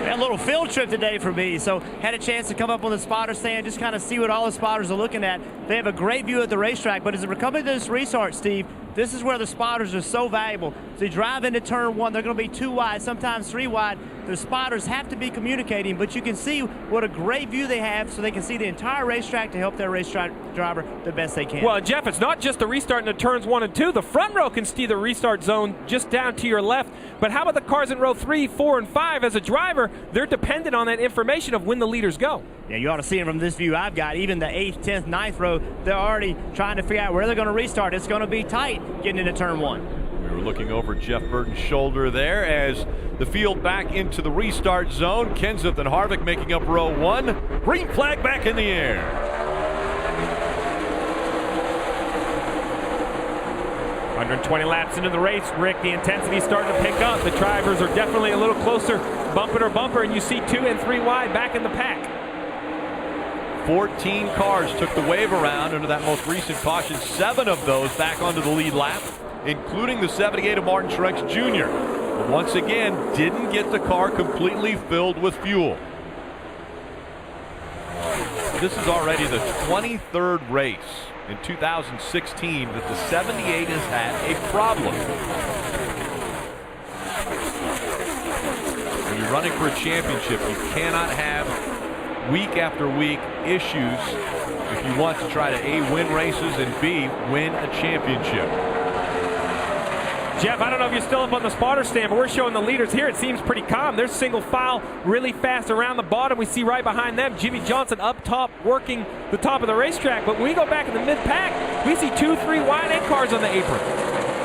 A little field trip today for me, so had a chance to come up on the spotter stand, just kind of see what all the spotters are looking at. They have a great view at the racetrack, but as we're coming to this restart, Steve, this is where the spotters are so valuable. So you drive into turn one, they're going to be 2 wide, sometimes 3 wide. The spotters have to be communicating, but you can see what a great view they have so they can see the entire racetrack to help their racetrack driver the best they can. Well, Jeff, it's not just the restart into turns 1 and 2. The front row can see the restart zone just down to your left. But how about the cars in row 3, 4, and 5? As a driver, they're dependent on that information of when the leaders go. Yeah, you ought to see it from this view I've got. Even the 8th, 10th, 9th row, they're already trying to figure out where they're going to restart. It's going to be tight getting into turn 1. We were looking over Jeff Burton's shoulder there as the field back into the restart zone. Kenseth and Harvick making up row 1. Green flag back in the air. 120 laps into the race, Rick, the intensity's starting to pick up. The drivers are definitely a little closer, bumper to bumper, and you see 2 and 3 wide back in the pack. 14 cars took the wave around under that most recent caution. 7 of those back onto the lead lap, including the 78 of Martin Truex Jr. But once again, didn't get the car completely filled with fuel. This is already the 23rd race in 2016 that the 78 has had a problem. When you're running for a championship, you cannot have week after week issues if you want to try to A, win races, and B, win a championship. Jeff, I don't know if you're still up on the spotter stand, but we're showing the leaders here. It seems pretty calm. They're single file really fast around the bottom. We see right behind them Jimmy Johnson up top working the top of the racetrack. But when we go back in the mid-pack, we see 2, 3 wide and cars on the apron.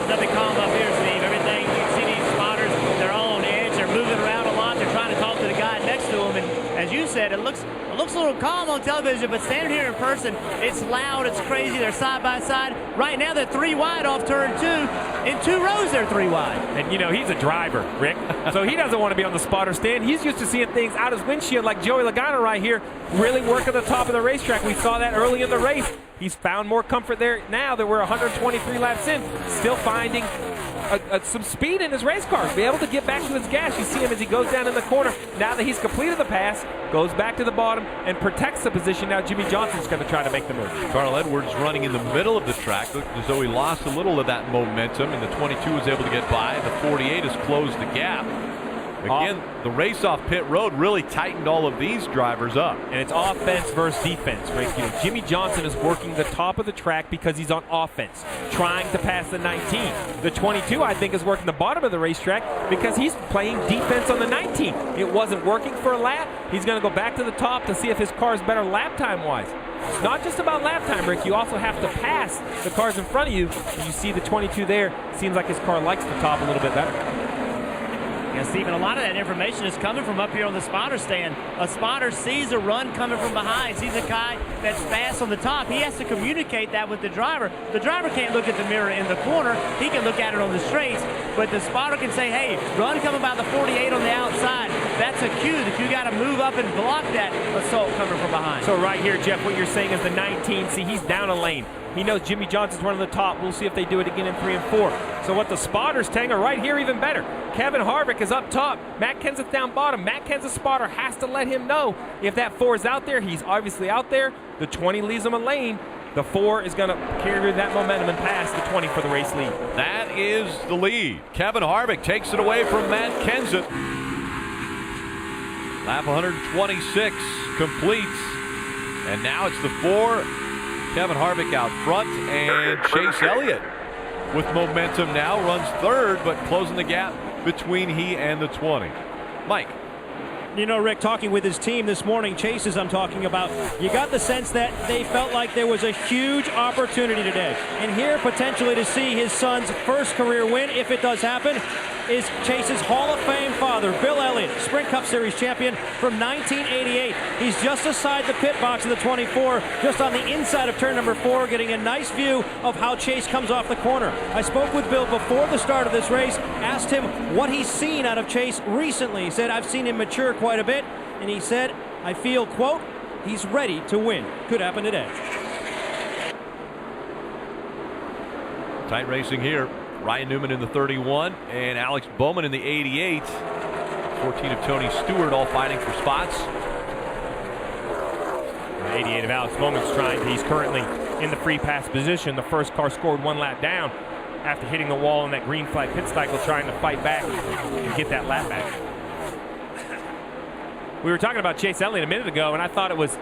Nothing calm up here, Steve. Everything, you can see these spotters, they're all on edge. They're moving around a lot. They're trying to talk to the guy next to them. And as you said, it looks a little calm on television, but standing here in person, it's loud, it's crazy. They're side by side. Right now, they're 3 wide off turn 2. In 2 rows, they're 3 wide. And, you know, he's a driver, Rick. So he doesn't want to be on the spotter stand. He's used to seeing things out his windshield like Joey Logano right here, really working the top of the racetrack. We saw that early in the race. He's found more comfort there now that we're 123 laps in, still finding some speed in his race car, be able to get back to his gas. You see him as he goes down in the corner. Now that he's completed the pass, goes back to the bottom and protects the position. Now Jimmy Johnson's going to try to make the move. Carl Edwards running in the middle of the track. Looked as though he lost a little of that momentum, and the 22 was able to get by. The 48 has closed the gap. Again, the race off pit road really tightened all of these drivers up. And it's offense versus defense, Rick. You know, Jimmy Johnson is working the top of the track because he's on offense, trying to pass the 19. The 22, I think, is working the bottom of the racetrack because he's playing defense on the 19. It wasn't working for a lap. He's going to go back to the top to see if his car is better lap time-wise. It's not just about lap time, Rick. You also have to pass the cars in front of you. You see the 22 there. Seems like his car likes the top a little bit better. Yeah, Stephen, a lot of that information is coming from up here on the spotter stand. A spotter sees a run coming from behind, sees a guy that's fast on the top. He has to communicate that with the driver. The driver can't look at the mirror in the corner. He can look at it on the straights, but the spotter can say, hey, run coming by the 48 on the outside. That's a cue that you got to move up and block that assault coming from behind. So right here, Jeff, what you're saying is the 19. See, he's down a lane. He knows Jimmy Johnson's running the top. We'll see if they do it again in 3 and 4. So what the spotters tang are right here even better. Kevin Harvick is up top. Matt Kenseth down bottom. Matt Kenseth's spotter has to let him know if that 4 is out there. He's obviously out there. The 20 leaves him a lane. The 4 is going to carry that momentum and pass the 20 for the race lead. That is the lead. Kevin Harvick takes it away from Matt Kenseth. Lap 126 completes. And now it's the 4. Kevin Harvick out front, and Chase Elliott with momentum now runs 3rd, but closing the gap between he and the 20. Mike. You know, Rick, talking with his team this morning, Chase's I'm talking about, you got the sense that they felt like there was a huge opportunity today. And here, potentially to see his son's first career win, if it does happen, is Chase's Hall of Fame father, Bill Elliott, Sprint Cup Series champion from 1988. He's just aside the pit box of the 24, just on the inside of turn number 4, getting a nice view of how Chase comes off the corner. I spoke with Bill before the start of this race, asked him what he's seen out of Chase recently. He said, I've seen him mature quite a bit, and he said, I feel, quote, he's ready to win. Could happen today. Tight racing here. Ryan Newman in the 31 and Alex Bowman in the 88. 14 of Tony Stewart, all fighting for spots. 88 of Alex Bowman's trying. He's currently in the free pass position. The first car scored 1 lap down after hitting the wall in that green flag pit cycle, trying to fight back and get that lap back. We were talking about Chase Elliott a minute ago, and I thought it was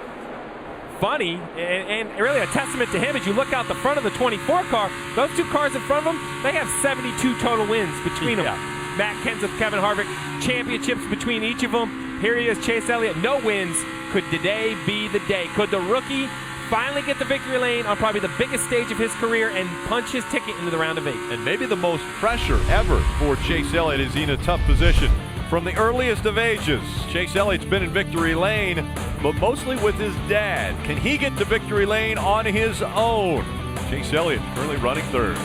funny and really a testament to him. As you look out the front of the 24 car, those 2 cars in front of them, they have 72 total wins between them. Matt Kenseth, Kevin Harvick, championships between each of them. Here he is, Chase Elliott, no wins. Could today be the day? Could the rookie finally get the victory lane on probably the biggest stage of his career and punch his ticket into the round of 8? And maybe the most pressure ever for Chase Elliott is he in a tough position. From the earliest of ages, Chase Elliott's been in victory lane, but mostly with his dad. Can he get to victory lane on his own? Chase Elliott currently running 3rd.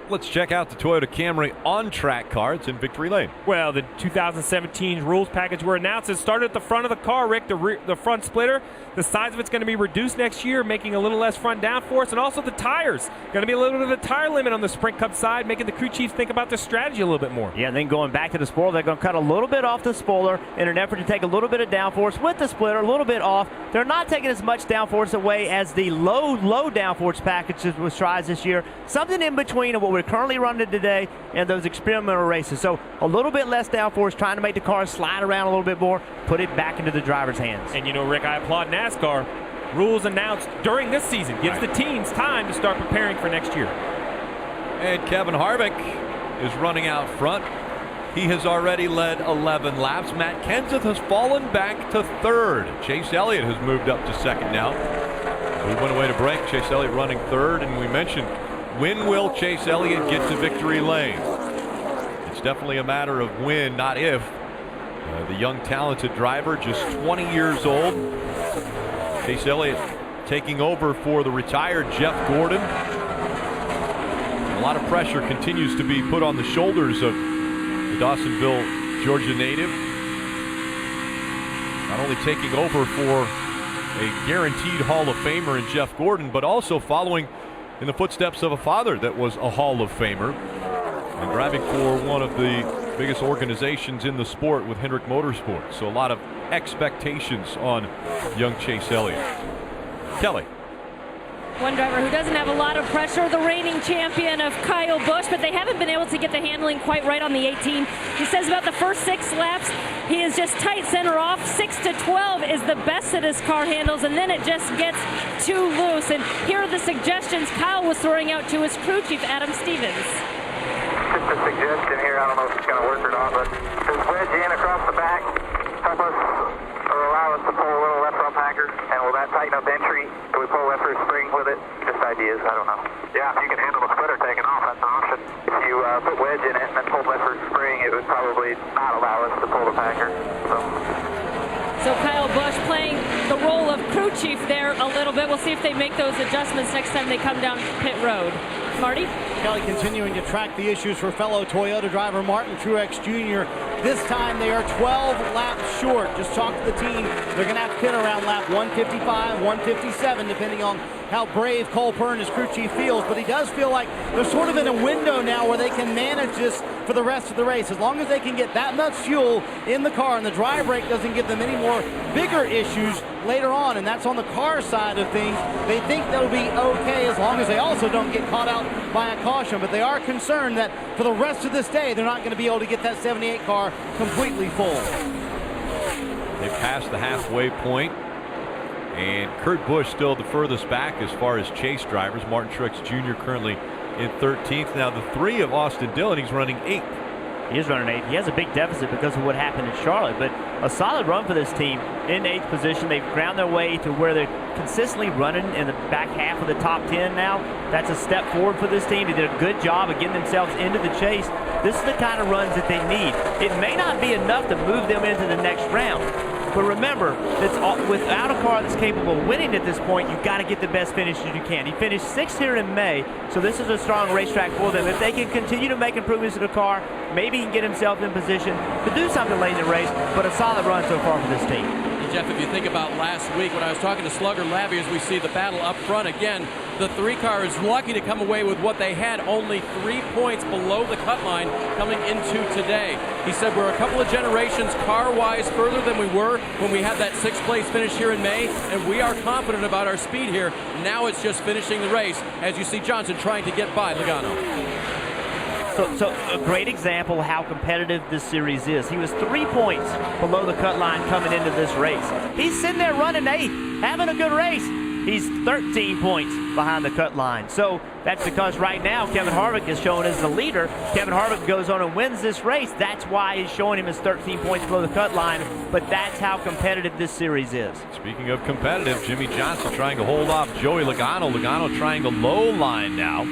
Let's check out the Toyota Camry on-track car. It's in victory lane. Well, the 2017 rules package were announced. It started at the front of the car, Rick, the front splitter. The size of it's going to be reduced next year, making a little less front downforce, and also the tires. Going to be a little bit of a tire limit on the Sprint Cup side, making the crew chiefs think about their strategy a little bit more. Yeah, and then going back to the spoiler, they're going to cut a little bit off the spoiler in an effort to take a little bit of downforce with the splitter, a little bit off. They're not taking as much downforce away as the low downforce package was tried this year. Something in between of what we're currently running today and those experimental races. So a little bit less downforce, trying to make the car slide around a little bit more, put it back into the driver's hands. And you know, Rick, I applaud NASCAR. Rules announced during this season gives the teams time to start preparing for next year. And Kevin Harvick is running out front. He has already led 11 laps. Matt Kenseth has fallen back to third. Chase Elliott has moved up to second now. We went away to break. Chase Elliott running third, and we mentioned, when will Chase Elliott get to victory lane? It's definitely a matter of when, not if. The young, talented driver, just 20 years old. Chase Elliott taking over for the retired Jeff Gordon. A lot of pressure continues to be put on the shoulders of the Dawsonville, Georgia native. Not only taking over for a guaranteed Hall of Famer in Jeff Gordon, but also following in the footsteps of a father that was a Hall of Famer and driving for one of the biggest organizations in the sport with Hendrick Motorsports. So a lot of expectations on young Chase Elliott. Kelly. One driver who doesn't have a lot of pressure, the reigning champion of Kyle Busch, but they haven't been able to get the handling quite right on the 18. He says about the first 6 laps, he is just tight center off. 6 to 12 is the best that his car handles, and then it just gets too loose. And here are the suggestions Kyle was throwing out to his crew chief, Adam Stevens. Just a suggestion here, I don't know if it's going to work or not, but just wedge in across the back, help us or allow us to pull a little left front packer, and will that tighten up entry? Do we pull left rear spring with it? Just ideas, I don't know. Yeah, if you can handle the splitter taking off, that's an option. If you put wedge in it and then pull left rear spring, it would probably not allow us to pull the packer. So Kyle Busch playing the role of crew chief there a little bit. We'll see if they make those adjustments next time they come down pit road. Marty? Kelly continuing to track the issues for fellow Toyota driver Martin Truex Jr. This time they are 12 laps short. Just talk to the team. They're going to have to pit around lap 155, 157, depending on how brave Cole Pern, his crew chief, feels. But he does feel like they're sort of in a window now where they can manage this for the rest of the race. As long as they can get that much fuel in the car and the dry brake doesn't give them any more bigger issues later on, and that's on the car side of things, they think they'll be okay as long as they also don't get caught out by a caution. But they are concerned that for the rest of this day, they're not going to be able to get that 78 car completely full. They passed the halfway point, and Kurt Busch still the furthest back as far as chase drivers. Martin Truex Jr. currently in 13th. Now the 3 of Austin Dillon, he's running 8th. He is running 8th. He has a big deficit because of what happened in Charlotte, but a solid run for this team in 8th position. They've ground their way to where they're consistently running in the back half of the top 10 now. That's a step forward for this team. They did a good job of getting themselves into the chase. This is the kind of runs that they need. It may not be enough to move them into the next round, but remember, without a car that's capable of winning at this point, you've got to get the best finish that you can. He finished 6th here in May, so this is a strong racetrack for them. If they can continue to make improvements to the car, maybe he can get himself in position to do something late in the race, but a solid run so far for this team. Jeff, if you think about last week when I was talking to Slugger Labby, as we see the battle up front again, the 3 car is lucky to come away with what they had, only 3 points below the cut line coming into today. He said we're a couple of generations car-wise further than we were when we had that 6th place finish here in May, and we are confident about our speed here. Now it's just finishing the race, as you see Johnson trying to get by Logano. So a great example of how competitive this series is. He was 3 points below the cut line coming into this race. He's sitting there running 8th, having a good race. He's 13 points behind the cut line. So that's because right now Kevin Harvick is showing as the leader. Kevin Harvick goes on and wins this race. That's why he's showing him as 13 points below the cut line. But that's how competitive this series is. Speaking of competitive, Jimmy Johnson trying to hold off Joey Logano. Logano trying the low line now.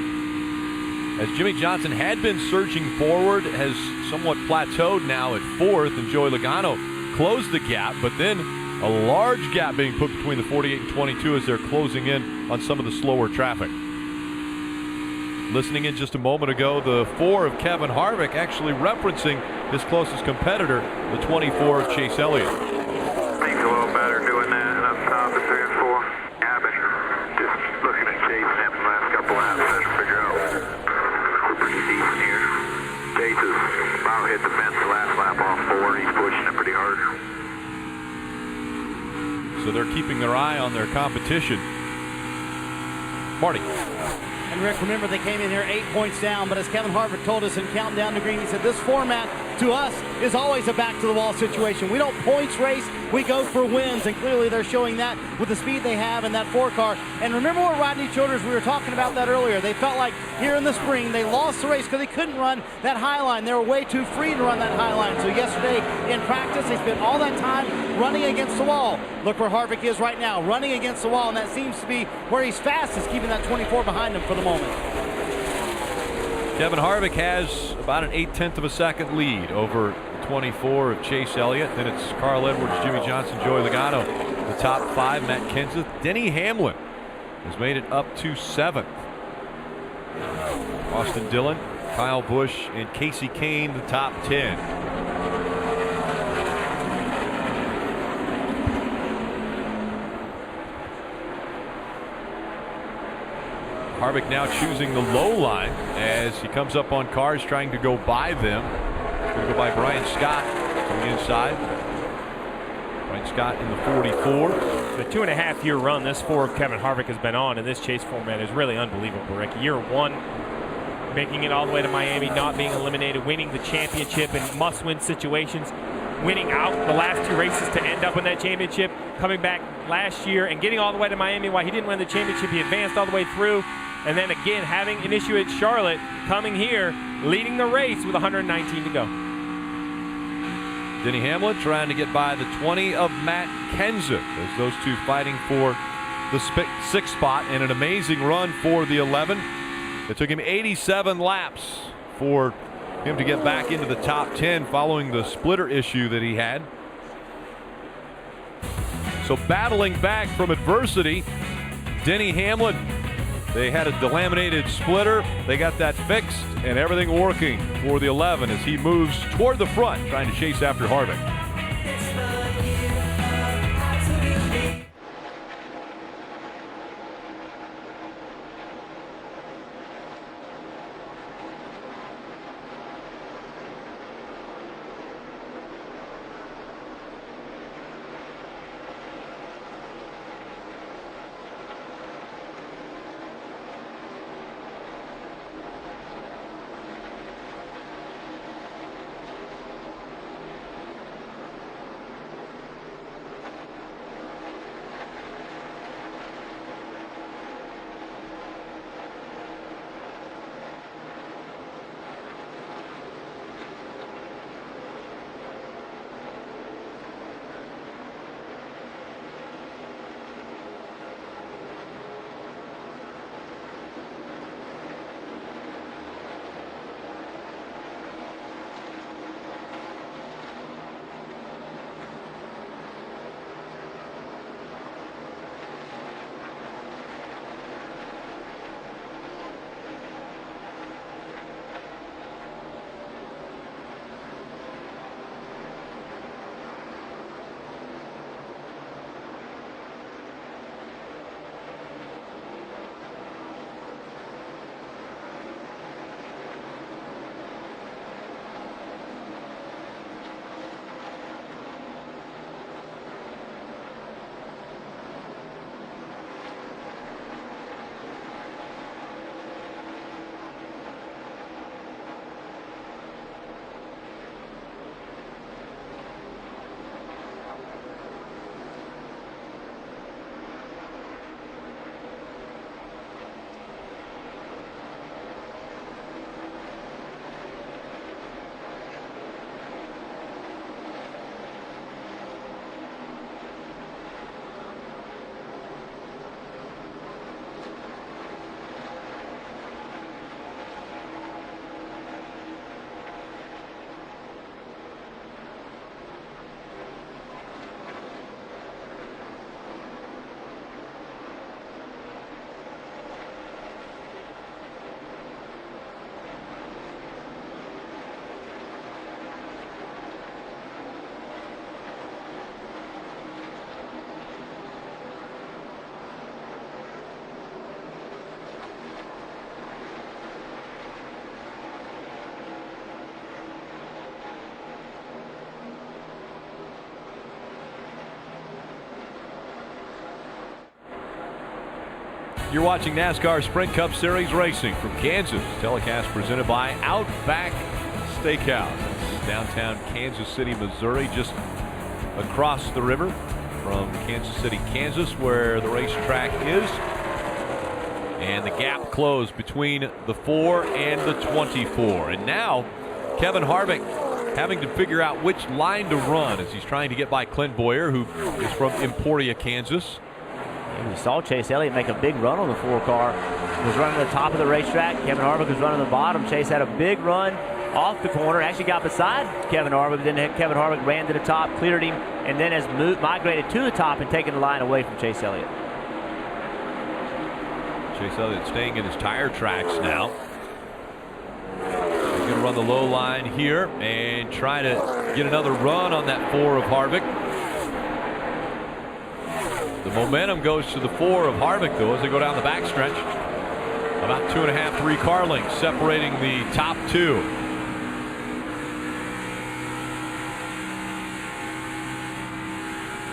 As Jimmy Johnson had been surging forward, has somewhat plateaued now at 4th, and Joey Logano closed the gap, but then a large gap being put between the 48 and 22 as they're closing in on some of the slower traffic. Listening in just a moment ago, the 4 of Kevin Harvick actually referencing his closest competitor, the 24 of Chase Elliott. Makes a little better doing that up top at 3 and 4. Yeah, I've been just looking at Chase and him the last couple laps trying to figure out we're pretty decent here. Chase has about hit the fence the last lap off 4. He's pushing it pretty hard. So they're keeping their eye on their competition. Marty. And Rick, remember they came in here 8 points down, but as Kevin Harvick told us in Counting Down to Green, he said this format to us is always a back-to-the-wall situation. We don't points race, we go for wins, and clearly they're showing that with the speed they have in that 4 car. And remember what Rodney Childers, we were talking about that earlier. They felt like here in the spring they lost the race because they couldn't run that high line. They were way too free to run that high line. So yesterday in practice, they spent all that time running against the wall. Look where Harvick is right now, running against the wall, and that seems to be where he's fastest, keeping that 24 behind him for the moment. Kevin Harvick has about an 0.8 of a second lead over 24 of Chase Elliott. Then it's Carl Edwards, Jimmy Johnson, Joey Logano. The top 5, Matt Kenseth. Denny Hamlin has made it up to 7th. Austin Dillon, Kyle Busch, and Casey Kane, the top 10. Harvick now choosing the low line as he comes up on cars trying to go by them. Going to go by Brian Scott on the inside. Brian Scott in the 44. The 2.5-year run this Ford Kevin Harvick has been on in this chase format is really unbelievable, Rick. Year 1, making it all the way to Miami, not being eliminated, winning the championship in must-win situations, winning out the last 2 races to end up in that championship, coming back last year and getting all the way to Miami. While he didn't win the championship, he advanced all the way through, and then again having an issue at Charlotte, coming here, leading the race with 119 to go. Denny Hamlin trying to get by the 20 of Matt Kenseth as those two fighting for the 6th spot, and an amazing run for the 11. It took him 87 laps for him to get back into the top 10 following the splitter issue that he had. So battling back from adversity, Denny Hamlin. They had a delaminated splitter. They got that fixed and everything working for the 11 as he moves toward the front trying to chase after Harvick. You're watching NASCAR Sprint Cup Series racing from Kansas. Telecast presented by Outback Steakhouse. Downtown Kansas City, Missouri, just across the river from Kansas City, Kansas, where the racetrack is. And the gap closed between the 4 and the 24. And now Kevin Harvick having to figure out which line to run as he's trying to get by Clint Boyer, who is from Emporia, Kansas. And we saw Chase Elliott make a big run on the 4 car. He was running the top of the racetrack. Kevin Harvick was running the bottom. Chase had a big run off the corner. Actually got beside Kevin Harvick. Then Kevin Harvick ran to the top, cleared him, and then has migrated to the top and taken the line away from Chase Elliott. Chase Elliott staying in his tire tracks now. He's going to run the low line here and try to get another run on that 4 of Harvick. The momentum goes to the 4 of Harvick, though, as they go down the backstretch. About 2.5, 3 car lengths separating the top two.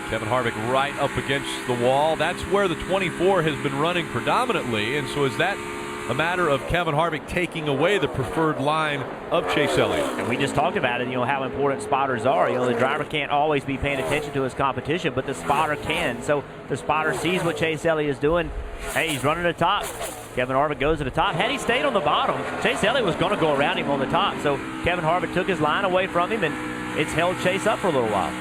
Kevin Harvick right up against the wall. That's where the 24 has been running predominantly. And so is that a matter of Kevin Harvick taking away the preferred line of Chase Elliott? And we just talked about it, how important spotters are. The driver can't always be paying attention to his competition, but the spotter can. So the spotter sees what Chase Elliott is doing. Hey, he's running to the top. Kevin Harvick goes to the top. Had he stayed on the bottom, Chase Elliott was going to go around him on the top. So Kevin Harvick took his line away from him, and it's held Chase up for a little while.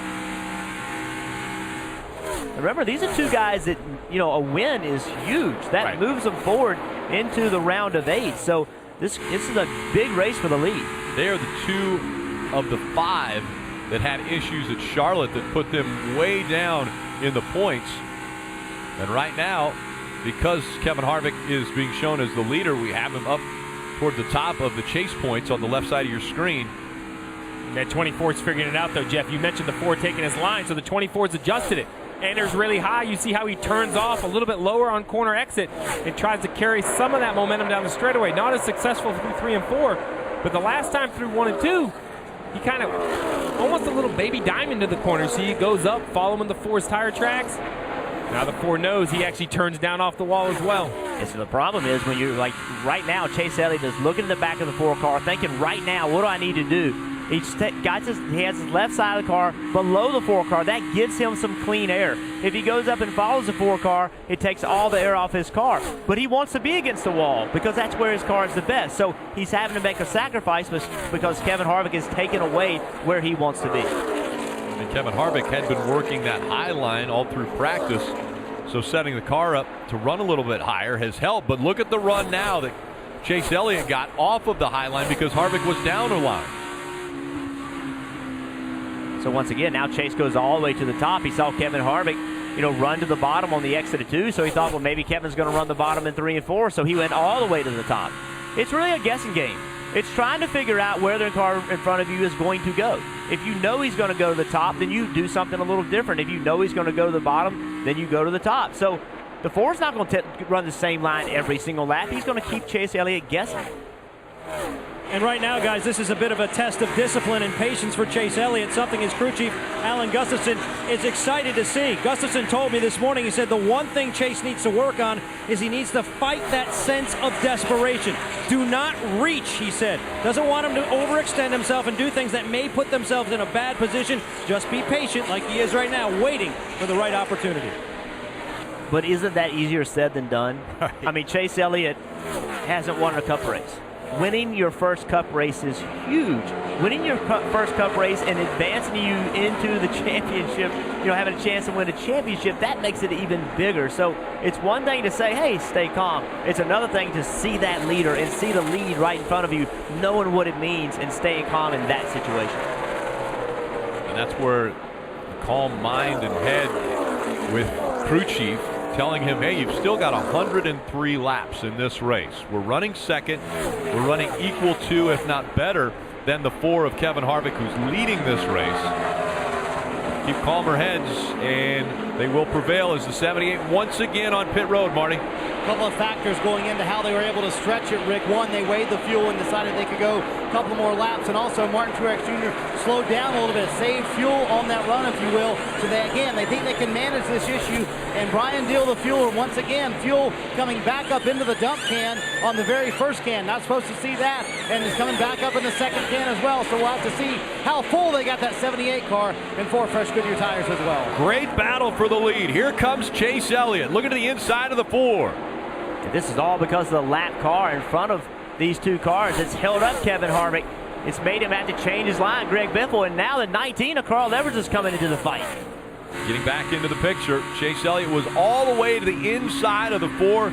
Remember, these are two guys that, a win is huge. That moves them forward into the round of 8. So this is a big race for the lead. They are the 2 of the 5 that had issues at Charlotte that put them way down in the points. And right now, because Kevin Harvick is being shown as the leader, we have him up toward the top of the chase points on the left side of your screen. That 24's figuring it out, though, Jeff. You mentioned the 4 taking his line, so the 24's adjusted it. Enters really high. You see how he turns off a little bit lower on corner exit and tries to carry some of that momentum down the straightaway. Not as successful through 3 and 4, but the last time through 1 and 2, he kind of almost a little baby diamond to the corner. See, he goes up, following the 4's tire tracks. Now the 4 knows he actually turns down off the wall as well. And so the problem is when you're right now, Chase Elliott is looking at the back of the 4 car, thinking right now, what do I need to do? He has his left side of the car below the 4 car. That gives him some clean air. If he goes up and follows the 4 car, it takes all the air off his car. But he wants to be against the wall because that's where his car is the best. So he's having to make a sacrifice because Kevin Harvick is taking away where he wants to be. And Kevin Harvick had been working that high line all through practice. So setting the car up to run a little bit higher has helped. But look at the run now that Chase Elliott got off of the high line because Harvick was down a line. So once again, now Chase goes all the way to the top. He saw Kevin Harvick, run to the bottom on the exit of 2. So he thought, well, maybe Kevin's going to run the bottom in 3 and 4. So he went all the way to the top. It's really a guessing game. It's trying to figure out where the car in front of you is going to go. If you know he's going to go to the top, then you do something a little different. If you know he's going to go to the bottom, then you go to the top. So the 4's not going to run the same line every single lap. He's going to keep Chase Elliott guessing. And right now, guys, this is a bit of a test of discipline and patience for Chase Elliott, something his crew chief, Alan Gustafson, is excited to see. Gustafson told me this morning, he said the one thing Chase needs to work on is he needs to fight that sense of desperation. Do not reach, he said. Doesn't want him to overextend himself and do things that may put themselves in a bad position. Just be patient like he is right now, waiting for the right opportunity. But isn't that easier said than done? I mean, Chase Elliott hasn't won a Cup race. Winning your first Cup race is huge. Winning your first Cup race and advancing you into the championship, having a chance to win a championship, that makes it even bigger. So it's one thing to say, hey, stay calm. It's another thing to see that leader and see the lead right in front of you, knowing what it means and staying calm in that situation. And that's where the calm mind and head with crew chief telling him, hey, you've still got 103 laps in this race. We're running second. We're running equal to, if not better, than the 4 of Kevin Harvick, who's leading this race. Keep calmer heads, and they will prevail as the 78 once again on pit road, Marty. A couple of factors going into how they were able to stretch it, Rick. One, they weighed the fuel and decided they could go a couple more laps. And also, Martin Truex Jr. slowed down a little bit, saved fuel on that run, if you will. So they think they can manage this issue. And Brian Deal, the fueler, once again, fuel coming back up into the dump can on the very first can. Not supposed to see that. And it's coming back up in the second can as well. So we'll have to see how full they got that 78 car and 4 fresh Goodyear tires as well. Great battle for the lead. Here comes Chase Elliott. Look at the inside of the 4. And this is all because of the lap car in front of these 2 cars. It's held up Kevin Harvick. It's made him have to change his line, Greg Biffle, and now the 19 of Carl Edwards is coming into the fight. Getting back into the picture, Chase Elliott was all the way to the inside of the 4.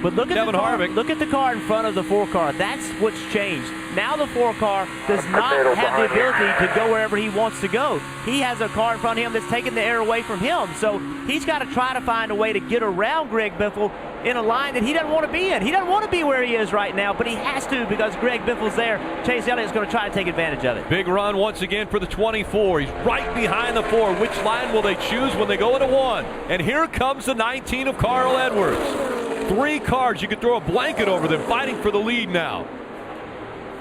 But look at Kevin Harvick. Look at the car in front of the 4 car. That's what's changed. Now the 4 car does not have the ability to go wherever he wants to go. He has a car in front of him that's taking the air away from him. So he's got to try to find a way to get around Greg Biffle in a line that he doesn't want to be in. He doesn't want to be where he is right now, but he has to because Greg Biffle's there. Chase Elliott's going to try to take advantage of it. Big run once again for the 24. He's right behind the 4. Which line will they choose when they go into 1? And here comes the 19 of Carl Edwards. 3 cars, you could throw a blanket over them, fighting for the lead now.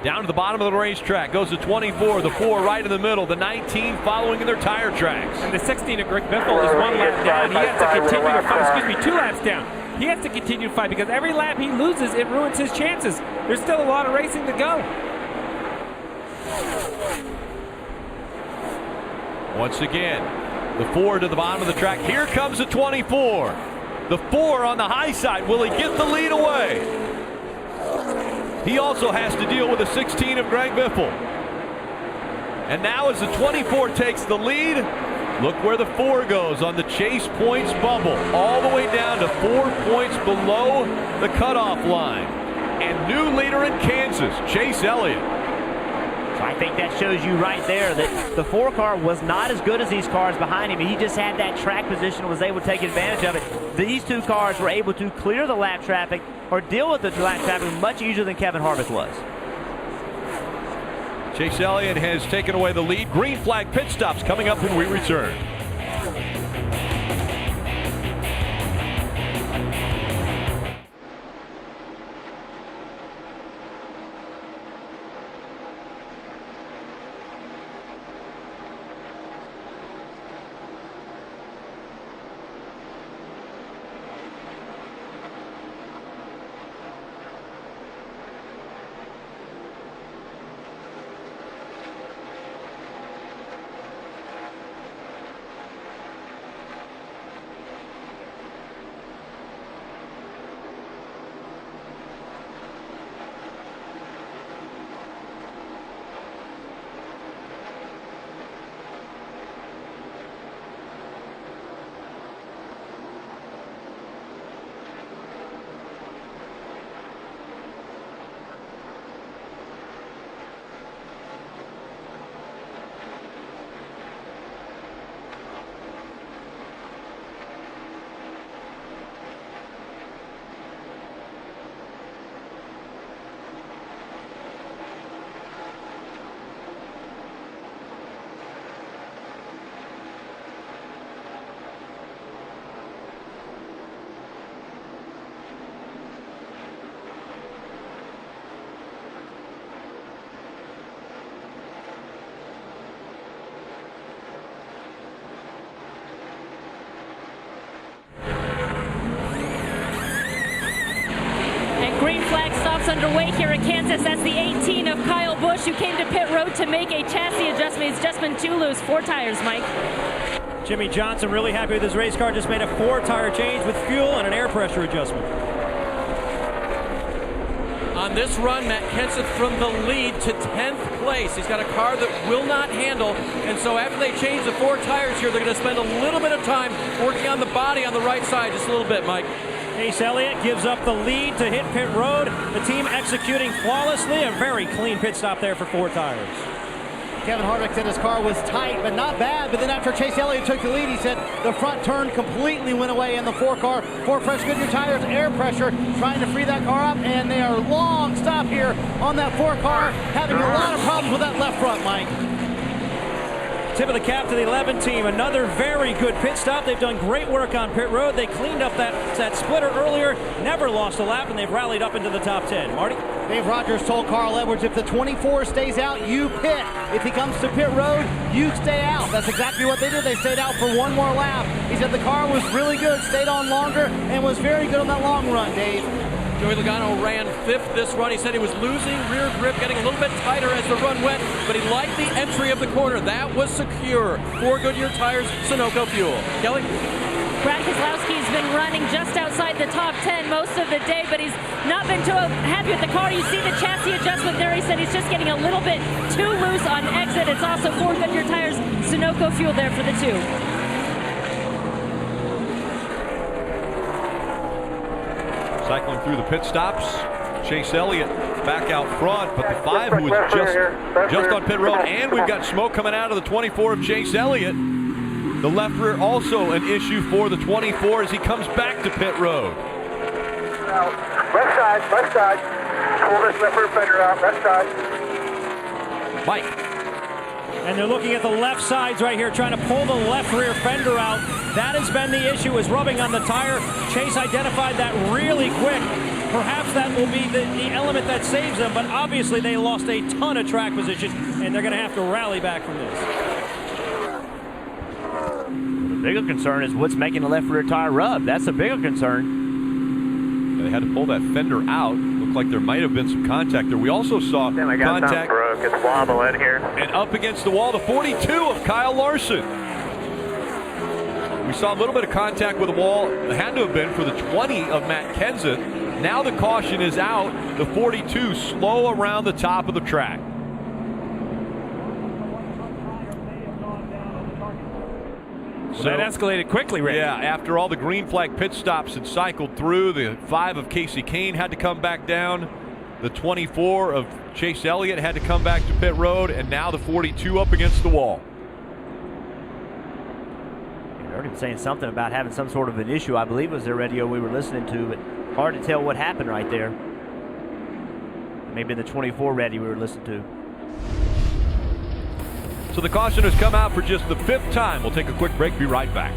Down to the bottom of the racetrack goes the 24, the 4 right in the middle, the 19 following in their tire tracks. And the 16 of Greg Biffle is 1 lap down. He has to continue to fight. 2 laps down. He has to continue to fight because every lap he loses, it ruins his chances. There's still a lot of racing to go. Once again, the 4 to the bottom of the track. Here comes the 24. The 4 on the high side. Will he get the lead away? He also has to deal with the 16 of Greg Biffle. And now as the 24 takes the lead, look where the 4 goes on the chase points bubble, all the way down to 4 points below the cutoff line. And new leader in Kansas, Chase Elliott. So I think that shows you right there that the 4 car was not as good as these cars behind him. He just had that track position and was able to take advantage of it. These 2 cars were able to clear the lap traffic or deal with the lap traffic much easier than Kevin Harvick was. Chase Elliott has taken away the lead. Green flag pit stops coming up when we return. Underway here at Kansas. That's the 18 of Kyle Busch, who came to pit road to make a chassis adjustment. He's just been too loose. 4 tires, Mike. Jimmy Johnson really happy with his race car. Just made a 4-tire change with fuel and an air pressure adjustment. On this run, Matt Kenseth from the lead to 10th place. He's got a car that will not handle, and so after they change the 4 tires here, they're going to spend a little bit of time working on the body on the right side, just a little bit, Mike. Chase Elliott gives up the lead to hit pit road. The team executing flawlessly. A very clean pit stop there for 4 tires. Kevin Harvick said his car was tight, but not bad. But then after Chase Elliott took the lead, he said the front turn completely went away in the 4 car. 4 fresh Goodyear tires, air pressure, trying to free that car up. And they are long stop here on that 4 car, having a lot of problems with that left front, Mike. Tip of the cap to the 11 team. Another very good pit stop. They've done great work on pit road. They cleaned up that splitter earlier, never lost a lap, and they've rallied up into the top 10. Marty? Dave Rogers told Carl Edwards, if the 24 stays out, you pit. If he comes to pit road, you stay out. That's exactly what they did. They stayed out for 1 more lap. He said the car was really good, stayed on longer, and was very good on that long run, Dave. Joey Logano ran 5th this run. He said he was losing rear grip, getting a little bit tighter as the run went, but he liked the entry of the corner. That was secure. 4 Goodyear tires, Sunoco fuel. Kelly? Brad Keselowski's been running just outside the top 10 most of the day, but he's not been too happy with the car. You see the chassis adjustment there. He said he's just getting a little bit too loose on exit. It's also 4 Goodyear tires, Sunoco fuel there for the 2. Cycling through the pit stops, Chase Elliott back out front, but the 5 who was just on pit road, and we've got smoke coming out of the 24 of Chase Elliott. The left rear also an issue for the 24 as he comes back to pit road. Left side. Pull this left rear fender out, left side. Mike. And they're looking at the left sides right here, trying to pull the left rear fender out. That has been the issue, is rubbing on the tire. Chase identified that really quick. Perhaps that will be the element that saves them, but obviously they lost a ton of track position, and they're going to have to rally back from this. The bigger concern is what's making the left rear tire rub. That's a bigger concern. They had to pull that fender out. Looked like there might have been some contact there. We also saw contact. Broke. It's wobbling here. And up against the wall, the 42 of Kyle Larson. We saw a little bit of contact with the wall. It had to have been for the 20 of Matt Kenseth. Now the caution is out. The 42 slow around the top of the track. So that escalated quickly, Rick. Yeah, after all the green flag pit stops had cycled through, the 5 of Casey Kane had to come back down. The 24 of Chase Elliott had to come back to pit road, and now the 42 up against the wall. I heard him saying something about having some sort of an issue. I believe it was the radio we were listening to, but hard to tell what happened right there. Maybe the 24 radio we were listening to. So the caution has come out for just the 5th time. We'll take a quick break, be right back.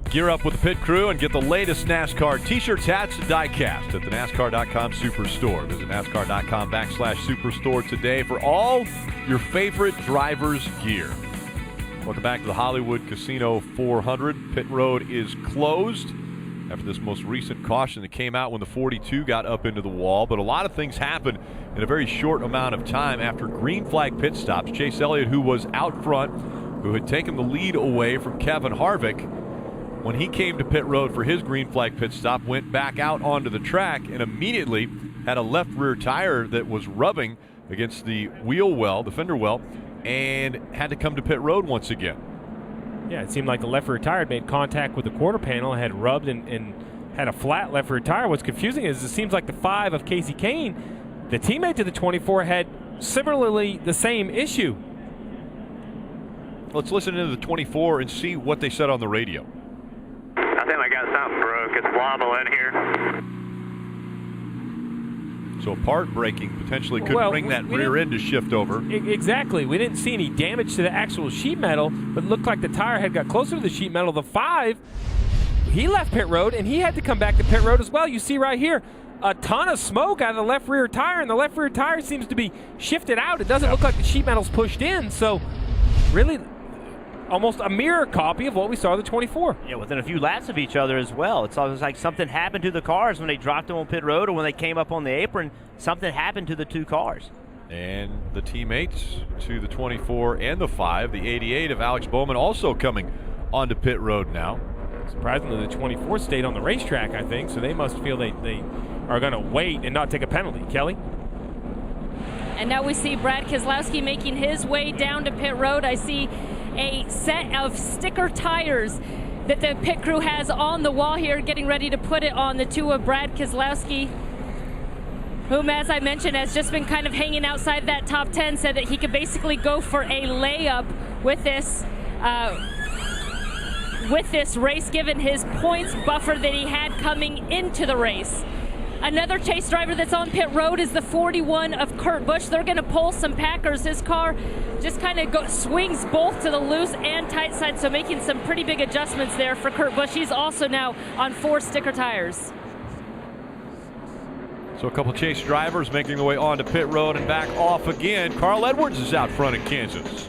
Gear up with the pit crew and get the latest NASCAR t-shirts, hats, and die-cast at the NASCAR.com Superstore. Visit NASCAR.com/Superstore today for all your favorite drivers' gear. Welcome back to the Hollywood Casino 400. Pit road is closed after this most recent caution that came out when the 42 got up into the wall. But a lot of things happened in a very short amount of time after green flag pit stops. Chase Elliott, who was out front, who had taken the lead away from Kevin Harvick, when he came to pit road for his green flag pit stop, went back out onto the track and immediately had a left rear tire that was rubbing against the wheel well, the fender well, and had to come to pit road once again. Yeah, it seemed like the left rear tire had made contact with the quarter panel, had rubbed and had a flat left rear tire. What's confusing is it seems like the 5 of Casey Kane, the teammate to the 24, had similarly the same issue. Let's listen into the 24 and see what they said on the radio. I think I got something broke. It's wobbling here. So part braking potentially could bring that rear end to shift over. Exactly. We didn't see any damage to the actual sheet metal, but it looked like the tire had got closer to the sheet metal. The 5, he left pit road, and he had to come back to pit road as well. You see right here a ton of smoke out of the left rear tire, and the left rear tire seems to be shifted out. It doesn't look like the sheet metal's pushed in, so really almost a mirror copy of what we saw in the 24. Yeah, within a few laps of each other as well. It's always like something happened to the cars when they dropped them on pit road, or when they came up on the apron, something happened to the two cars. And the teammates to the 24 and the 5, the 88 of Alex Bowman, also coming onto pit road now. Surprisingly, the 24 stayed on the racetrack, I think, so they must feel they are going to wait and not take a penalty. Kelly? And now we see Brad Keselowski making his way down to pit road. I see a set of sticker tires that the pit crew has on the wall here, getting ready to put it on the 2 of Brad Keselowski, whom, as I mentioned, has just been kind of hanging outside that top 10, said that he could basically go for a layup with this race, given his points buffer that he had coming into the race. Another Chase driver that's on pit road is the 41 of Kurt Busch. They're going to pull some Packers. His car just kind of swings both to the loose and tight side, so making some pretty big adjustments there for Kurt Busch. He's also now on 4 sticker tires. So a couple Chase drivers making their way onto pit road and back off again. Carl Edwards is out front in Kansas.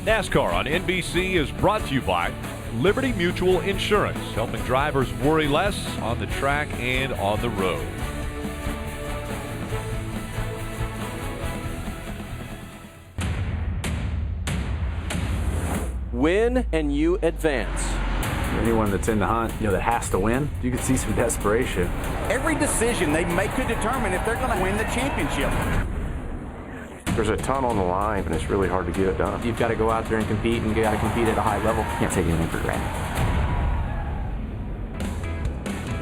NASCAR on NBC is brought to you by Liberty Mutual Insurance, helping drivers worry less on the track and on the road. Win and you advance. Anyone that's in the hunt, that has to win, you can see some desperation. Every decision they make could determine if they're going to win the championship. There's a ton on the line, and it's really hard to get it done. You've got to go out there and compete, and you got to compete at a high level. Can't take anything for granted.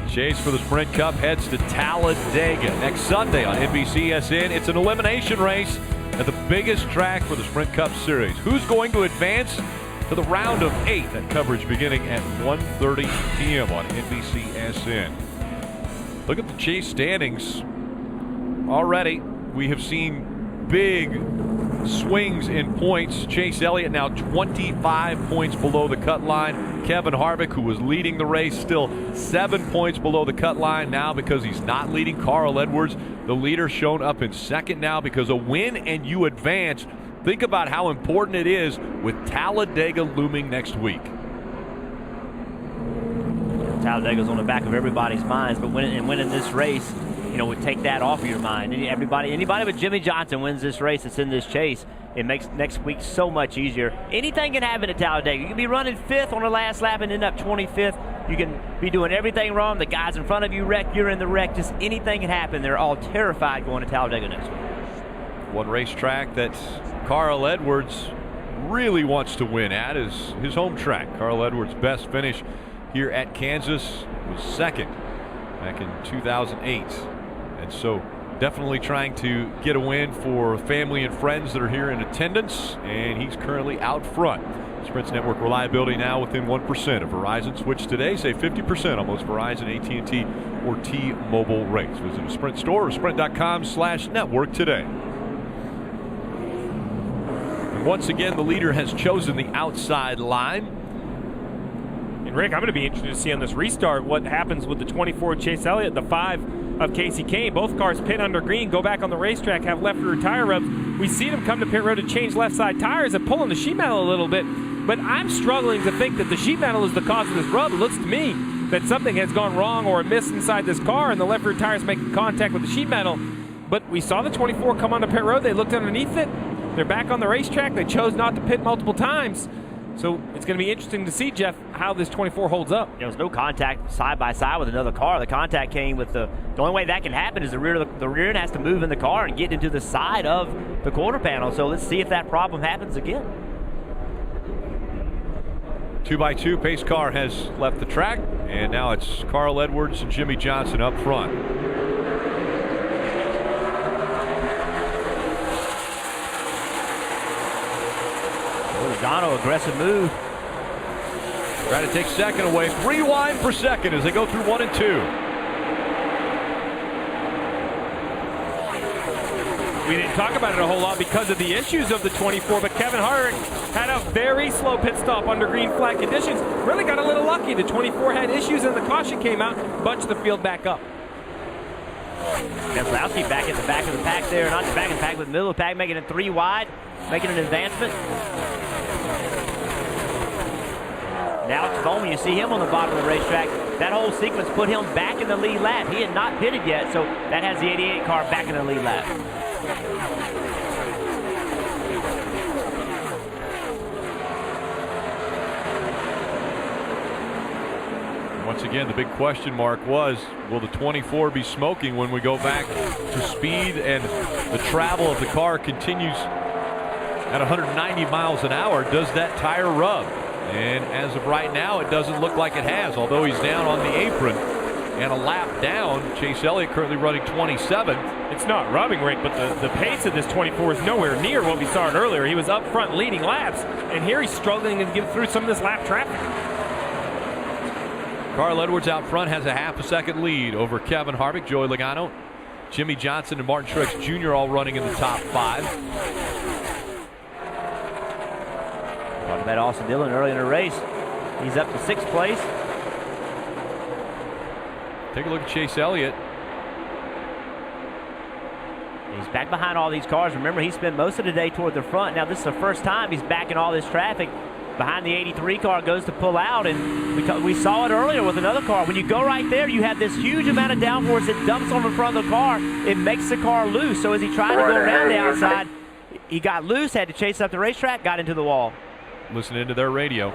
Chase for the Sprint Cup heads to Talladega next Sunday on NBCSN. It's an elimination race at the biggest track for the Sprint Cup Series. Who's going to advance to the round of 8? That coverage beginning at 1:30 p.m. on NBCSN. Look at the Chase standings. Already, we have seen big swings in points. Chase Elliott now 25 points below the cut line. Kevin Harvick, who was leading the race, still 7 points below the cut line now because he's not leading. Carl Edwards, the leader, shown up in second now because a win and you advance. Think about how important it is with Talladega looming next week. Talladega's on the back of everybody's minds, but winning this race, would take that off of your mind. Anybody but Jimmy Johnson wins this race that's in this chase, it makes next week so much easier. Anything can happen at Talladega. You can be running 5th on the last lap and end up 25th. You can be doing everything wrong. The guys in front of you wreck, you're in the wreck. Just anything can happen. They're all terrified going to Talladega next week. One racetrack that Carl Edwards really wants to win at is his home track. Carl Edwards' best finish here at Kansas was second back in 2008. And so definitely trying to get a win for family and friends that are here in attendance, and he's currently out front. Sprint's network reliability now within 1% of Verizon. Switch today, save 50% on most Verizon, AT&T, or T-Mobile rates. Visit a Sprint store or sprint.com/network today. And once again, the leader has chosen the outside line. And Rick, I'm going to be interested to see on this restart what happens with the 24 Chase Elliott, the 5 of Casey Kane. Both cars pit under green, go back on the racetrack, have left rear tire rubs. We see them come to pit road to change left side tires and pull on the sheet metal a little bit. But I'm struggling to think that the sheet metal is the cause of this rub. It looks to me that something has gone wrong or amiss inside this car, and the left rear tire is making contact with the sheet metal. But we saw the 24 come onto pit road. They looked underneath it. They're back on the racetrack. They chose not to pit multiple times. So it's going to be interesting to see, Jeff, how this 24 holds up. There was no contact side by side with another car. The contact came with the only way that can happen is the rear end has to move in the car and get into the side of the quarter panel. So let's see if that problem happens again. 2x2 pace car has left the track, and now it's Carl Edwards and Jimmy Johnson up front. Logano, aggressive move. Trying to take second away. 3 wide per second as they go through 1 and 2. We didn't talk about it a whole lot because of the issues of the 24, but Kevin Harvick had a very slow pit stop under green flag conditions. Really got a little lucky. The 24 had issues and the caution came out, bunched the field back up. Keselowski back at the back of the pack there. Not the back of the pack, but the middle of the pack, making it 3 wide, making an advancement. Now it's Bowman. You see him on the bottom of the racetrack. That whole sequence put him back in the lead lap. He had not pitted yet, so that has the 88 car back in the lead lap. Once again, the big question mark was, will the 24 be smoking when we go back to speed and the travel of the car continues at 190 miles an hour? Does that tire rub? And as of right now, it doesn't look like it has, although he's down on the apron and a lap down. Chase Elliott currently running 27. It's not rubbing, Rick, but the pace of this 24 is nowhere near what we saw it earlier. He was up front leading laps, and here he's struggling to get through some of this lap traffic. Carl Edwards out front has a half a second lead over Kevin Harvick, Joey Logano, Jimmy Johnson, and Martin Truex Jr. all running in the top 5. Talking about Austin Dillon early in the race. He's up to 6th place. Take a look at Chase Elliott. He's back behind all these cars. Remember, he spent most of the day toward the front. Now, this is the first time he's back in all this traffic. Behind the 83 car goes to pull out, and we saw it earlier with another car. When you go right there, you have this huge amount of downforce that dumps on the front of the car. It makes the car loose. So as he tried to go around the outside, he got loose, had to chase up the racetrack, got into the wall. Listening to their radio.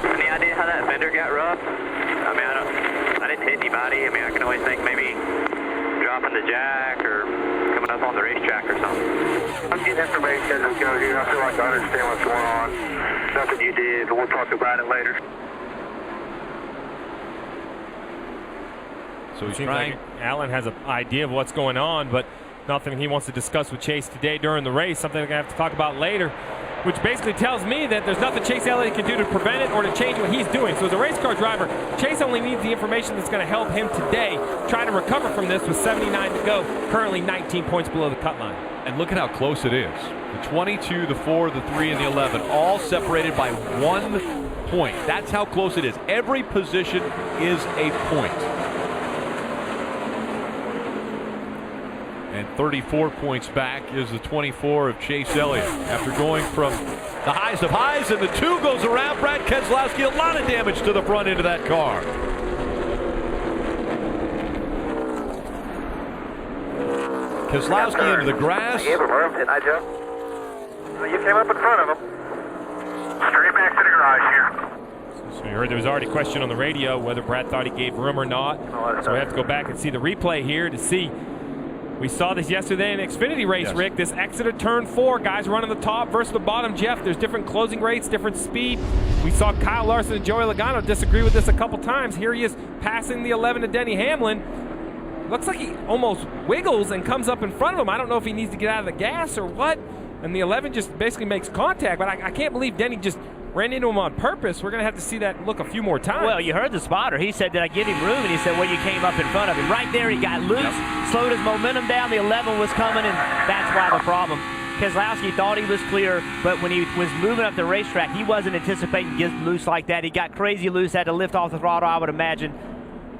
Any idea how that fender got rough? I mean, I didn't hit anybody. I mean, I can only think maybe dropping the jack or coming up on the racetrack or something. I'm getting information as goes here. I feel like I understand what's going on. Nothing you did, but we'll talk about it later. So he's trying. Like Allen has an idea of what's going on, but nothing he wants to discuss with Chase today during the race. Something we're going to have to talk about later, which basically tells me that there's nothing Chase Elliott can do to prevent it or to change what he's doing. So as a race car driver, Chase only needs the information that's going to help him today try to recover from this with 79 to go, currently 19 points below the cut line. And look at how close it is. The 22, the 4, the 3, and the 11, all separated by 1 point. That's how close it is. Every position is a point. And 34 points back is the 24 of Chase Elliott. After going from the highs of highs, and the 2 goes around Brad Keselowski. A lot of damage to the front end of that car. Keselowski into the grass. I gave him room, didn't I, Joe? You came up in front of him. Straight back to the garage here. So we heard there was already a question on the radio whether Brad thought he gave room or not. So we have to go back and see the replay here to see. We saw this yesterday in Xfinity race, yes. Rick. This exit of turn 4, guys running the top versus the bottom. Jeff, there's different closing rates, different speed. We saw Kyle Larson and Joey Logano disagree with this a couple times. Here he is passing the 11 to Denny Hamlin. Looks like he almost wiggles and comes up in front of him. I don't know if he needs to get out of the gas or what. And the 11 just basically makes contact. But I can't believe Denny just ran into him on purpose. We're going to have to see that look a few more times. Well, you heard the spotter. He said, did I give him room? And he said, well, you came up in front of him. Right there, he got loose, slowed his momentum down. The 11 was coming, and that's why the problem. Keselowski thought he was clear, but when he was moving up the racetrack, he wasn't anticipating getting loose like that. He got crazy loose, had to lift off the throttle, I would imagine.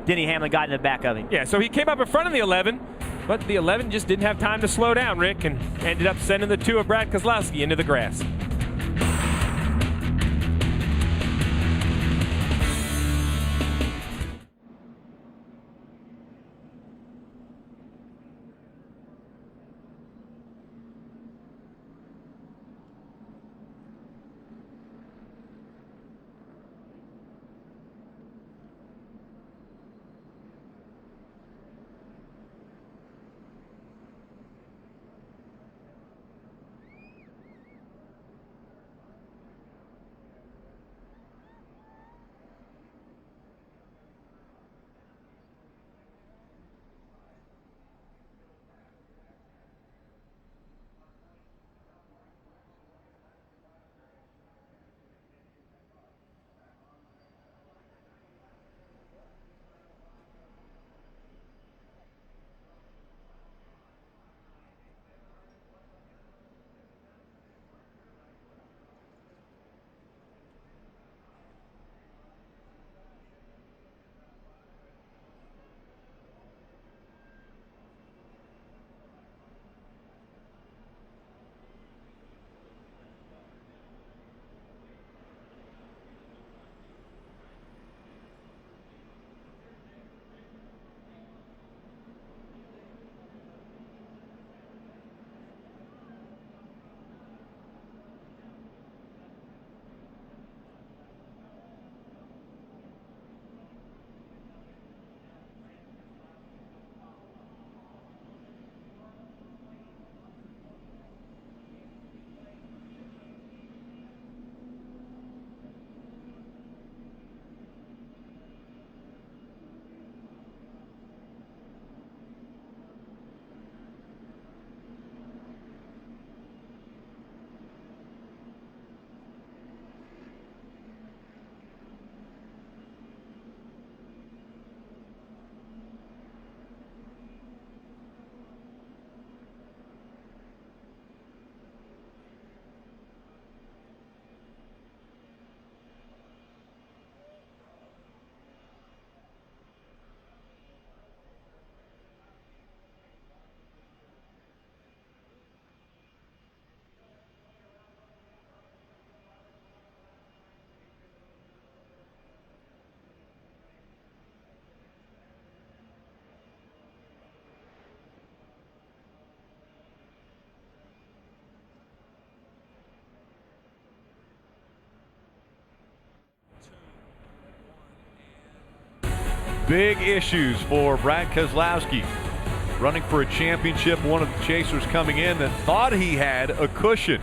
Denny Hamlin got in the back of him. Yeah, so he came up in front of the 11, but the 11 just didn't have time to slow down, Rick, and ended up sending the 2 of Brad Keselowski into the grass. Big issues for Brad Keselowski. Running for a championship, one of the chasers coming in that thought he had a cushion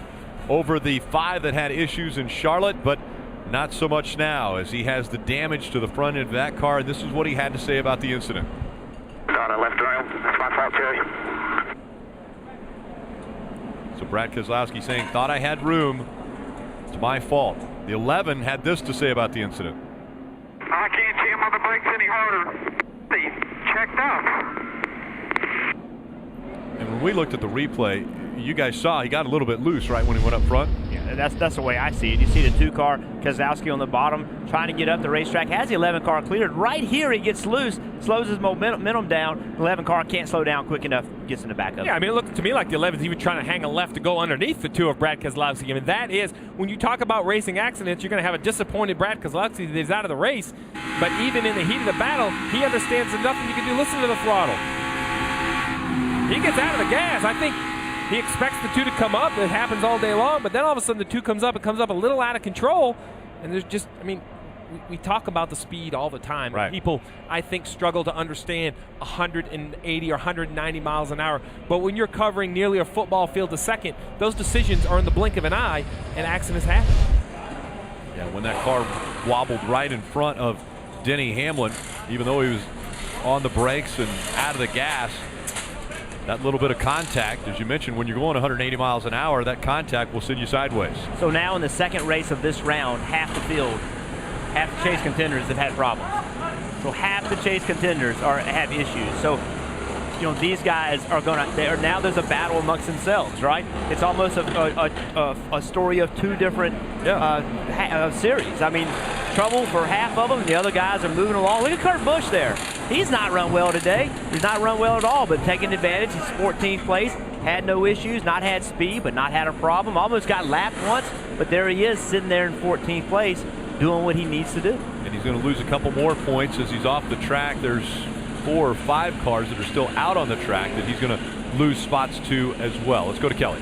over the 5 that had issues in Charlotte, but not so much now as he has the damage to the front end of that car. And this is what he had to say about the incident. Thought I left room. That's my fault, Terry. So Brad Keselowski saying, thought I had room. It's my fault. The 11 had this to say about the incident. I can't jam on the brakes any harder. They checked up. And when we looked at the replay, you guys saw he got a little bit loose right when he went up front. Yeah, that's the way I see it. You see the 2 car, Keselowski on the bottom, trying to get up the racetrack. Has the 11 car cleared. Right here he gets loose, slows his momentum down. The 11 car can't slow down quick enough, gets in the back of it. Yeah, I mean, it looked to me like the 11's even trying to hang a left to go underneath the 2 of Brad Keselowski. I mean, that is, when you talk about racing accidents, you're going to have a disappointed Brad Keselowski that is out of the race. But even in the heat of the battle, he understands there's nothing you can do. Listen to the throttle. He gets out of the gas. I think he expects the 2 to come up. It happens all day long, but then all of a sudden the 2 comes up. It comes up a little out of control, and there's just, I mean, we talk about the speed all the time. Right. People, I think, struggle to understand 180 or 190 miles an hour. But when you're covering nearly a football field a second, those decisions are in the blink of an eye, and accidents happen. Yeah, when that car wobbled right in front of Denny Hamlin, even though he was on the brakes and out of the gas, that little bit of contact, as you mentioned, when you're going 180 miles an hour, that contact will send you sideways. So now in the second race of this round, half the field, half the chase contenders have had problems. So half the chase contenders have issues. So these guys are now there's a battle amongst themselves, right? It's almost a story of two different series. I mean, trouble for half of them, and the other guys are moving along. Look at Kurt Busch there. He's not run well today. He's not run well at all, but taking advantage. He's 14th place. Had no issues, not had speed, but not had a problem. Almost got lapped once, but there he is sitting there in 14th place doing what he needs to do. And he's going to lose a couple more points as he's off the track. There's 4 or 5 cars that are still out on the track that he's going to lose spots to as well. Let's go to Kelly.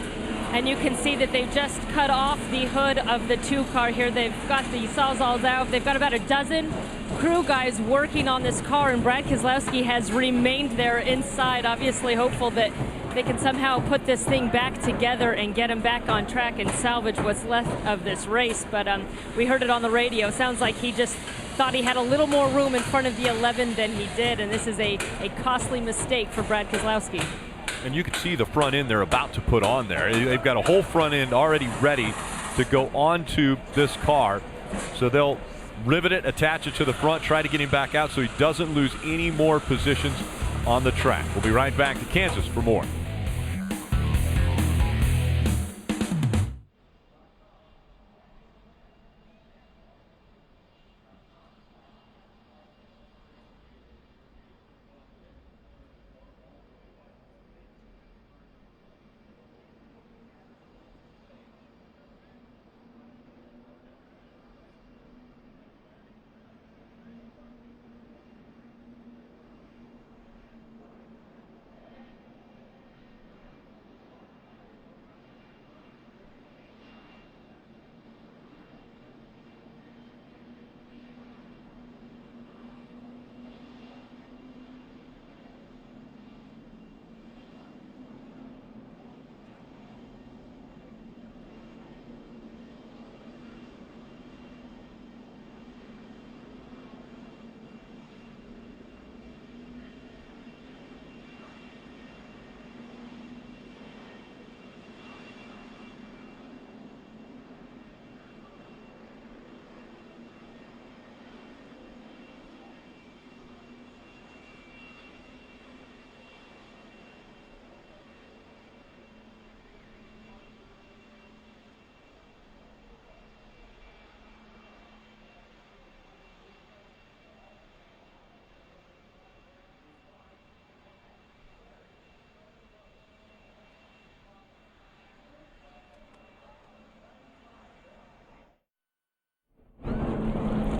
And you can see that they've just cut off the hood of the 2 car here. They've got the sawzalls out. They've got about a dozen crew guys working on this car, and Brad Keselowski has remained there inside, obviously hopeful that they can somehow put this thing back together and get him back on track and salvage what's left of this race. But we heard it on the radio. Sounds like he just thought he had a little more room in front of the 11 than he did, and this is a costly mistake for Brad Keselowski. And you can see the front end they're about to put on there. They've got a whole front end already ready to go onto this car. So they'll rivet it, attach it to the front, try to get him back out so he doesn't lose any more positions on the track. We'll be right back to Kansas for more.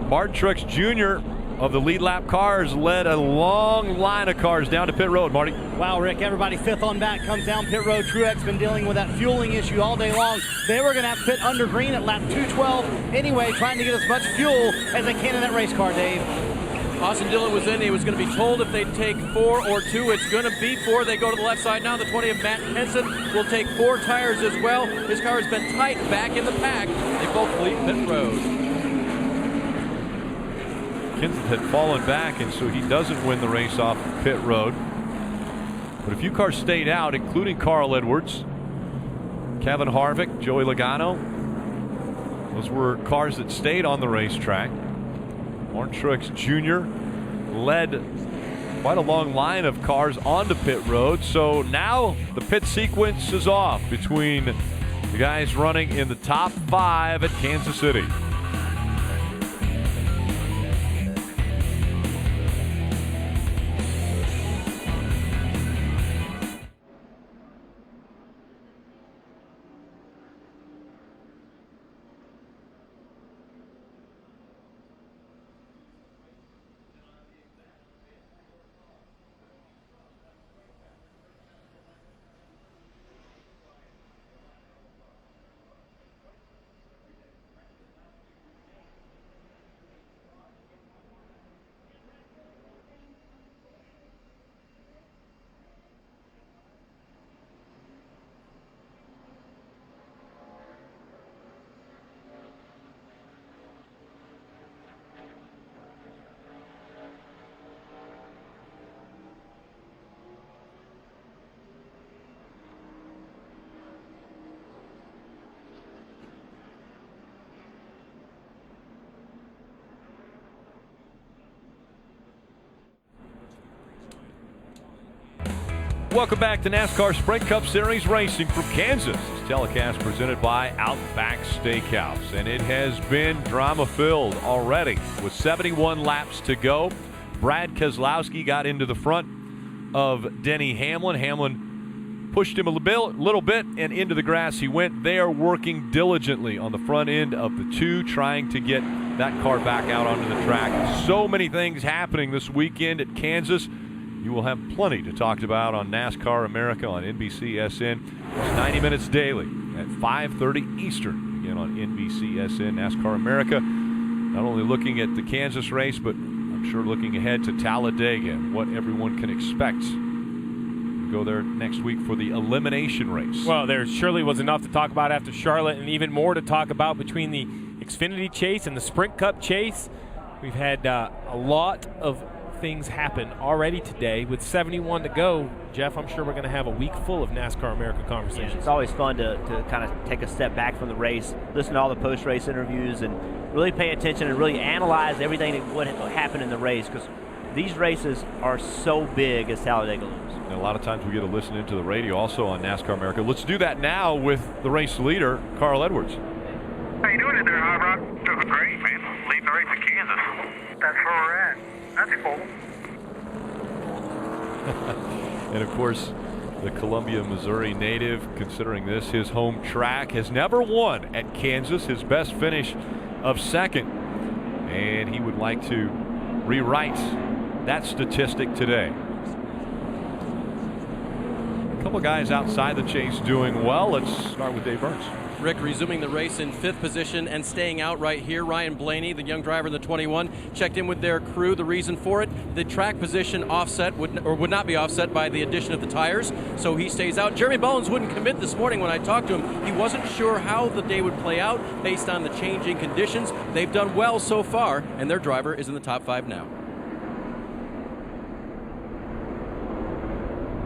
Martin Truex Jr. of the lead lap cars led a long line of cars down to pit road, Marty. Wow, Rick, everybody 5th on back comes down pit road. Truex been dealing with that fueling issue all day long. They were going to have pit under green at lap 212 anyway, trying to get as much fuel as they can in that race car, Dave. Austin Dillon was in. He was going to be told if they'd take 4 or 2. It's going to be 4. They go to the left side now. The 20 of Matt Henson will take 4 tires as well. His car has been tight back in the pack. They both leave pit road. Kenseth had fallen back, and so he doesn't win the race off pit road. But a few cars stayed out, including Carl Edwards, Kevin Harvick, Joey Logano. Those were cars that stayed on the racetrack. Martin Truex Jr. led quite a long line of cars onto pit road. So now the pit sequence is off between the guys running in the top 5 at Kansas City. Welcome back to NASCAR Sprint Cup Series Racing from Kansas. This telecast presented by Outback Steakhouse. And it has been drama-filled already with 71 laps to go. Brad Keselowski got into the front of Denny Hamlin. Hamlin pushed him a little bit, and into the grass he went. They are working diligently on the front end of the two, trying to get that car back out onto the track. So many things happening this weekend at Kansas. You will have plenty to talk about on NASCAR America on NBCSN. It's 90 minutes daily at 5:30 Eastern. Again on NBCSN, NASCAR America. Not only looking at the Kansas race, but I'm sure looking ahead to Talladega and what everyone can expect. We'll go there next week for the elimination race. Well, there surely was enough to talk about after Charlotte, and even more to talk about between the Xfinity chase and the Sprint Cup chase. We've had a lot of things happen already today with 71 to go. Jeff, I'm sure we're going to have a week full of NASCAR America conversations. Yeah, it's always fun to kind of take a step back from the race, listen to all the post-race interviews, and really pay attention and really analyze everything that what happened in the race, because these races are so big as Talladega looms. And a lot of times we get to listen into the radio also on NASCAR America. Let's do that now with the race leader, Carl Edwards. How you doing in there, Hot Rod? Doing great, man. Leading the race in Kansas. That's where we're at. That's cool. And of course, the Columbia, Missouri native, considering this his home track, has never won at Kansas. His best finish of second. And he would like to rewrite that statistic today. A couple guys outside the chase doing well. Let's start with Dave Burns. Rick resuming the race in 5th position and staying out right here. Ryan Blaney, the young driver in the 21, checked in with their crew. The reason for it, the track position offset would not be offset by the addition of the tires, so he stays out. Jeremy Bones wouldn't commit this morning when I talked to him. He wasn't sure how the day would play out based on the changing conditions. They've done well so far, and their driver is in the top 5 now.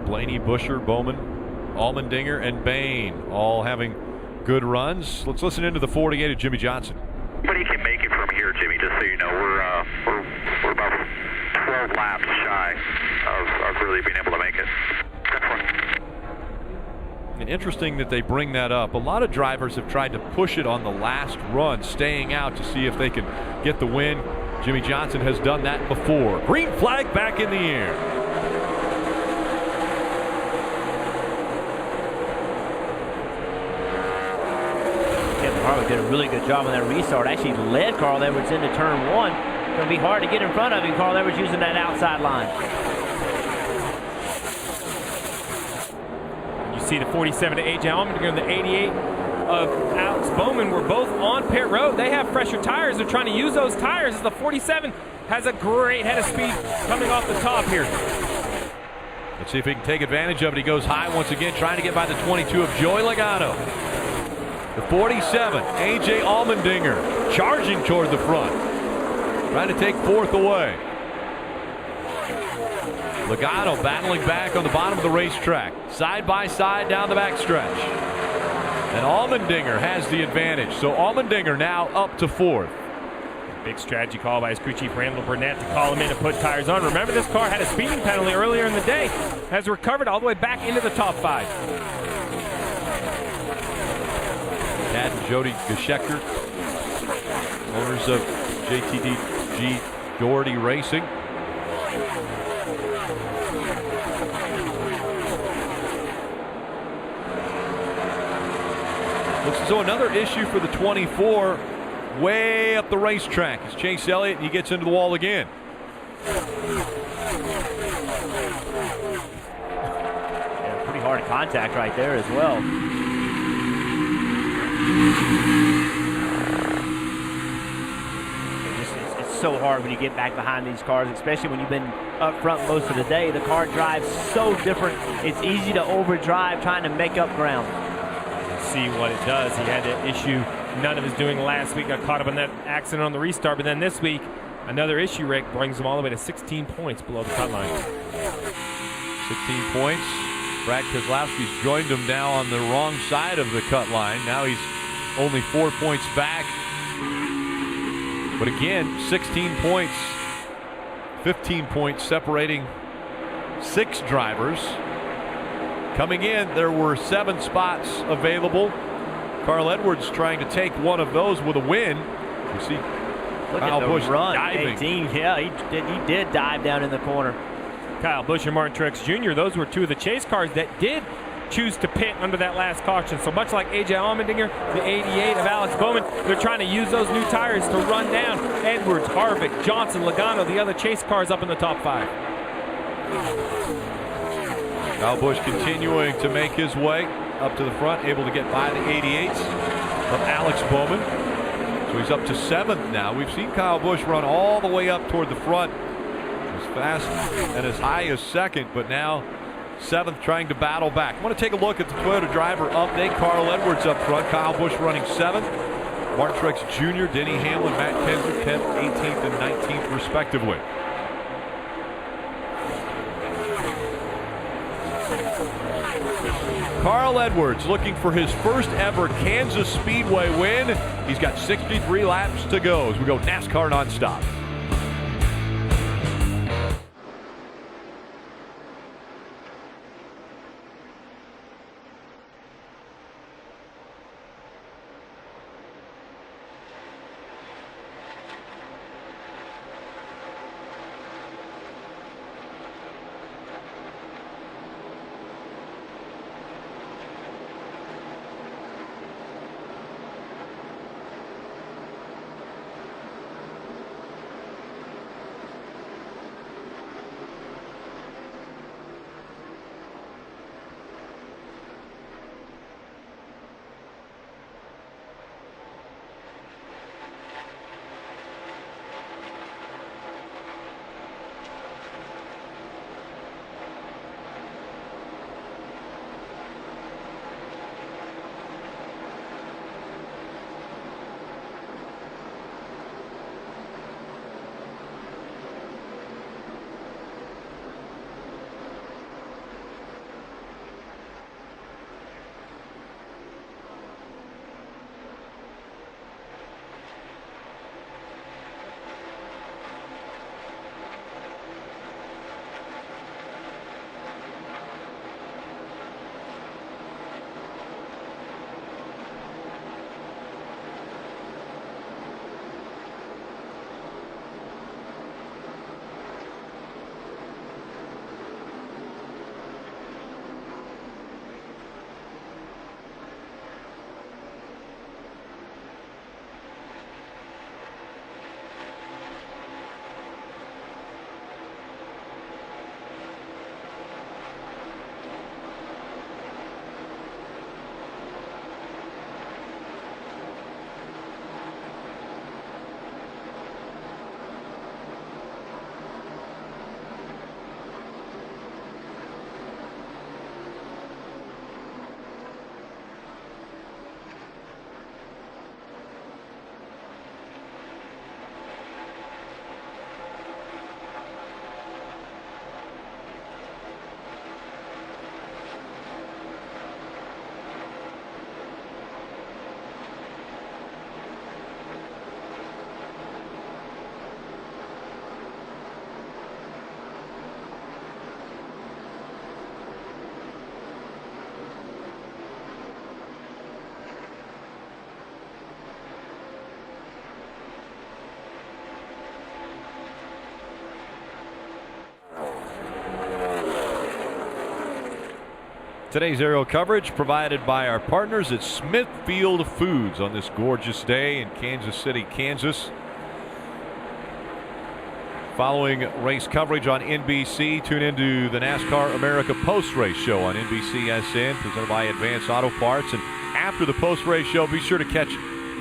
Blaney, Buscher, Bowman, Allmendinger, and Bain all having good runs. Let's listen into the 48 of Jimmy Johnson. But you can make it from here, Jimmy, just so you know. We're about 12 laps shy of really being able to make it. And interesting that they bring that up. A lot of drivers have tried to push it on the last run, staying out to see if they can get the win. Jimmy Johnson has done that before. Green flag back in the air. Harvick did a really good job on that restart. Actually led Carl Edwards into turn 1. It's going to be hard to get in front of him. Carl Edwards using that outside line. You see the 47 to AJ Allmendinger and the 88 of Alex Bowman were both on pit road. They have fresher tires. They're trying to use those tires as the 47 has a great head of speed coming off the top here. Let's see if he can take advantage of it. He goes high once again, trying to get by the 22 of Joey Logano. The 47, A.J. Allmendinger, charging toward the front, trying to take 4th away. Logano battling back on the bottom of the racetrack, side by side down the backstretch. And Allmendinger has the advantage, so Allmendinger now up to 4th. Big strategy call by his crew chief Randall Burnett to call him in and put tires on. Remember, this car had a speeding penalty earlier in the day, has recovered all the way back into the top 5. Tad and Jody Geshecker, owners of JTDG Doherty Racing. So another issue for the 24 way up the racetrack is Chase Elliott, and he gets into the wall again. Yeah, pretty hard contact right there as well. It's so hard when you get back behind these cars, especially when you've been up front most of the day. The car drives so different. It's easy to overdrive trying to make up ground. See what it does. He had to issue none of his doing last week. Got caught up in that accident on the restart, but then this week, another issue, Rick, brings him all the way to 16 points below the cut line. 16 points. Brad Keselowski's joined him now on the wrong side of the cut line. Now he's only 4 points back. But again, 16 points, 15 points separating 6 drivers. Coming in, there were 7 spots available. Carl Edwards trying to take one of those with a win. You see Look Kyle at the Busch run, diving. 18. Yeah, he did dive down in the corner. Kyle Busch and Martin Truex Jr., those were 2 of the chase cars that did choose to pit under that last caution. So much like A.J. Allmendinger, the 88 of Alex Bowman, they're trying to use those new tires to run down Edwards, Harvick, Johnson, Logano, the other chase cars up in the top 5. Kyle Busch continuing to make his way up to the front, able to get by the 88s of Alex Bowman. So he's up to 7th now. We've seen Kyle Busch run all the way up toward the front, as fast and as high as 2nd, but now 7th, trying to battle back. I want to take a look at the Toyota driver update. Carl Edwards up front, Kyle Busch running 7th. Martin Truex Jr., Denny Hamlin, Matt Kenseth 10th, 18th, and 19th respectively. Carl Edwards looking for his first ever Kansas Speedway win. He's got 63 laps to go as we go NASCAR nonstop. Today's aerial coverage provided by our partners at Smithfield Foods on this gorgeous day in Kansas City, Kansas. Following race coverage on NBC, tune into the NASCAR America Post-Race Show on NBCSN, presented by Advanced Auto Parts. And after the post-race show, be sure to catch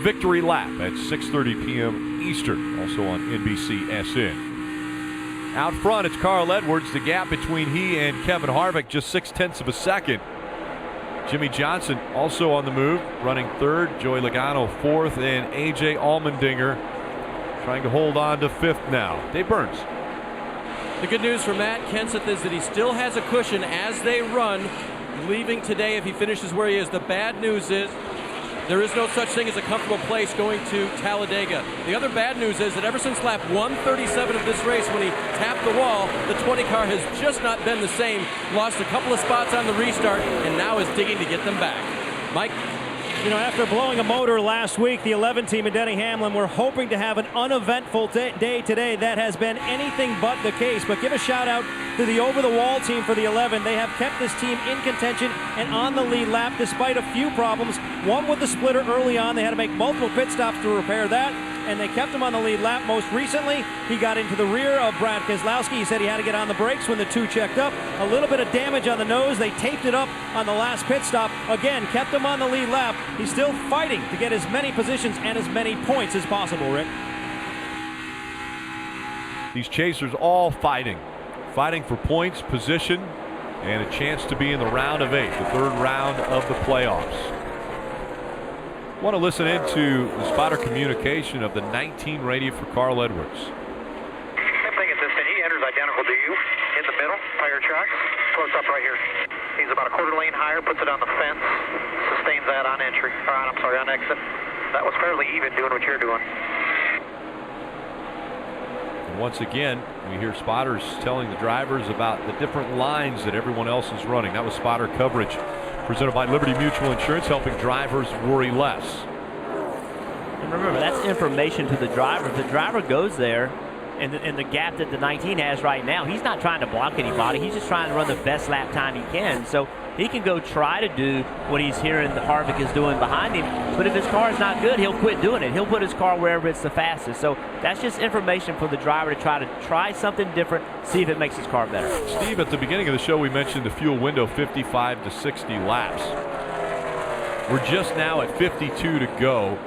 Victory Lap at 6:30 p.m. Eastern, also on NBCSN. Out front, it's Carl Edwards. The gap between he and Kevin Harvick, just 0.6 of a second. Jimmy Johnson also on the move, running 3rd. Joey Logano 4th, and A.J. Allmendinger trying to hold on to 5th now. Dave Burns. The good news for Matt Kenseth is that he still has a cushion as they run, leaving today if he finishes where he is. The bad news is There is no such thing as a comfortable place going to Talladega. The other bad news is that ever since lap 137 of this race, when he tapped the wall, the 20 car has just not been the same. Lost a couple of spots on the restart and now is digging to get them back. Mike? You know, after blowing a motor last week, the 11 team and Denny Hamlin were hoping to have an uneventful day today. That has been anything but the case. But give a shout out to the over-the-wall team for the 11. They have kept this team in contention and on the lead lap despite a few problems. One with the splitter early on. They had to make multiple pit stops to repair that, and they kept him on the lead lap. Most recently, he got into the rear of Brad Keselowski. He said he had to get on the brakes when the two checked up. A little bit of damage on the nose. They taped it up on the last pit stop. Again, kept him on the lead lap. He's still fighting to get as many positions and as many points as possible, Rick. These chasers all fighting for points, position, and a chance to be in the round of 8, the third round of the playoffs. Want to listen into the spotter communication of the 19 radio for Carl Edwards. Same thing at this end. He enters identical to you in the middle, tire track, close up right here. He's about a quarter lane higher, puts it on the fence, sustains that on entry, on exit. That was fairly even doing what you're doing. And once again, we hear spotters telling the drivers about the different lines that everyone else is running. That was spotter coverage presented by Liberty Mutual Insurance, helping drivers worry less. And remember, that's information to the driver. If the driver goes there in the gap that the 19 has right now, he's not trying to block anybody. He's just trying to run the best lap time he can. So he can go try to do what he's hearing that Harvick is doing behind him. But if his car is not good, he'll quit doing it. He'll put his car wherever it's the fastest. So that's just information for the driver to try something different, see if it makes his car better. Steve, at the beginning of the show, we mentioned the fuel window, 55 to 60 laps. We're just now at 52 to go.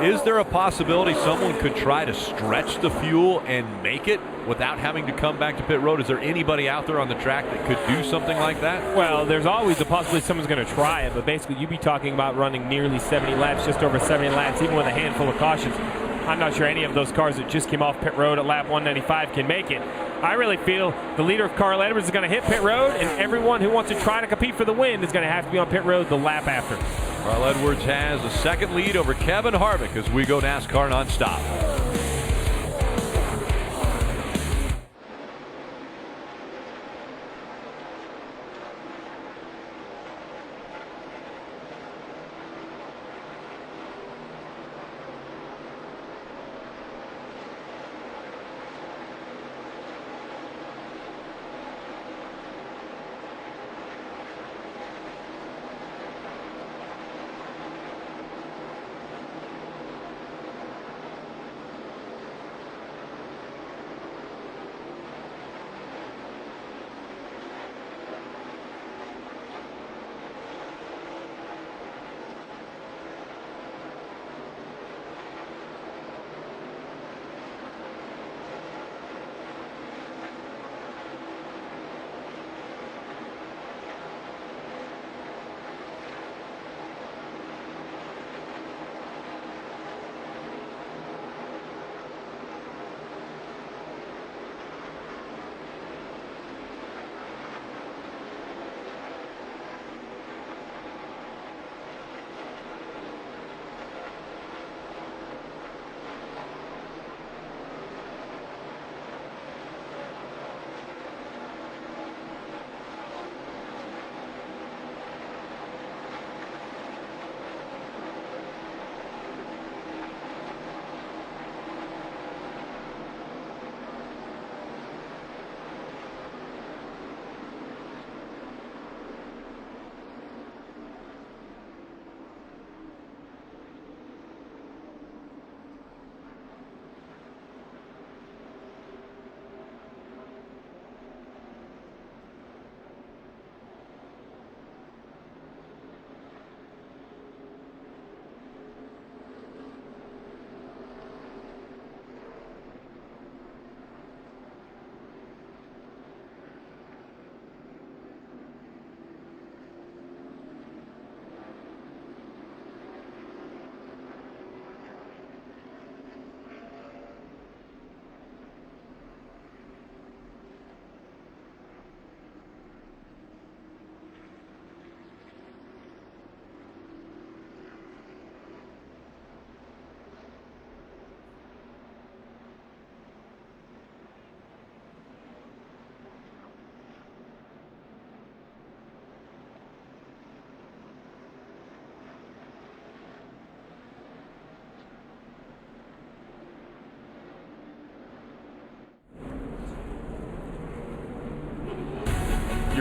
Is there a possibility someone could try to stretch the fuel and make it without having to come back to pit road? Is there anybody out there on the track that could do something like that? Well, there's always the possibility someone's going to try it, but basically you'd be talking about running nearly 70 laps, just over 70 laps, even with a handful of cautions. I'm not sure any of those cars that just came off pit road at lap 195 can make it. I really feel the leader of Carl Edwards is going to hit pit road, and everyone who wants to try to compete for the win is going to have to be on pit road the lap after. Carl Edwards has a second lead over Kevin Harvick as we go NASCAR nonstop.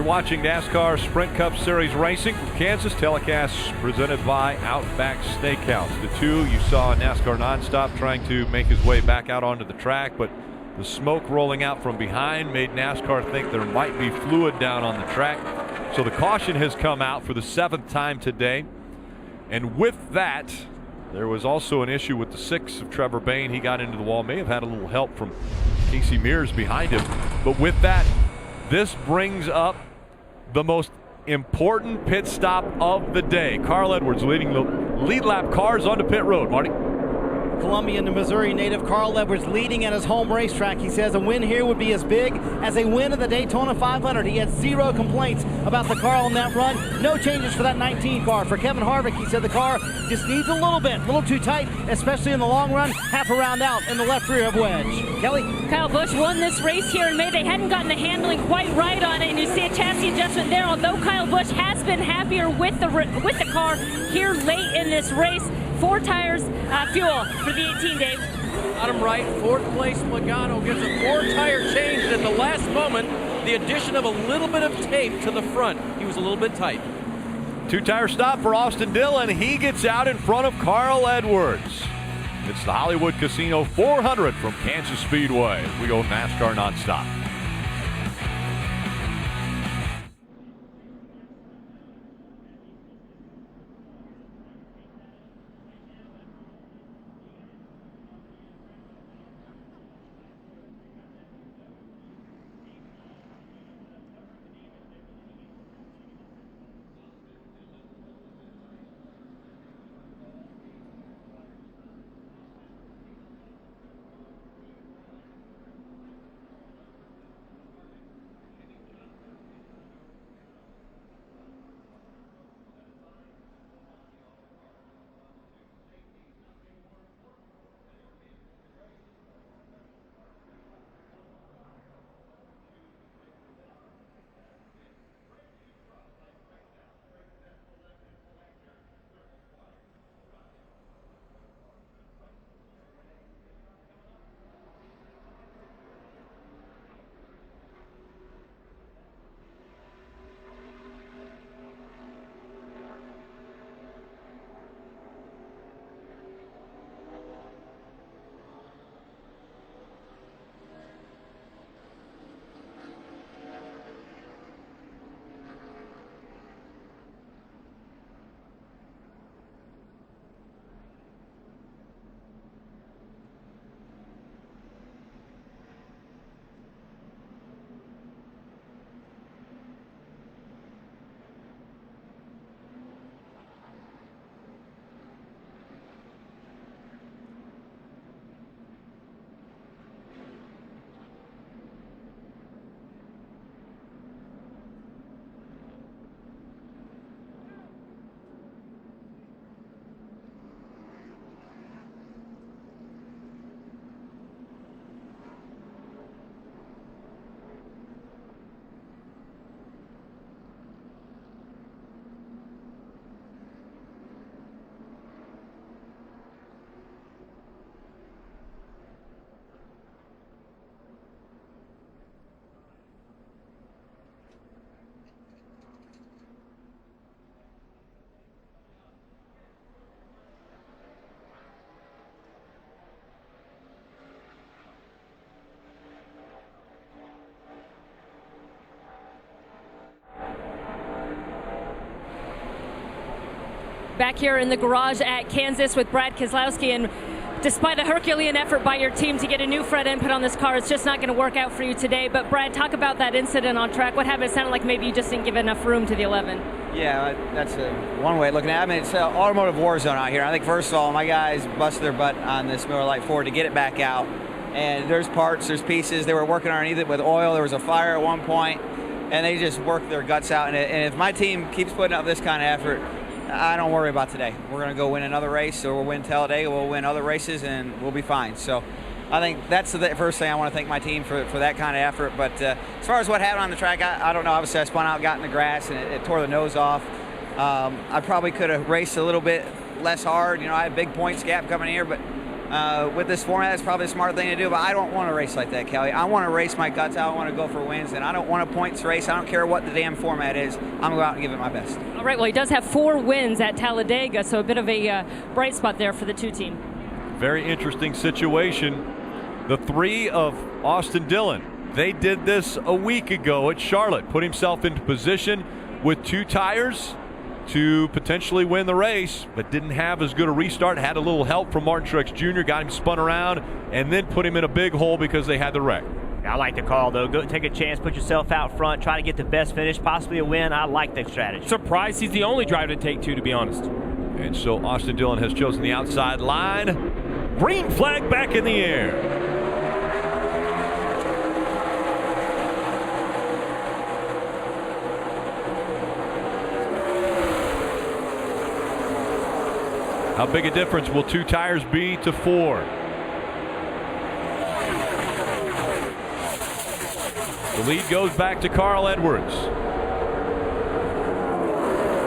You're watching NASCAR Sprint Cup Series racing from Kansas. Telecast presented by Outback Steakhouse. The two you saw NASCAR Nonstop trying to make his way back out onto the track, but the smoke rolling out from behind made NASCAR think there might be fluid down on the track. So the caution has come out for the 7th time today. And with that, there was also an issue with the 6 of Trevor Bayne. He got into the wall, may have had a little help from Casey Mears behind him. But with that, this brings up the most important pit stop of the day. Carl Edwards leading the lead lap cars onto pit road. Marty? Columbian to Missouri native Carl Edwards leading at his home racetrack. He says a win here would be as big as a win of the Daytona 500. He had 0 complaints about the car on that run. No changes for that 19 car. For Kevin Harvick, he said the car just needs a little too tight, especially in the long run, half a round out in the left rear of wedge. Kelly? Kyle Busch won this race here in May. They hadn't gotten the handling quite right on it, and you see a chassis adjustment there. Although Kyle Busch has been happier with the car here late in this race. 4 tires fuel for the 18, Dave. Bottom right, 4th place Logano gets a 4-tire change, and at the last moment, the addition of a little bit of tape to the front. He was a little bit tight. 2-tire stop for Austin Dillon. He gets out in front of Carl Edwards. It's the Hollywood Casino 400 from Kansas Speedway. We go NASCAR nonstop. Back here in the garage at Kansas with Brad Keselowski, and despite a Herculean effort by your team to get a new front end put on this car, it's just not going to work out for you today. But Brad, talk about that incident on track. What happened? It sounded like maybe you just didn't give enough room to the 11. Yeah, that's one way of looking at it. I mean, it's an automotive war zone out here. I think, first of all, my guys busted their butt on this Miller Lite Ford to get it back out. And there's parts, there's pieces. They were working underneath it with oil. There was a fire at one point, and they just worked their guts out. And if my team keeps putting up this kind of effort, I don't worry about today. We're going to go win another race, or we'll win Talladega, we'll win other races, and we'll be fine. So I think that's the first thing. I want to thank my team for that kind of effort. But as far as what happened on the track, I don't know. Obviously, I spun out, got in the grass, and it tore the nose off. I probably could have raced a little bit less hard. You know, I had a big points gap coming here, but With this format, it's probably a smart thing to do, but I don't want to race like that, Kelly. I want to race my guts out. I want to go for wins, and I don't want a points race. I don't care what the damn format is. I'm going to go out and give it my best. All right, well, he does have 4 wins at Talladega, so a bit of a bright spot there for the 2 team. Very interesting situation. The 3 of Austin Dillon, they did this a week ago at Charlotte. Put himself into position with 2 tires to potentially win the race, but didn't have as good a restart. Had a little help from Martin Truex Jr., got him spun around, and then put him in a big hole because they had the wreck. I like the call, though. Go take a chance, put yourself out front, try to get the best finish, possibly a win. I like that strategy. Surprised he's the only driver to take 2, to be honest. And so Austin Dillon has chosen the outside line. Green flag back in the air. How big a difference will 2 tires be to 4? The lead goes back to Carl Edwards.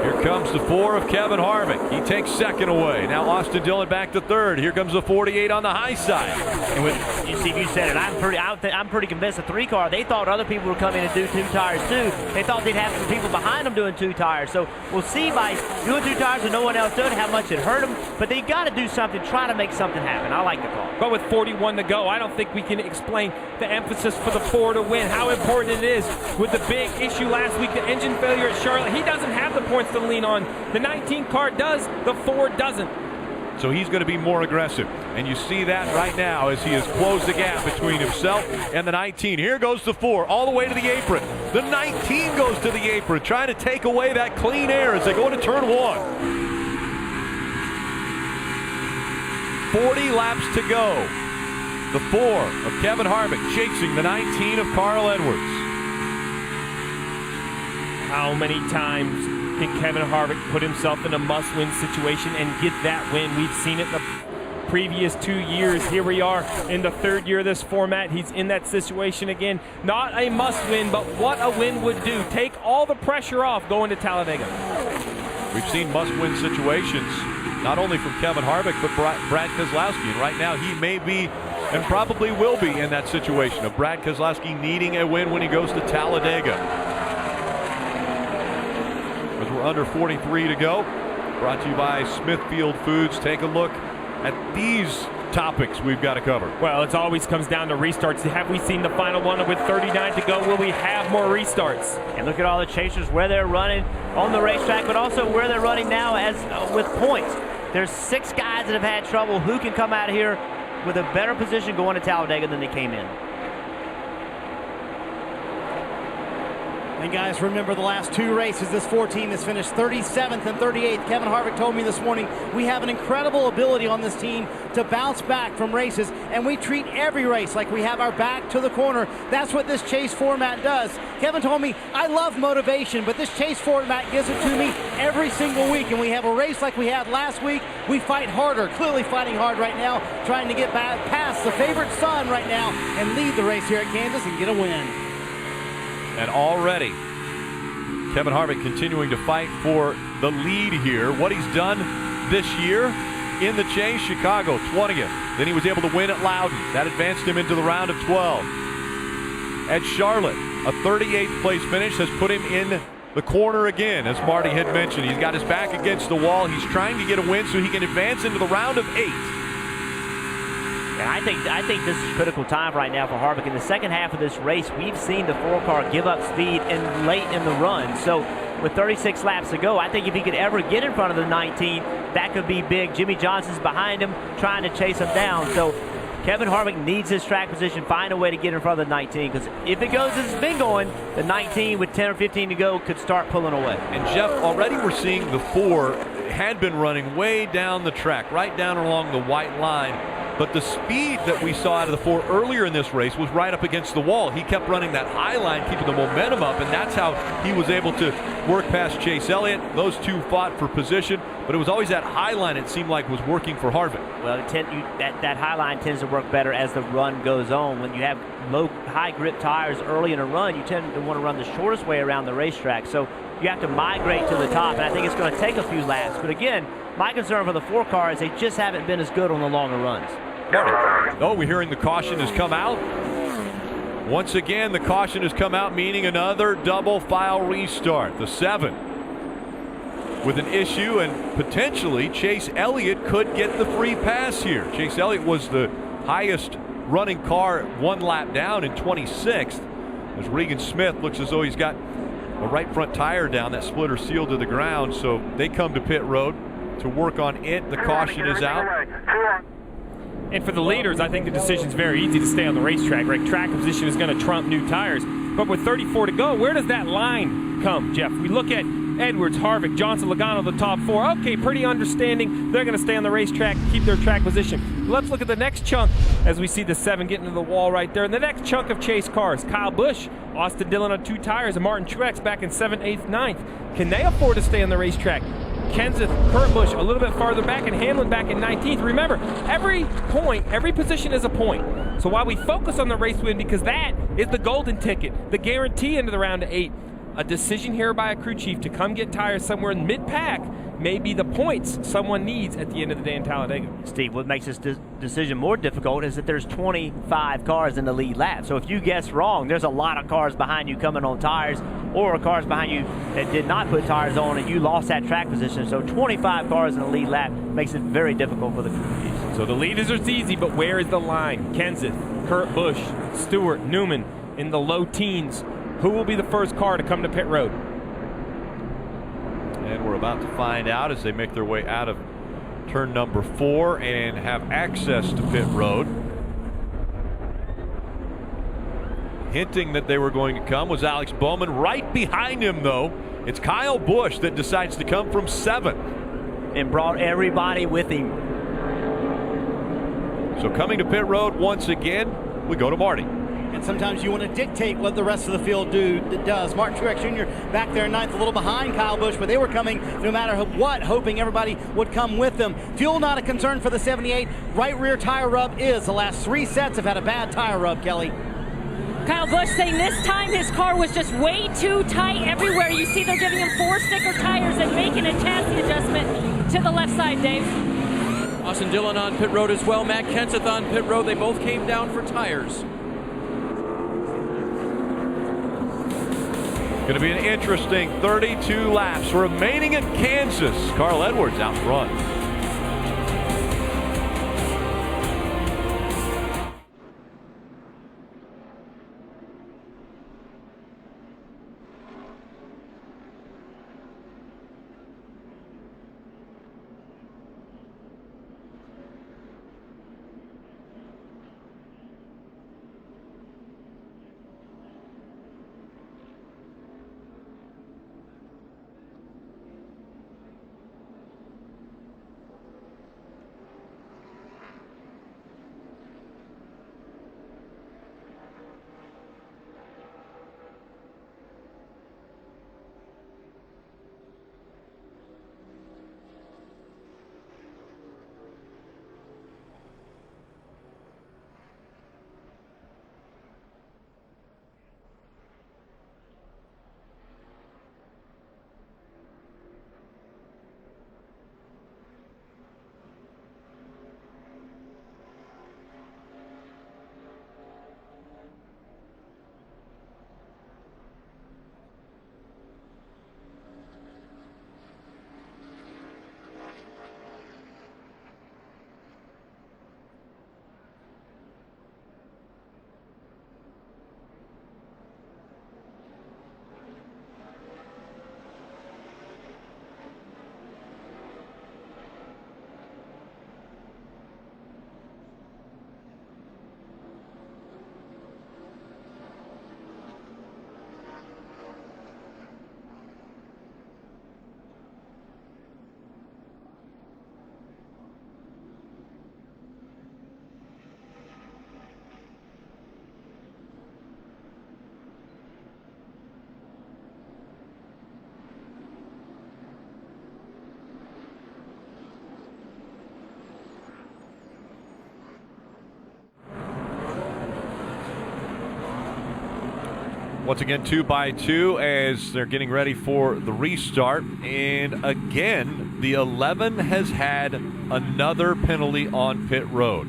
Here comes the 4 of Kevin Harvick. He takes second away. Now Austin Dillon back to third. Here comes the 48 on the high side. And with you said it. I'm pretty convinced the 3 car. They thought other people would come in and do 2 tires too. They thought they'd have some people behind them doing 2 tires. So we'll see by doing 2 tires and no one else doing how much it hurt them. But they got to do something, try to make something happen. I like the call. But with 41 to go, I don't think we can explain the emphasis for the 4 to win. How important it is with the big issue last week, the engine failure at Charlotte. He doesn't have the points to lean on. The 19 car does, the 4 doesn't. So he's going to be more aggressive. And you see that right now as he has closed the gap between himself and the 19. Here goes the 4 all the way to the apron. The 19 goes to the apron, trying to take away that clean air as they go into turn 1. 40 laps to go. The 4 of Kevin Harvick chasing the 19 of Carl Edwards. How many times can Kevin Harvick put himself in a must-win situation and get that win? We've seen it the previous 2 years. Here we are in the 3rd year of this format. He's in that situation again. Not a must-win, but what a win would do. Take all the pressure off going to Talladega. We've seen must-win situations, not only from Kevin Harvick, but Brad Keselowski. And right now he may be, and probably will be, in that situation of Brad Keselowski needing a win when he goes to Talladega. As we're under 43 to go, brought to you by Smithfield Foods. Take a look at these topics we've got to cover. Well, it always comes down to restarts. Have we seen the final one with 39 to go? Will we have more restarts? And look at all the chasers, where they're running on the racetrack, but also where they're running now as with points. There's 6 guys that have had trouble. Who can come out of here with a better position going to Talladega than they came in? And guys, remember the last 2 races, this 4 team has finished 37th and 38th. Kevin Harvick told me this morning, we have an incredible ability on this team to bounce back from races, and we treat every race like we have our back to the corner. That's what this chase format does. Kevin told me, I love motivation, but this chase format gives it to me every single week, and we have a race like we had last week. We fight harder, clearly fighting hard right now, trying to get back past the favorite son right now and lead the race here at Kansas and get a win. And already, Kevin Harvick continuing to fight for the lead here. What he's done this year in the chase, Chicago, 20th. Then he was able to win at Loudon. That advanced him into the round of 12. At Charlotte, a 38th place finish has put him in the corner again, as Marty had mentioned. He's got his back against the wall. He's trying to get a win so he can advance into the round of 8. And I think this is critical time right now for Harvick. In the second half of this race, we've seen the 4 car give up speed and late in the run. So with 36 laps to go, I think if he could ever get in front of the 19, that could be big. Jimmy Johnson's behind him, trying to chase him down. So Kevin Harvick needs his track position, find a way to get in front of the 19, because if it goes as it's been going, the 19 with 10 or 15 to go could start pulling away. And Jeff, already we're seeing the 4 had been running way down the track, right down along the white line. But the speed that we saw out of the 4 earlier in this race was right up against the wall. He kept running that high line, keeping the momentum up, and that's how he was able to work past Chase Elliott. Those 2 fought for position, but it was always that high line it seemed like was working for Harvick. Well, that high line tends to work better as the run goes on. When you have high grip tires early in a run, you tend to want to run the shortest way around the racetrack. So you have to migrate to the top, and I think it's going to take a few laps. But again, my concern for the 4 car is they just haven't been as good on the longer runs. Oh, we're hearing the caution has come out. Once again, the caution has come out, meaning another double file restart. The 7 with an issue, and potentially Chase Elliott could get the free pass here. Chase Elliott was the highest running car 1 lap down in 26th. As Regan Smith looks as though he's got a right front tire down, that splitter sealed to the ground, so they come to pit road to work on it. The caution is out. And for the leaders, I think the decision's very easy to stay on the racetrack, right? Track position is going to trump new tires. But with 34 to go, where does that line come, Jeff? We look at Edwards, Harvick, Johnson, Logano, the top 4. Okay, pretty understanding. They're going to stay on the racetrack, keep their track position. Let's look at the next chunk as we see the 7 getting into the wall right there. And the next chunk of chase cars, Kyle Busch, Austin Dillon on 2 tires, and Martin Truex back in 7th, 8th, 9th. Can they afford to stay on the racetrack? Kenseth, Kurt Busch a little bit farther back, and Hamlin back in 19th. Remember, every point, every position is a point. So while we focus on the race win, because that is the golden ticket, the guarantee into the round of 8, a decision here by a crew chief to come get tires somewhere in mid-pack may be the points someone needs at the end of the day in Talladega. Steve, what makes this decision more difficult is that there's 25 cars in the lead lap. So if you guess wrong, there's a lot of cars behind you coming on tires, or cars behind you that did not put tires on and you lost that track position. So 25 cars in the lead lap makes it very difficult for the crew chiefs. So the leaders are easy, but where is the line? Kenseth, Kurt Busch, Stewart, Newman in the low teens. Who will be the first car to come to pit road? And we're about to find out as they make their way out of turn number 4 and have access to pit road. Hinting that they were going to come was Alex Bowman. Right behind him, though, it's Kyle Busch that decides to come from 7th. And brought everybody with him. So coming to pit road once again, we go to Marty. And sometimes you want to dictate what the rest of the field does. Martin Truex Jr. back there in 9th, a little behind Kyle Busch, but they were coming no matter what, hoping everybody would come with them. Fuel not a concern for the 78. Right rear tire rub is. The last 3 sets have had a bad tire rub, Kelly. Kyle Busch saying this time his car was just way too tight everywhere. You see they're giving him 4 sticker tires and making a chassis adjustment to the left side, Dave. Austin Dillon on pit road as well. Matt Kenseth on pit road. They both came down for tires. Going to be an interesting 32 laps remaining in Kansas. Carl Edwards out front. Once again, 2 by 2 as they're getting ready for the restart. And again, the 11 has had another penalty on pit road.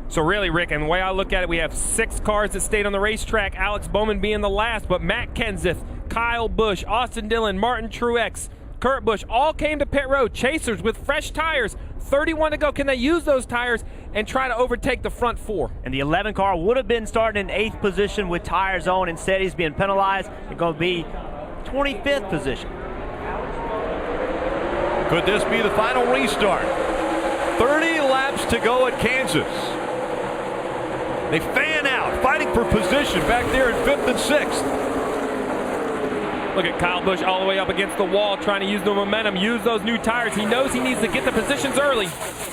So really, Rick, and the way I look at it, we have 6 cars that stayed on the racetrack, Alex Bowman being the last, but Matt Kenseth, Kyle Busch, Austin Dillon, Martin Truex, Kurt Busch all came to pit road, chasers with fresh tires, 31 to go. Can they use those tires and try to overtake the front 4? And the 11 car would have been starting in 8th position with tires on. Instead, he's being penalized. It's going to be 25th position. Could this be the final restart? 30 laps to go at Kansas. They fan out, fighting for position back there in 5th and 6th. Look at Kyle Busch all the way up against the wall, trying to use the momentum, use those new tires. He knows he needs to get the positions early.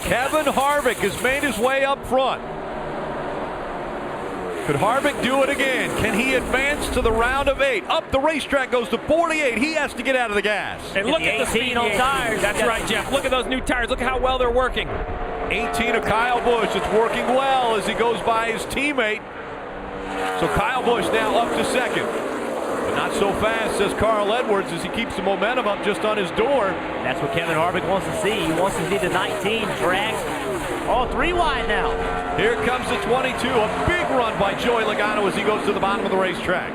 Kevin Harvick has made his way up front. Could Harvick do it again? Can he advance to the round of 8? Up the racetrack goes to 48. He has to get out of the gas. And look at the speed on tires. That's right, Jeff. Look at those new tires. Look at how well they're working. 18 of Kyle Busch. It's working well as he goes by his teammate. So Kyle Busch now up to 2nd. But not so fast, says Carl Edwards, as he keeps the momentum up just on his door. That's what Kevin Harvick wants to see. He wants to see the 19 drags. Oh, 3 wide now. Here comes the 22. A big run by Joey Logano as he goes to the bottom of the racetrack.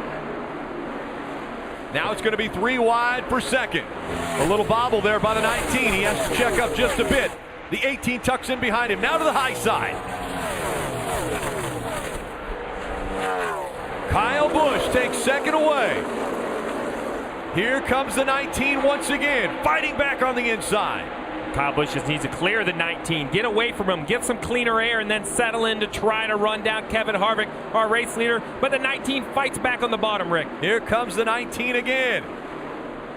Now it's going to be 3 wide for 2nd. A little bobble there by the 19. He has to check up just a bit. The 18 tucks in behind him. Now to the high side. Kyle Busch takes 2nd away. Here comes the 19 once again, fighting back on the inside. Kyle Busch just needs to clear the 19, get away from him, get some cleaner air, and then settle in to try to run down Kevin Harvick, our race leader. But the 19 fights back on the bottom, Rick. Here comes the 19 again.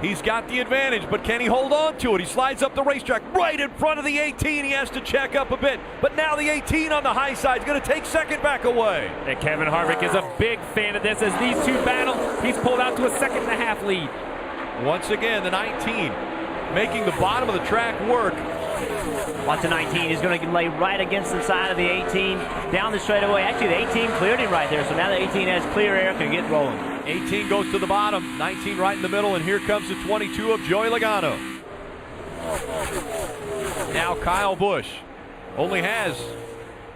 He's got the advantage, but can he hold on to it? He slides up the racetrack right in front of the 18. He has to check up a bit, but now the 18 on the high side is going to take 2nd back away. And Kevin Harvick is a big fan of this. As these 2 battle, he's pulled out to a 2.5 lead. Once again, the 19 making the bottom of the track work. Watch the 19. He's going to lay right against the side of the 18 down the straightaway. Actually, the 18 cleared him right there, so now the 18 has clear air, can get rolling. 18 goes to the bottom, 19 right in the middle, and here comes the 22 of Joey Logano. Now Kyle Busch only has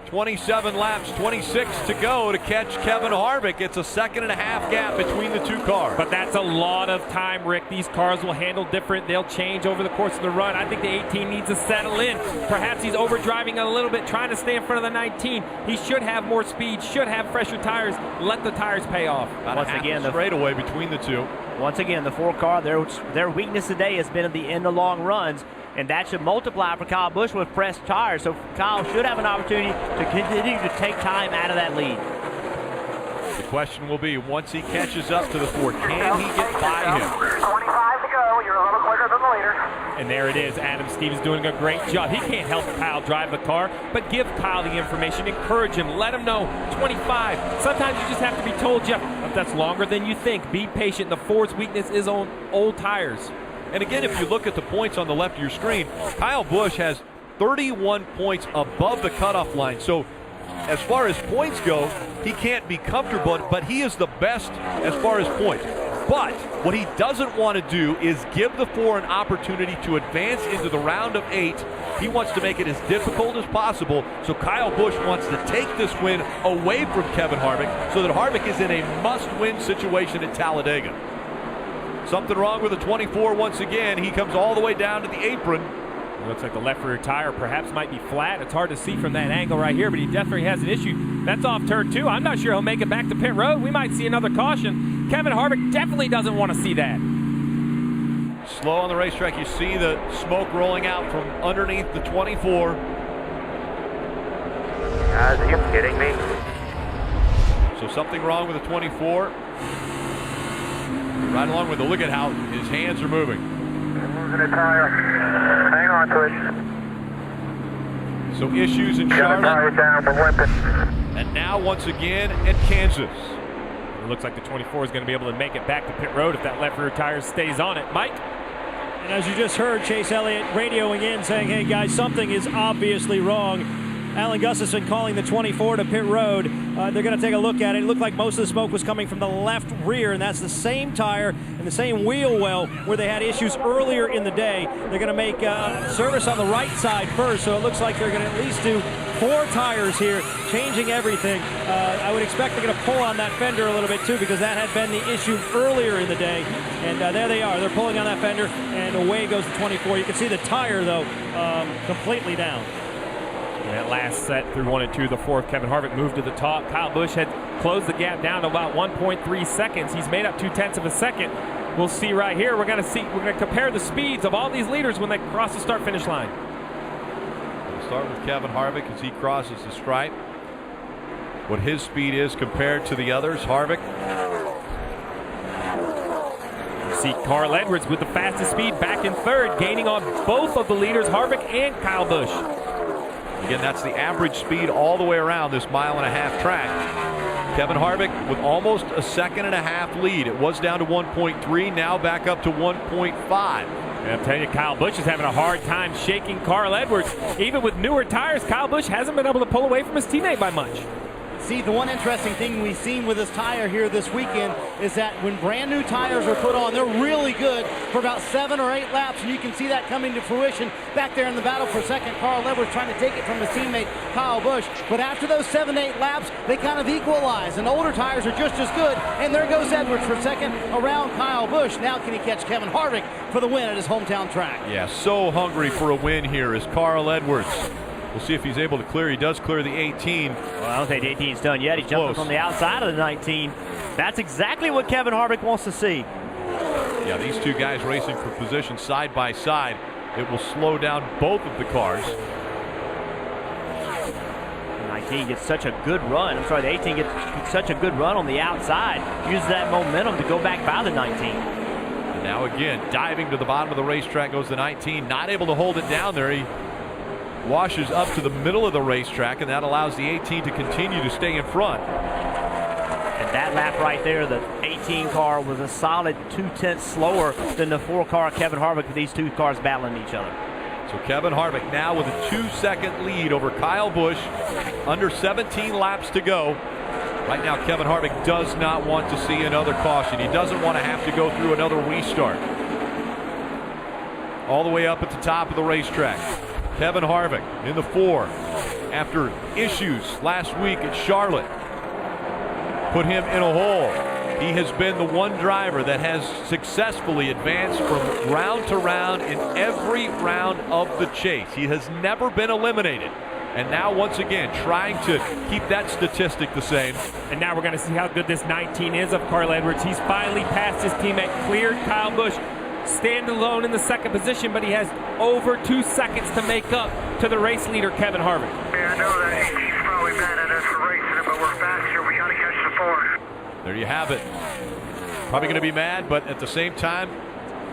27 laps, 26 to go to catch Kevin Harvick. It's a 2.5 gap between the 2 cars. But that's a lot of time, Rick. These cars will handle different. They'll change over the course of the run. I think the 18 needs to settle in. Perhaps he's overdriving a little bit, trying to stay in front of the 19. He should have more speed, should have fresher tires. Let the tires pay off. Once again, the straightaway between the 2. Once again, the 4 car, their weakness today has been at the end of long runs. And that should multiply for Kyle Busch with fresh tires. So Kyle should have an opportunity to continue to take time out of that lead. The question will be, once he catches up to the 4, can he get by him? 25 to go. You're a little quicker than the leader. And there it is. Adam Stevens doing a great job. He can't help Kyle drive the car, but give Kyle the information. Encourage him. Let him know. 25. Sometimes you just have to be told, Jeff, if that's longer than you think. Be patient. The Ford's weakness is on old tires. And again, if you look at the points on the left of your screen, Kyle Busch has 31 points above the cutoff line. So as far as points go, he can't be comfortable, but he is the best as far as points. But what he doesn't want to do is give the 4 an opportunity to advance into the round of 8. He wants to make it as difficult as possible. So Kyle Busch wants to take this win away from Kevin Harvick so that Harvick is in a must-win situation at Talladega. Something wrong with the 24 once again. He comes all the way down to the apron. It looks like the left rear tire perhaps might be flat. It's hard to see from that angle right here, but he definitely has an issue. That's off turn 2. I'm not sure he'll make it back to pit road. We might see another caution. Kevin Harvick definitely doesn't want to see that. Slow on the racetrack. You see the smoke rolling out from underneath the 24. Guys, are you kidding me? So something wrong with the 24. Right along with the look at how his hands are moving. Losing a tire. Hang on to it. So issues in Charlotte. And now once again at Kansas. It looks like the 24 is going to be able to make it back to pit road if that left rear tire stays on it. Mike? And as you just heard, Chase Elliott radioing in saying, hey guys, something is obviously wrong. Alan Gustafson calling the 24 to pit road. They're going to take a look at it. It looked like most of the smoke was coming from the left rear, and that's the same tire and the same wheel well where they had issues earlier in the day. They're going to make service on the right side first, so it looks like they're going to at least do 4 tires here, changing everything. I would expect they're going to pull on that fender a little bit too, because that had been the issue earlier in the day. And there they are. They're pulling on that fender, and away goes the 24. You can see the tire, though, completely down. In that last set through 1 and 2, the fourth, Kevin Harvick moved to the top. Kyle Busch had closed the gap down to about 1.3 seconds. He's made up 0.2 of a second. We'll see right here. We're going to compare the speeds of all these leaders when they cross the start-finish line. We'll start with Kevin Harvick as he crosses the stripe. What his speed is compared to the others. Harvick. See Carl Edwards with the fastest speed back in third, gaining on both of the leaders, Harvick and Kyle Busch. Again, that's the average speed all the way around this 1.5-mile track. Kevin Harvick with almost a 1.5-second lead. It was down to 1.3, now back up to 1.5. And I'm telling you, Kyle Busch is having a hard time shaking Carl Edwards. Even with newer tires, Kyle Busch hasn't been able to pull away from his teammate by much. See, the one interesting thing we've seen with this tire here this weekend is that when brand new tires are put on, they're really good for about 7 or 8 laps, and you can see that coming to fruition back there in the battle for second. Carl Edwards trying to take it from his teammate Kyle Busch, but after those 7 8 laps, they kind of equalize, and older tires are just as good, and there goes Edwards for second around Kyle Busch. Now can he catch Kevin Harvick for the win at his hometown track? Yeah, so hungry for a win here is Carl Edwards. We'll see if he's able to clear. He does clear the 18. Well, I don't think the 18's done yet. He's jumping from the outside of the 19. That's exactly what Kevin Harvick wants to see. Yeah, these two guys racing for position side by side. It will slow down both of the cars. The 19 gets such a good run. I'm sorry, the 18 gets such a good run on the outside. Uses that momentum to go back by the 19. And now again, diving to the bottom of the racetrack goes the 19. Not able to hold it down there. He washes up to the middle of the racetrack, and that allows the 18 to continue to stay in front. And that lap right there, the 18 car was a solid 0.2 slower than the 4 car Kevin Harvick, with these two cars battling each other. So Kevin Harvick now with a 2-second lead over Kyle Busch, under 17 laps to go. Right now, Kevin Harvick does not want to see another caution. He doesn't want to have to go through another restart. All the way up at the top of the racetrack. Kevin Harvick in the 4 after issues last week at Charlotte put him in a hole. He has been the one driver that has successfully advanced from round to round in every round of the chase. He has never been eliminated. And now once again trying to keep that statistic the same. And now we're going to see how good this 19 is of Carl Edwards. He's finally passed his teammate, cleared Kyle Busch. Stand alone in the second position, but he has over 2 seconds to make up to the race leader, Kevin Harvick. Yeah, I know that 18's probably mad at us for racing it, but we're faster. We got to catch the 4. There you have it. Probably going to be mad, but at the same time,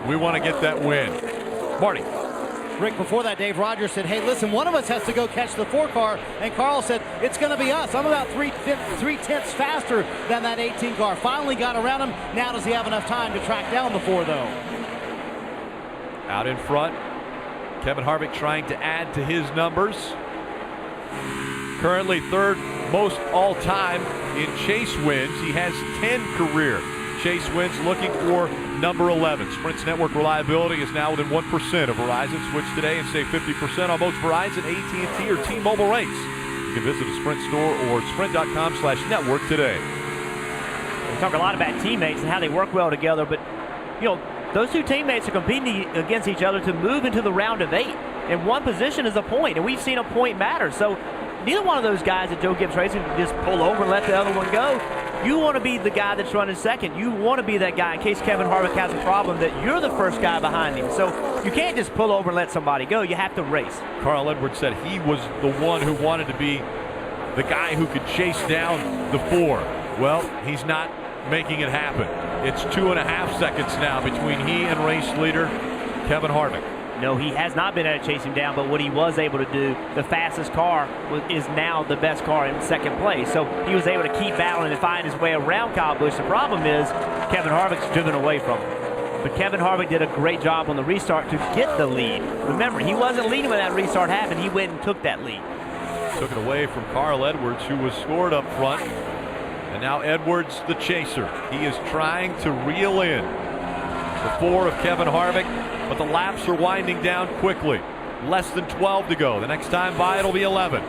we want to get that win. Marty. Rick, before that, Dave Rogers said, hey, listen, one of us has to go catch the 4 car, and Carl said, it's going to be us. I'm about 3/10 faster than that 18 car. Finally got around him. Now does he have enough time to track down the 4, though? Out in front, Kevin Harvick trying to add to his numbers. Currently third most all-time in chase wins. He has 10 career chase wins, looking for number 11. Sprint's network reliability is now within 1% of Verizon. Switch today and save 50% on both Verizon, AT&T, or T-Mobile rates. You can visit a Sprint store or sprint.com/network today. We talk a lot about teammates and how they work well together, but, you know, those two teammates are competing against each other to move into the round of 8. And one position is a point, and we've seen a point matter. So neither one of those guys at Joe Gibbs Racing can just pull over and let the other one go. You want to be the guy that's running second. You want to be that guy in case Kevin Harvick has a problem that you're the first guy behind him. So you can't just pull over and let somebody go. You have to race. Carl Edwards said he was the one who wanted to be the guy who could chase down the 4. Well, he's not making it happen. It's 2.5 seconds now between he and race leader Kevin Harvick. No, he has not been able to chase him down, but what he was able to do, the fastest car is now the best car in second place. So he was able to keep battling and find his way around Kyle Busch. The problem is Kevin Harvick's driven away from him. But Kevin Harvick did a great job on the restart to get the lead. Remember, he wasn't leading when that restart happened. He went and took that lead. Took it away from Carl Edwards, who was scored up front. And now Edwards, the chaser. He is trying to reel in the 4 of Kevin Harvick, but the laps are winding down quickly. Less than 12 to go. The next time by, it'll be 11.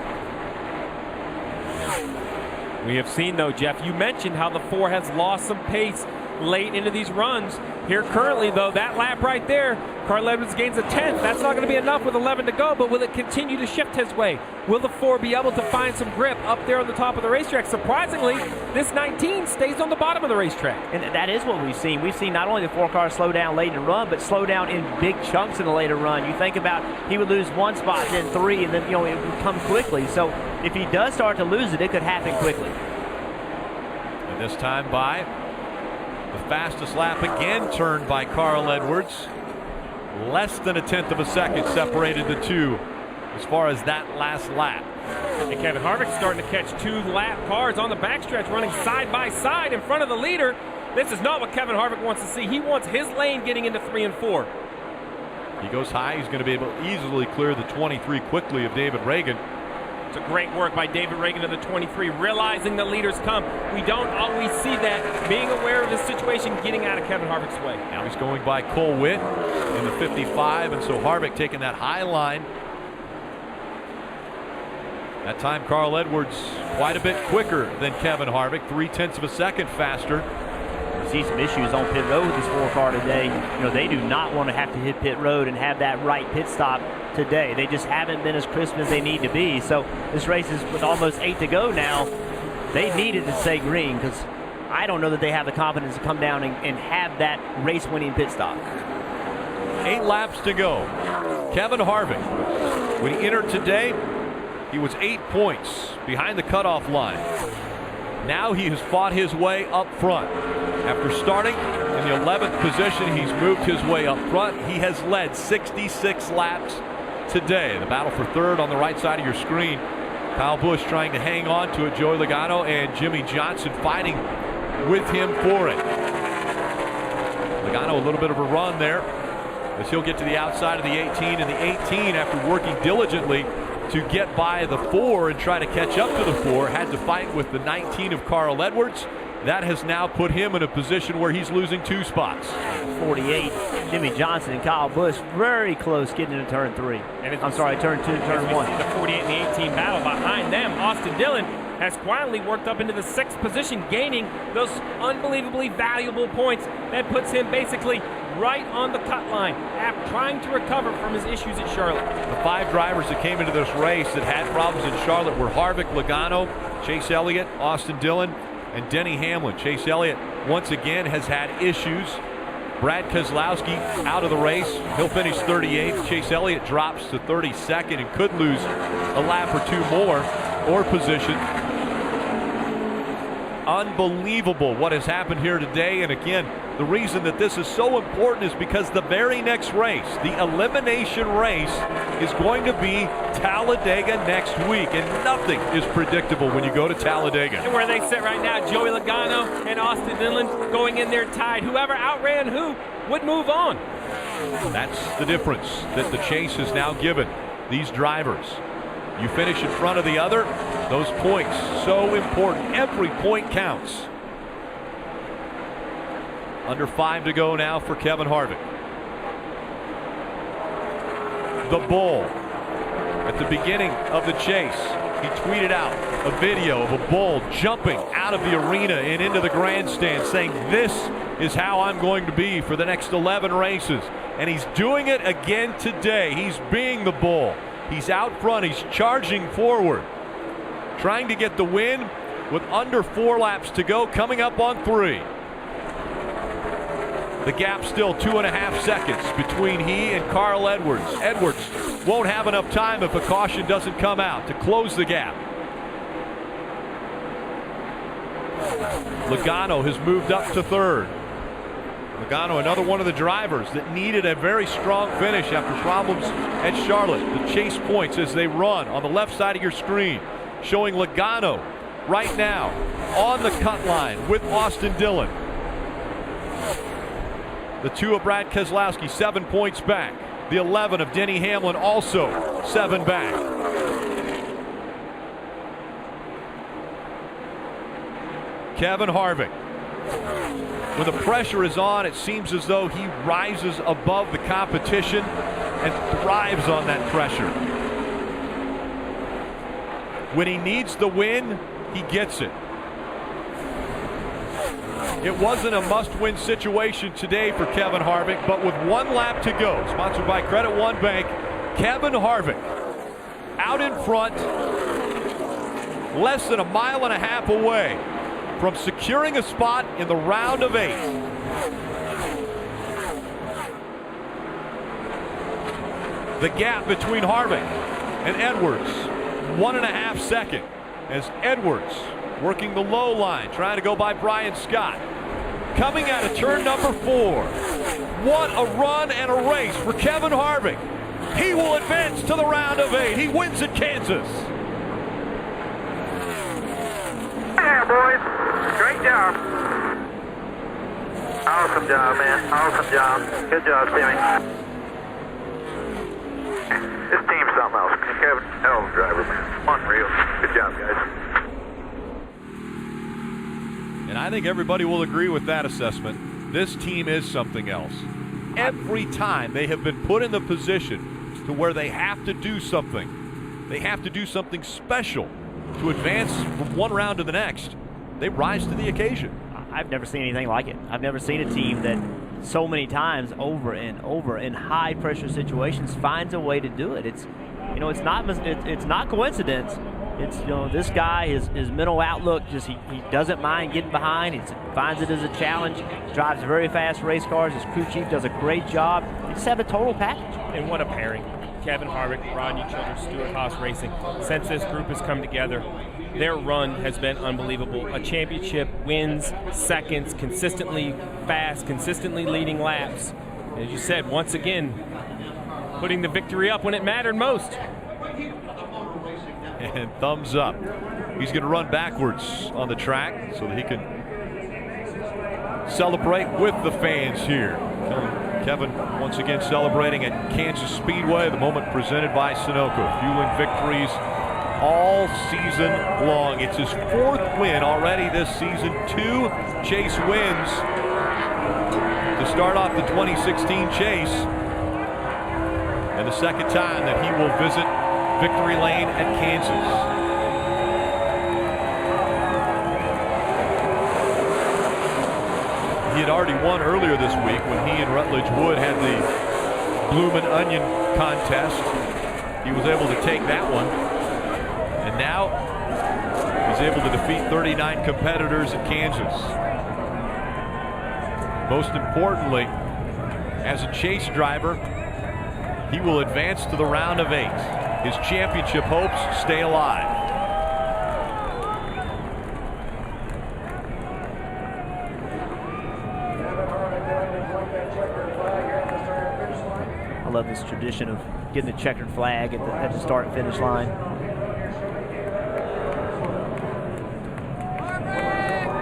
We have seen, though, Jeff, you mentioned how the 4 has lost some pace late into these runs. Here currently, though, that lap right there, Carl Edwards gains a 10th. That's not going to be enough with 11 to go, but will it continue to shift his way? Will the 4 be able to find some grip up there on the top of the racetrack? Surprisingly, this 19 stays on the bottom of the racetrack. And that is what we've seen. We've seen not only the 4 cars slow down late in the run, but slow down in big chunks in the later run. You think about he would lose 1 spot, then 3, and then it would come quickly. So if he does start to lose it, it could happen quickly. And this time by, the fastest lap again turned by Carl Edwards. Less than a 10th of a second separated the 2 as far as that last lap. And Kevin Harvick's starting to catch 2 lap cars on the backstretch running side by side in front of the leader. This is not what Kevin Harvick wants to see. He wants his lane getting into 3 and 4. He goes high. He's going to be able to easily clear the 23 quickly of David Reagan. It's a great work by David Reagan of the 23, realizing the leaders come. We don't always see that, being aware of the situation, getting out of Kevin Harvick's way. Now he's going by Cole Witt in the 55, and so Harvick taking that high line. That time Carl Edwards quite a bit quicker than Kevin Harvick, 0.3 of a second faster. You see some issues on pit road with this 4 car today. They do not want to have to hit pit road and have that right pit stop today. They just haven't been as crisp as they need to be. So this race is with almost 8 to go now. They needed to stay green because I don't know that they have the confidence to come down and have that race-winning pit stop. 8 laps to go. Kevin Harvick, when he entered today, he was 8 points behind the cutoff line. Now he has fought his way up front. After starting in the 11th position, he's moved his way up front. He has led 66 laps today. The battle for 3rd on the right side of your screen. Kyle Busch trying to hang on to it. Joey Logano and Jimmy Johnson fighting with him for it. Logano a little bit of a run there as he'll get to the outside of the 18, and the 18, after working diligently to get by the 4 and try to catch up to the 4, had to fight with the 19 of Carl Edwards. That has now put him in a position where he's losing 2 spots. 48, Jimmy Johnson and Kyle Busch very close getting into turn 3. I'm sorry, turn 2, turn 1. The 48 and the 18 battle behind them. Austin Dillon has quietly worked up into the 6th position, gaining those unbelievably valuable points. That puts him basically right on the cut line, trying to recover from his issues at Charlotte. The 5 drivers that came into this race that had problems in Charlotte were Harvick, Logano, Chase Elliott, Austin Dillon, and Denny Hamlin. Chase Elliott once again has had issues. Brad Keselowski out of the race. He'll finish 38th. Chase Elliott drops to 32nd and could lose a lap or 2 more or position. Unbelievable what has happened here today. And again, the reason that this is so important is because the very next race, the elimination race, is going to be Talladega next week. And nothing is predictable when you go to Talladega. And where they sit right now, Joey Logano and Austin Dillon going in there tied. Whoever outran who would move on. That's the difference that the chase has now given these drivers. You finish in front of the other, those points, so important. Every point counts. Under 5 to go now for Kevin Harvick. The Bull. At the beginning of the chase, he tweeted out a video of a bull jumping out of the arena and into the grandstand, saying, "This is how I'm going to be for the next 11 races." And he's doing it again today. He's being the bull. He's out front. He's charging forward, trying to get the win with under 4 laps to go, coming up on 3. The gap still 2.5 seconds between he and Carl Edwards. Edwards won't have enough time if a caution doesn't come out to close the gap. Logano has moved up to 3rd. Logano, another one of the drivers that needed a very strong finish after problems at Charlotte. The chase points as they run on the left side of your screen, showing Logano right now on the cut line with Austin Dillon. The 2 of Brad Keselowski, 7 points back. The 11 of Denny Hamlin, also 7 back. Kevin Harvick. When the pressure is on, it seems as though he rises above the competition and thrives on that pressure. When he needs the win, he gets it. It wasn't a must-win situation today for Kevin Harvick, but with 1 lap to go, sponsored by Credit One Bank, Kevin Harvick out in front, less than 1.5 miles away from securing a spot in the round of 8. The gap between Harvick and Edwards, 1.5 seconds, as Edwards working the low line, trying to go by Brian Scott. Coming out of turn number 4. What a run and a race for Kevin Harvick. He will advance to the round of 8. He wins at Kansas. Yeah, boys. Great job. Awesome job, man. Awesome job. Good job, Timmy. This team's something else. Kevin, hell of a driver, man. Unreal. Good job, guys. And I think everybody will agree with that assessment. This team is something else. Every time they have been put in the position to where they have to do something, they have to do something special to advance from one round to the next, they rise to the occasion. I've never seen anything like it. I've never seen a team that so many times over and over in high pressure situations finds a way to do it. It's not coincidence. It's this guy, his mental outlook, just he doesn't mind getting behind. He finds it as a challenge. Drives very fast race cars. His crew chief does a great job. They just have a total package. And what a pairing. Kevin Harvick, Rodney Childers, Stewart Haas Racing. Since this group has come together, their run has been unbelievable. A championship, wins, seconds, consistently fast, consistently leading laps. As you said, once again, putting the victory up when it mattered most. And thumbs up. He's going to run backwards on the track so that he can celebrate with the fans here. Kevin once again celebrating at Kansas Speedway, the moment presented by Sunoco, fueling victories all season long. It's his 4th win already this season, 2 chase wins to start off the 2016 chase, and the 2nd time that he will visit victory lane at Kansas. He had already won earlier this week when he and Rutledge Wood had the Bloomin' Onion contest. He was able to take that one, and now he's able to defeat 39 competitors at Kansas. Most importantly, as a chase driver, he will advance to the round of 8. His championship hopes stay alive. I love this tradition of getting the checkered flag at the start and finish line.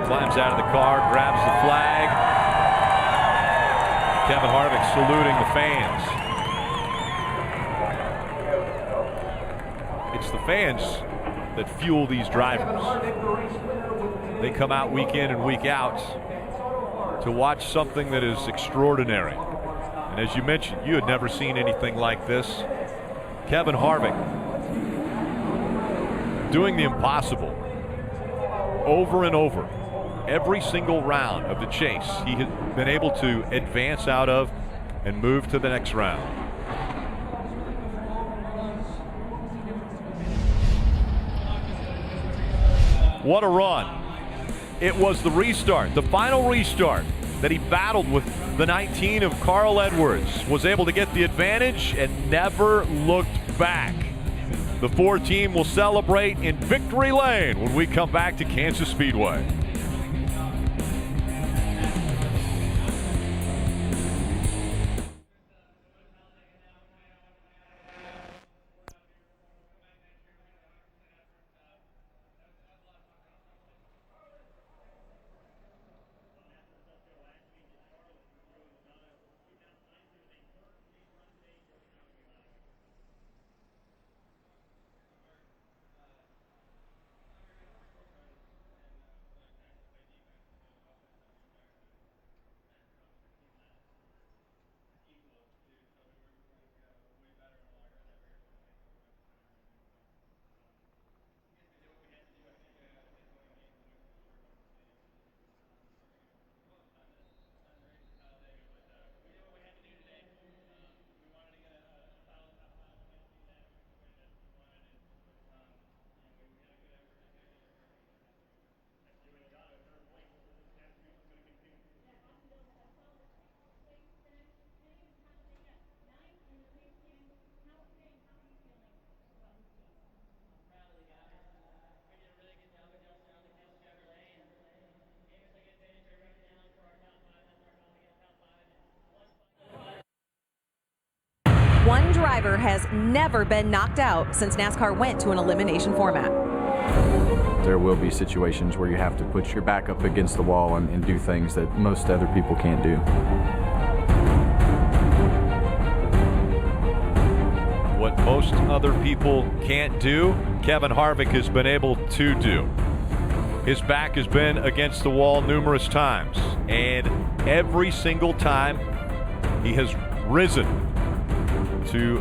Climbs out of the car, grabs the flag. Kevin Harvick saluting the fans. It's the fans that fuel these drivers. They come out week in and week out to watch something that is extraordinary. And as you mentioned, you had never seen anything like this. Kevin Harvick doing the impossible over and over. Every single round of the chase, he has been able to advance out of and move to the next round. What a run. It was the restart, the final restart that he battled with the 19 of Carl Edwards, was able to get the advantage and never looked back. The 4 team will celebrate in victory lane when we come back to Kansas Speedway. driver has never been knocked out since NASCAR went to an elimination format. There will be situations where you have to put your back up against the wall and do things that most other people can't do. What most other people can't do, Kevin Harvick has been able to do. His back has been against the wall numerous times, and every single time he has risen to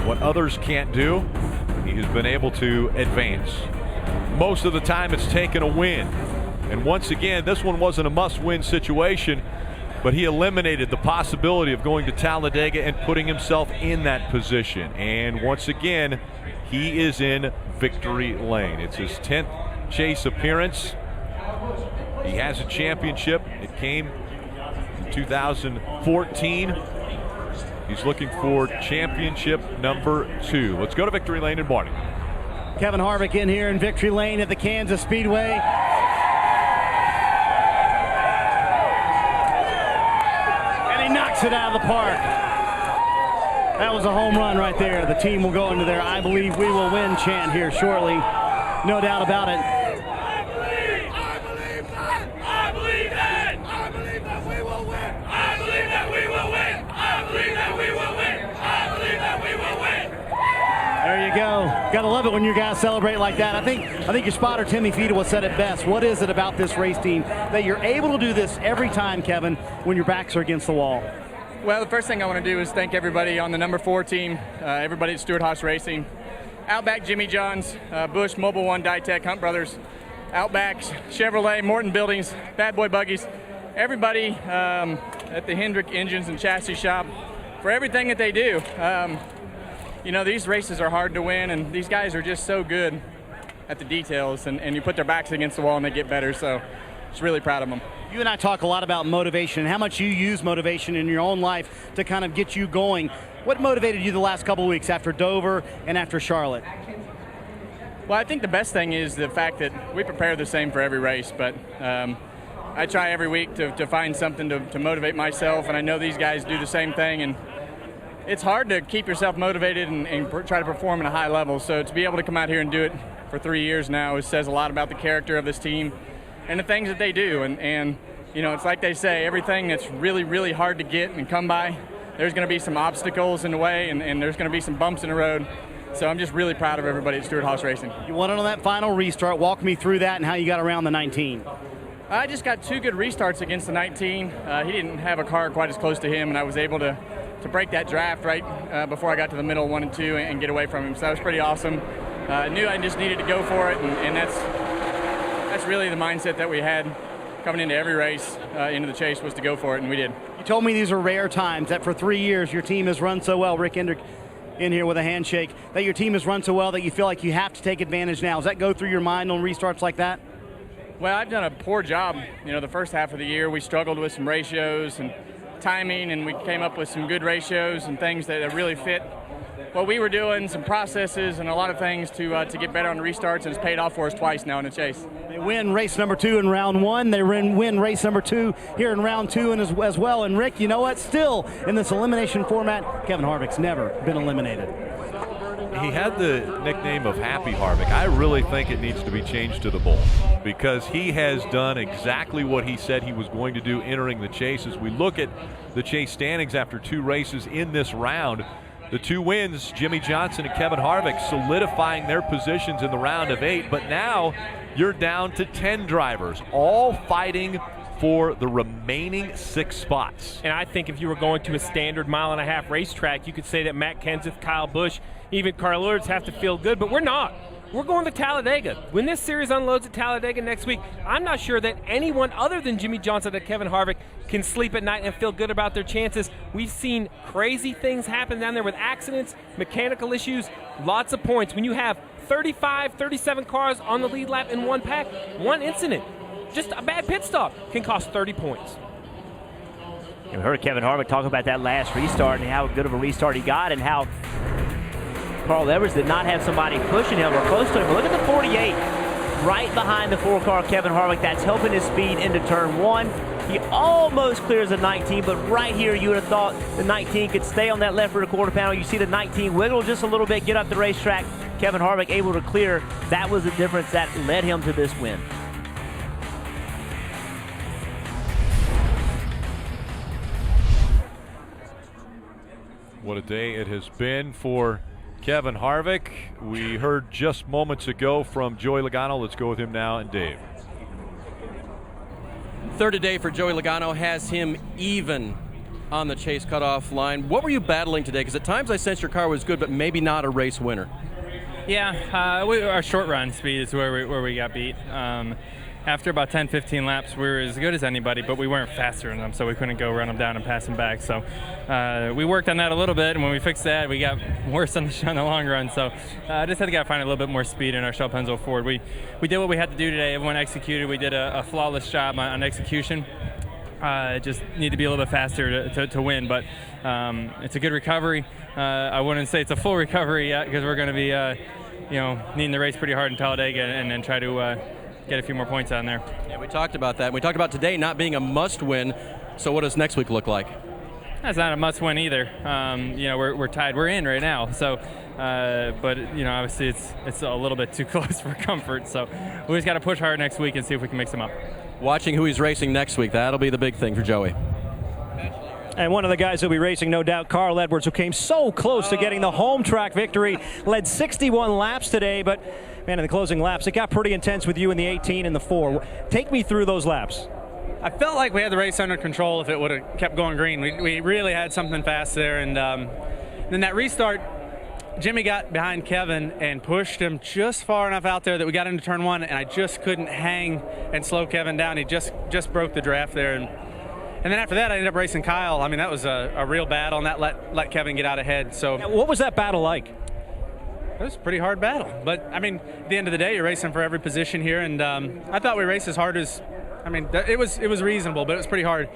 what others can't do, he has been able to advance. Most of the time it's taken a win. And once again, this one wasn't a must-win situation, but he eliminated the possibility of going to Talladega and putting himself in that position. And once again, he is in victory lane. It's his 10th chase appearance. He has a championship. It came in 2014. He's looking for championship number 2. Let's go to victory lane in Barney. Kevin Harvick in here in victory lane at the Kansas Speedway. Knocks it out of the park. That was a home run right there. The team will go into their "I believe we will win" chant here shortly. No doubt about it. I believe that we will win. I believe that we will win. I believe that we will win. I believe that we will win. There you go. Gotta love it when you guys celebrate like that. I think your spotter Timmy Fedewa said it best. What is it about this race team that you're able to do this every time, Kevin, when your backs are against the wall? Well, the first thing I want to do is thank everybody on the number 4 team, everybody at Stewart-Haas Racing, Outback, Jimmy John's, Busch, Mobile One, Dytek, Hunt Brothers, Outback, Chevrolet, Morton Buildings, Bad Boy Buggies, everybody at the Hendrick Engines and Chassis Shop for everything that they do. You know, these races are hard to win, and these guys are just so good at the details, and you put their backs against the wall and they get better, so just really proud of them. You and I talk a lot about motivation and how much you use motivation in your own life to kind of get you going. What motivated you the last couple of weeks after Dover and after Charlotte? Well, I think the best thing is the fact that we prepare the same for every race, but I try every week to find something to motivate myself, and I know these guys do the same thing, and it's hard to keep yourself motivated and try to perform at a high level. So to be able to come out here and do it for 3 years now, it says a lot about the character of this team and the things that they do. And you know, it's like they say, everything that's really, really hard to get and come by, there's going to be some obstacles in the way, and there's going to be some bumps in the road. So I'm just really proud of everybody at Stewart-Haas Racing. You won it on that final restart. Walk me through that and how you got around the 19. I just got 2 good restarts against the 19. He didn't have a car quite as close to him, and I was able to break that draft right before I got to the middle 1 and 2 and get away from him. So that was pretty awesome. I knew I just needed to go for it, and that's really the mindset that we had coming into every race into the chase, was to go for it, and we did. You told me these are rare times, that for 3 years your team has run so well. Rick Hendrick in here with a handshake, that your team has run so well that you feel like you have to take advantage now. Does that go through your mind on restarts like that? Well, I've done a poor job. You know, the first half of the year we struggled with some ratios and timing, and we came up with some good ratios and things that really fit what we were doing, some processes and a lot of things to get better on the restarts, and it's paid off for us twice now in the chase. They win race number 2 in round 1. They win race number 2 here in round 2 and as well. And Rick, you know what? Still in this elimination format, Kevin Harvick's never been eliminated. He had the nickname of Happy Harvick. I really think it needs to be changed to the Bull, because he has done exactly what he said he was going to do entering the chase. As we look at the chase standings after 2 races in this round, the 2 wins, Jimmy Johnson and Kevin Harvick solidifying their positions in the round of 8, but now you're down to 10 drivers, all fighting for the remaining 6 spots. And I think if you were going to a standard mile-and-a-half racetrack, you could say that Matt Kenseth, Kyle Busch, even Carl Lewis have to feel good, but we're not. We're going to Talladega. When this series unloads at Talladega next week, I'm not sure that anyone other than Jimmy Johnson and Kevin Harvick can sleep at night and feel good about their chances. We've seen crazy things happen down there with accidents, mechanical issues, lots of points. When you have 35, 37 cars on the lead lap in one pack, one incident, just a bad pit stop, can cost 30 points. You heard Kevin Harvick talk about that last restart and how good of a restart he got, and how Carl Edwards did not have somebody pushing him or close to him. But look at the 48. right behind the 4-car Kevin Harvick. That's helping his speed into turn 1. He almost clears the 19, but right here you would have thought the 19 could stay on that left rear quarter panel. You see the 19 wiggle just a little bit, get up the racetrack. Kevin Harvick able to clear. That was the difference that led him to this win. What a day it has been for Kevin Harvick. We heard just moments ago from Joey Logano. Let's go with him now and Dave. Third today for Joey Logano has him even on the chase cutoff line. What were you battling today? Because at times I sensed your car was good, but maybe not a race winner. Yeah, our short run speed is where we got beat. After about 10, 15 laps, we were as good as anybody, but we weren't faster than them, so we couldn't go run them down and pass them back. So we worked on that a little bit, and when we fixed that, we got worse on the long run. So I just had to find a little bit more speed in our Shell Pennzoil Ford. We did what we had to do today. Everyone executed. We did a flawless job on execution. Just need to be a little bit faster to win, but it's a good recovery. I wouldn't say it's a full recovery yet because we're going to be needing to race pretty hard in Talladega and then try to get a few more points on there. Yeah, we talked about that. We talked about today not being a must-win. So what does next week look like? That's not a must-win either. We're tied. We're in right now. So, but obviously it's a little bit too close for comfort. So we just got to push hard next week and see if we can mix them up. Watching who he's racing next week, that'll be the big thing for Joey. And one of the guys who'll be racing, no doubt, Carl Edwards, who came so close to getting the home track victory, led 61 laps today, but man, in the closing laps, it got pretty intense with you in the 18 and the 4. Take me through those laps. I felt like we had the race under control if it would have kept going green. We really had something fast there, and then that restart, Jimmy got behind Kevin and pushed him just far enough out there that we got into turn 1, and I just couldn't hang and slow Kevin down. He just broke the draft there, and then after that, I ended up racing Kyle. I mean, that was a real battle, and that let Kevin get out ahead. So, what was that battle like? It was a pretty hard battle, but I mean, at the end of the day, you're racing for every position here, and I thought we raced as hard as. I mean, it was reasonable, but it was pretty hard.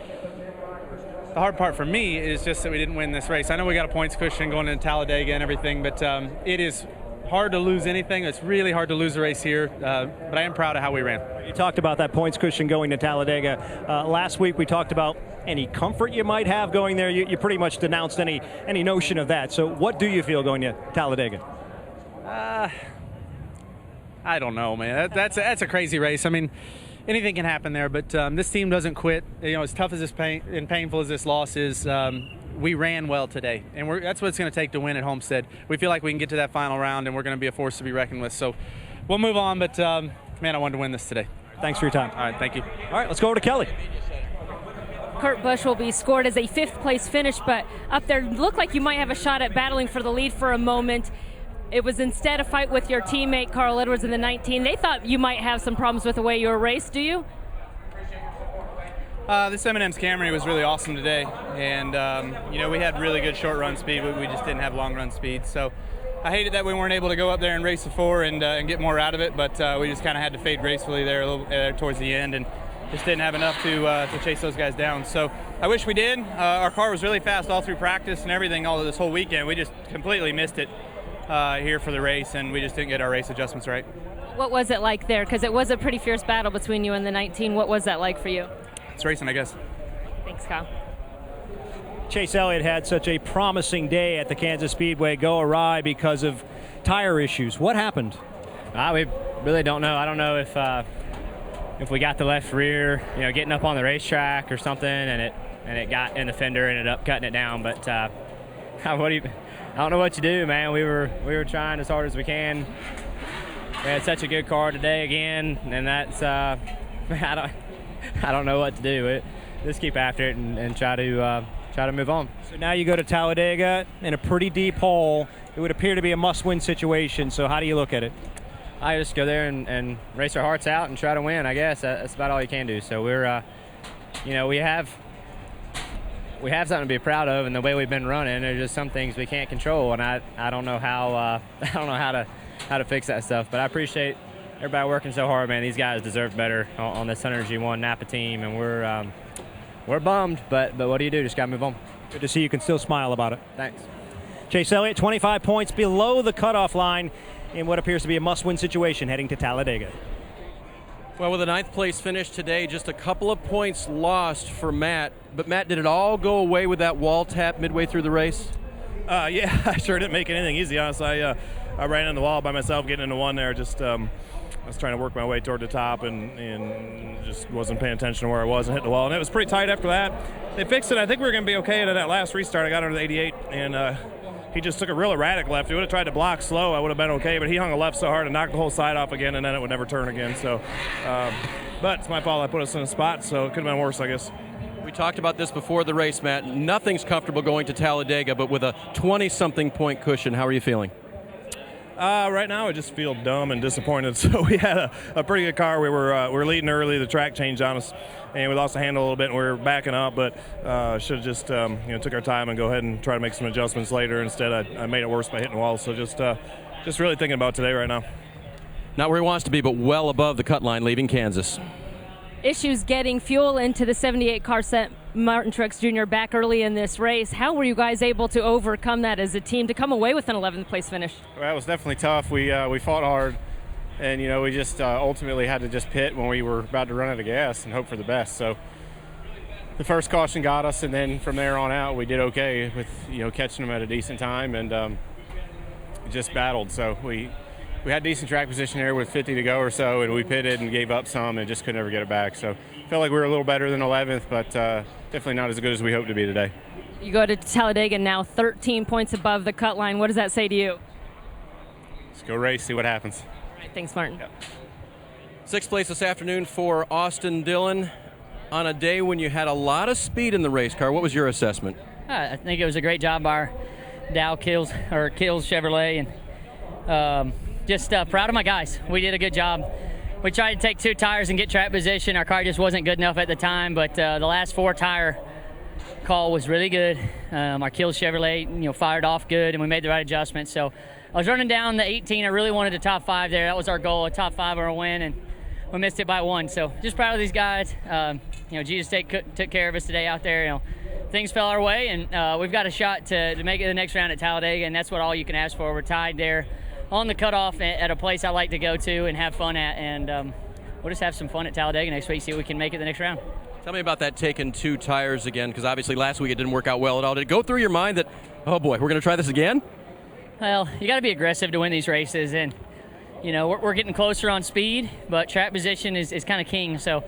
The hard part for me is just that we didn't win this race. I know we got a points cushion going into Talladega and everything, but it is hard to lose anything. It's really hard to lose a race here, but I am proud of how we ran. You talked about that points cushion going to Talladega. Last week we talked about any comfort you might have going there. You pretty much denounced any notion of that. So what do you feel going to Talladega? I don't know, man. That's a crazy race. I mean, anything can happen there, but this team doesn't quit. As tough as this and painful as this loss is, we ran well today, and that's what it's going to take to win at Homestead. We feel like we can get to that final round, and we're going to be a force to be reckoned with. So we'll move on, but man, I wanted to win this today. Thanks for your time. All right, thank you. All right, let's go over to Kelly. Kurt Busch will be scored as a 5th place finish, but up there looked like you might have a shot at battling for the lead for a moment. It was instead a fight with your teammate Carl Edwards in the 19. They thought you might have some problems with the way you were raced. Do you? This M&M's Camry was really awesome today, and we had really good short run speed, but we just didn't have long run speed. So I hated that we weren't able to go up there and race the 4 and get more out of it, but we just kind of had to fade gracefully there a little towards the end, and just didn't have enough to chase those guys down. So I wish we did. Our car was really fast all through practice and everything all of this whole weekend. We just completely missed it here for the race, and we just didn't get our race adjustments right. What was it like there? Because it was a pretty fierce battle between you and the 19. What was that like for you? It's racing, I guess. Thanks, Kyle. Chase Elliott had such a promising day at the Kansas Speedway go awry because of tire issues. What happened? We really don't know. I don't know if we got the left rear, getting up on the racetrack or something, and it got in the fender, ended up cutting it down. But I don't know what you do, man. We were trying as hard as we can. We had such a good car today again, and that's I don't know what to do. Just keep after it and try to move on. So now you go to Talladega in a pretty deep hole. It would appear to be a must-win situation. So how do you look at it? I just go there and race our hearts out and try to win. I guess that's about all you can do. So we're, we have something to be proud of, and the way we've been running. There's just some things we can't control, and I don't know how how to fix that stuff. But I appreciate everybody working so hard, man. These guys deserve better on this 100G1 Napa team, and we're bummed. But what do you do? Just gotta move on. Good to see you can still smile about it. Thanks. Chase Elliott, 25 points below the cutoff line in what appears to be a must-win situation heading to Talladega. Well, with a 9th place finish today, just a couple of points lost for Matt. But Matt, did it all go away with that wall tap midway through the race? Yeah, I sure didn't make anything easy, honestly. I ran in the wall by myself getting into one there. Just I was trying to work my way toward the top and just wasn't paying attention to where I was and hit the wall. And it was pretty tight after that. They fixed it. I think we were going to be okay. At that last restart, I got under the 88, and he just took a real erratic left. He would have tried to block slow. I would have been okay, but he hung a left so hard and knocked the whole side off again, and then it would never turn again. So, but it's my fault. I put us in a spot, so it could have been worse, I guess. We talked about this before the race, Matt. Nothing's comfortable going to Talladega, but with a 20-something point cushion, how are you feeling? Right now, I just feel dumb and disappointed. So we had a pretty good car. We were leading early. The track changed on us, and we lost the handle a little bit, and we were backing up. But should have just took our time and go ahead and try to make some adjustments later. Instead, I made it worse by hitting the wall. So just really thinking about today right now. Not where he wants to be, but well above the cut line, leaving Kansas. Issues getting fuel into the 78 car set Martin Truex Jr. back early in this race. How were you guys able to overcome that as a team to come away with an 11th place finish? Well, it was definitely tough. We fought hard, and we just ultimately had to just pit when we were about to run out of gas and hope for the best. So the first caution got us, and then from there on out we did okay with catching them at a decent time, and just battled. So we had decent track position here with 50 to go or so, and we pitted and gave up some and just could never get it back. So felt like we were a little better than 11th, but definitely not as good as we hoped to be today. You go to Talladega now 13 points above the cut line. What does that say to you? Let's go race, see what happens. All right, thanks, Martin. Yep. 6th place this afternoon for Austin Dillon on a day when you had a lot of speed in the race car. What was your assessment? I think it was a great job by our Kills Chevrolet, and just proud of my guys. We did a good job. We tried to take 2 tires and get track position. Our car just wasn't good enough at the time, but the last 4 tire call was really good. Our Kills Chevrolet, fired off good, and we made the right adjustments. So I was running down the 18. I really wanted a top 5 there. That was our goal, a top 5 or a win, and we missed it by 1. So just proud of these guys. Jesus took care of us today out there. Things fell our way, and we've got a shot to make it the next round at Talladega, and that's what all you can ask for. We're tied there on the cutoff at a place I like to go to and have fun at, and we'll just have some fun at Talladega next week, see if we can make it the next round. Tell me about that taking 2 tires again, because obviously last week it didn't work out well at all. Did it go through your mind that, oh boy, we're going to try this again? Well, you got to be aggressive to win these races, and we're getting closer on speed, but track position is kind of king, so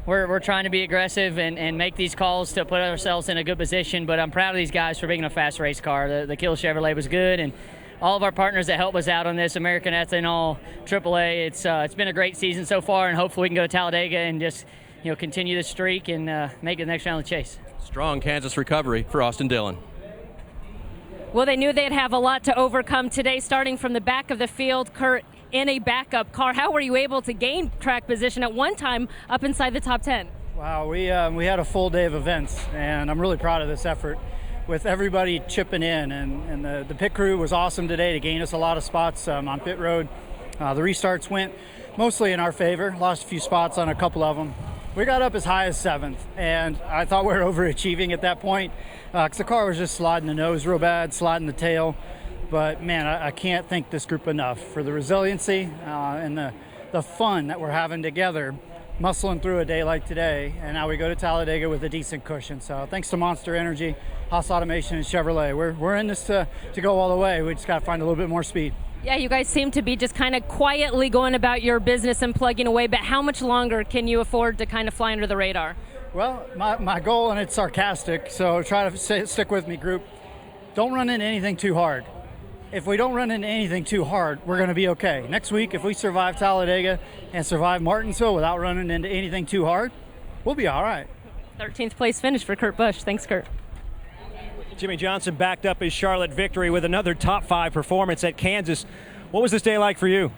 we're trying to be aggressive and make these calls to put ourselves in a good position. But I'm proud of these guys for being a fast race car. The Kills Chevrolet was good, and all of our partners that help us out on this, American Ethanol, AAA, it's been a great season so far, and hopefully we can go to Talladega and just continue the streak and make it the next round of the chase. Strong Kansas recovery for Austin Dillon. Well, they knew they'd have a lot to overcome today, starting from the back of the field. Kurt, in a backup car, how were you able to gain track position at one time up inside the top 10? Wow, we had a full day of events, and I'm really proud of this effort with everybody chipping in, and the pit crew was awesome today to gain us a lot of spots on pit road. The restarts went mostly in our favor, lost a few spots on a couple of them. We got up as high as 7th, and I thought we were overachieving at that point because the car was just sliding the nose real bad, sliding the tail. But man, I can't thank this group enough for the resiliency and the fun that we're having together, muscling through a day like today. And now we go to Talladega with a decent cushion. So thanks to Monster Energy, Haas Automation, and Chevrolet. We're in this to go all the way. We just got to find a little bit more speed. Yeah, you guys seem to be just kind of quietly going about your business and plugging away, but how much longer can you afford to kind of fly under the radar? Well, my goal, and it's sarcastic, so try to stick with me, group. Don't run into anything too hard. If we don't run into anything too hard, we're going to be okay. Next week, if we survive Talladega and survive Martinsville without running into anything too hard, we'll be all right. 13th place finish for Kurt Busch. Thanks, Kurt. Jimmy Johnson backed up his Charlotte victory with another top 5 performance at Kansas. What was this day like for you?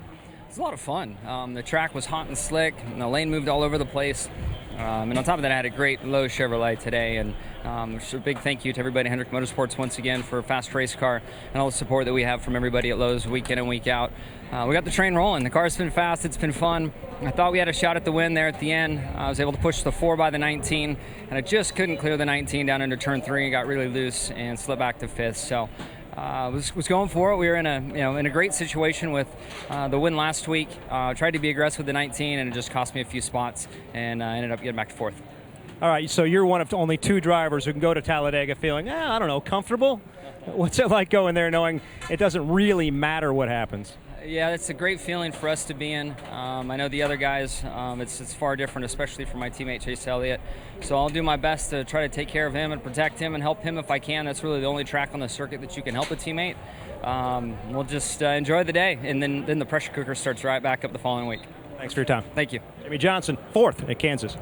It's a lot of fun. The track was hot and slick, and the lane moved all over the place. And on top of that, I had a great Lowe's Chevrolet today. And just a big thank you to everybody at Hendrick Motorsports once again for a fast race car and all the support that we have from everybody at Lowe's week in and week out. We got the train rolling. The car's been fast. It's been fun. I thought we had a shot at the win there at the end. I was able to push the 4 by the 19, and I just couldn't clear the 19 down into turn 3 and got really loose and slipped back to 5th. So was going for it. We were in a great situation with the win last week. Tried to be aggressive with the 19, and it just cost me a few spots, and I ended up getting back to 4th. All right, so you're one of only 2 drivers who can go to Talladega feeling, I don't know, comfortable? What's it like going there knowing it doesn't really matter what happens? Yeah, it's a great feeling for us to be in. I know the other guys, it's far different, especially for my teammate Chase Elliott. So I'll do my best to try to take care of him and protect him and help him if I can. That's really the only track on the circuit that you can help a teammate. We'll just enjoy the day, and then the pressure cooker starts right back up the following week. Thanks for your time. Thank you. Jimmy Johnson, 4th at Kansas.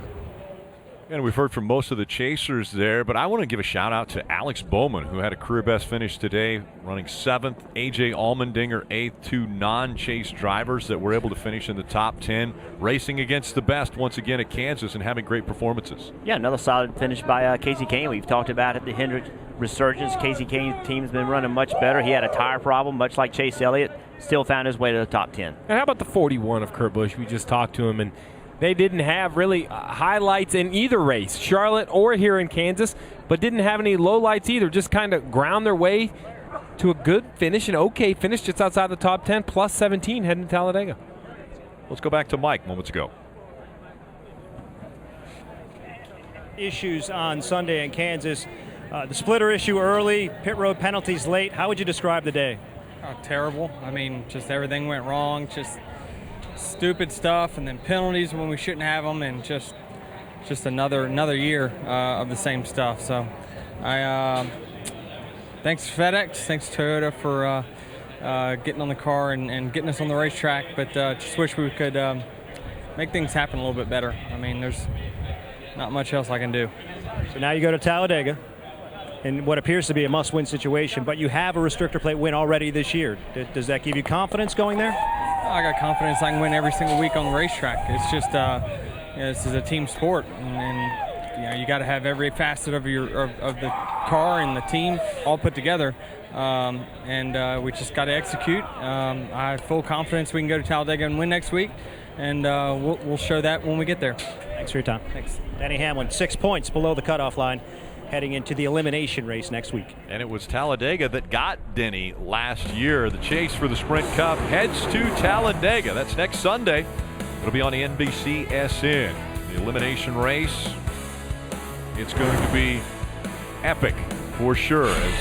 And we've heard from most of the chasers there, but I want to give a shout out to Alex Bowman, who had a career best finish today, running 7th. AJ Allmendinger, 8th, 2 non-chase drivers that were able to finish in the top 10, racing against the best once again at Kansas and having great performances. Yeah, another solid finish by Casey Kane. We've talked about it, the Hendrick resurgence. Casey Kane's team's been running much better. He had a tire problem, much like Chase Elliott, still found his way to the top 10. And how about the 41 of Kurt Busch? We just talked to him, and they didn't have really highlights in either race, Charlotte or here in Kansas, but didn't have any lowlights either. Just kind of ground their way to a good finish, an okay finish just outside the top 10, plus 17 heading to Talladega. Let's go back to Mike moments ago. Issues on Sunday in Kansas. The splitter issue early, pit road penalties late. How would you describe the day? Terrible. I mean, just everything went wrong. Just stupid stuff, and then penalties when we shouldn't have them, and just another year of the same stuff. So thanks FedEx, thanks Toyota for getting on the car and getting us on the racetrack, but just wish we could make things happen a little bit better. I mean, there's not much else I can do. So now you go to Talladega in what appears to be a must-win situation, but you have a restrictor plate win already this year. Does that give you confidence going there? I got confidence I can win every single week on the racetrack. It's just, this is a team sport, and you got to have every facet of the car and the team all put together, and we just got to execute. I have full confidence we can go to Talladega and win next week, and we'll show that when we get there. Thanks for your time. Thanks. Denny Hamlin, 6 points below the cutoff line, heading into the elimination race next week. And it was Talladega that got Denny last year. The chase for the Sprint Cup heads to Talladega. That's next Sunday. It'll be on NBCSN. The elimination race, it's going to be epic for sure, as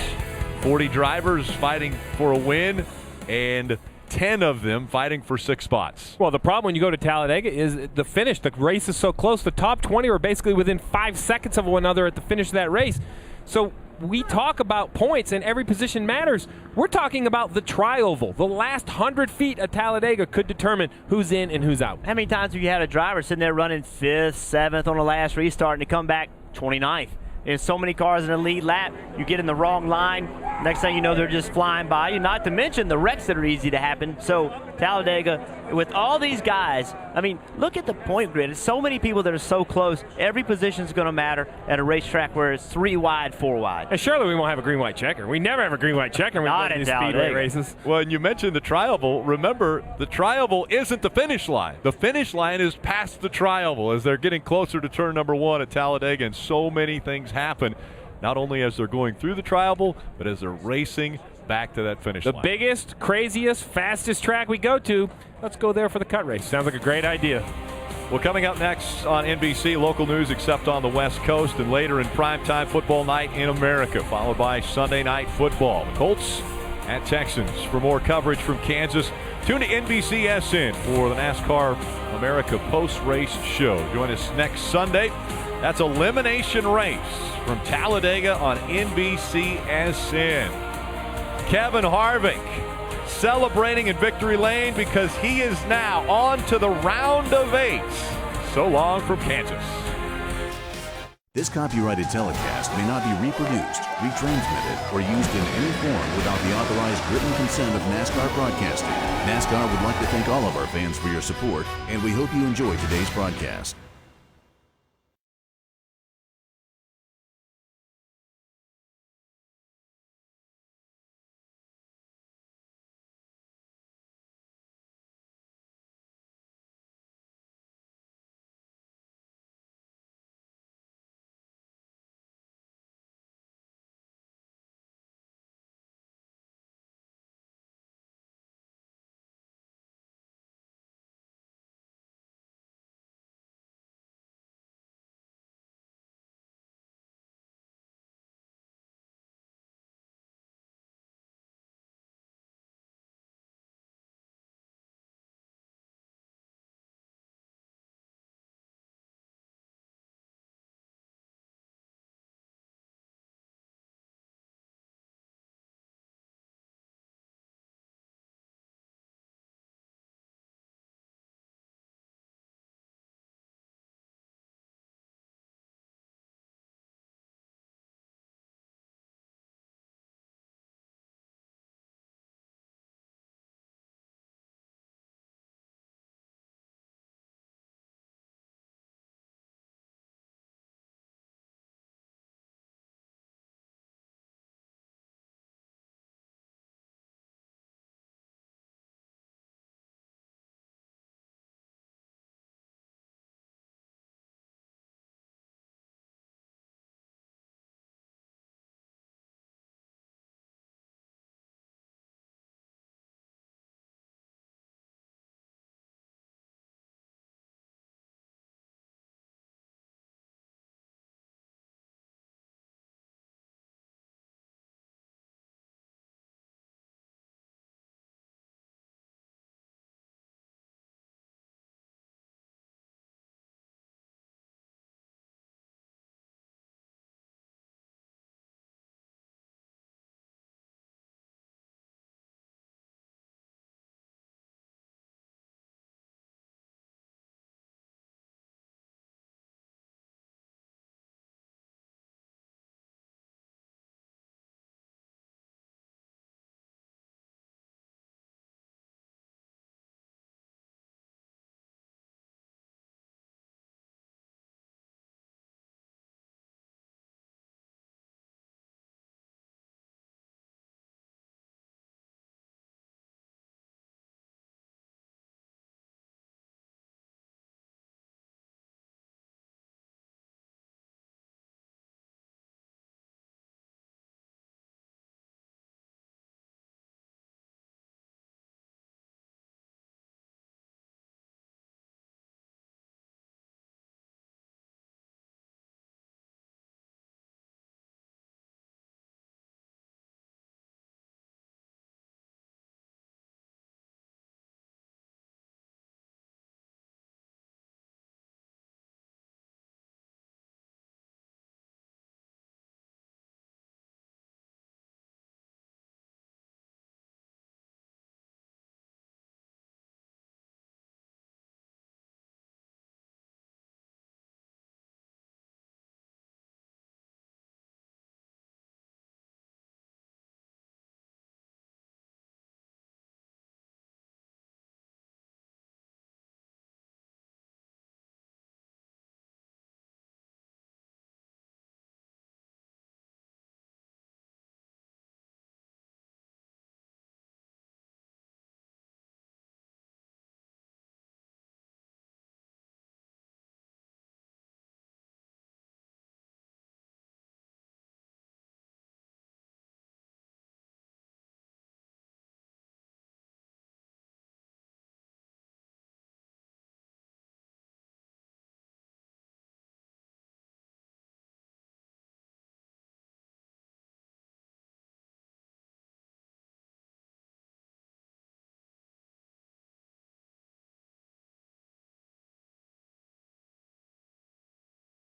40 drivers fighting for a win and 10 of them fighting for 6 spots. Well, the problem when you go to Talladega is the finish. The race is so close. The top 20 are basically within 5 seconds of one another at the finish of that race. So we talk about points and every position matters. We're talking about the tri-oval. The last 100 feet at Talladega could determine who's in and who's out. How many times have you had a driver sitting there running 5th, 7th on the last restart and to come back 29th? There's so many cars in the lead lap. You get in the wrong line. Next thing you know, they're just flying by you. Not to mention the wrecks that are easy to happen. So Talladega, with all these guys, I mean, look at the point grid. It's so many people that are so close. Every position is going to matter at a racetrack where it's 3 wide, 4 wide. And surely we won't have a green-white checker. We never have a green-white checker when we go to these speedway races. Well, and you mentioned the tri-oval. Remember, the tri-oval isn't the finish line. The finish line is past the tri-oval as they're getting closer to turn number 1 at Talladega, and so many things happen, not only as they're going through the tri-oval, but as they're racing back to that finish line. The biggest, craziest, fastest track we go to, let's go there for the cut race. Sounds like a great idea. Well, coming up next on NBC, local news except on the West Coast, and later in primetime football night in America, followed by Sunday night football. The Colts at Texans. For more coverage from Kansas, tune to NBCSN for the NASCAR America post-race show. Join us next Sunday. That's Elimination Race from Talladega on NBCSN. Kevin Harvick celebrating in victory lane because he is now on to the round of 8. So long from Kansas. This copyrighted telecast may not be reproduced, retransmitted, or used in any form without the authorized written consent of NASCAR Broadcasting. NASCAR would like to thank all of our fans for your support, and we hope you enjoyed today's broadcast.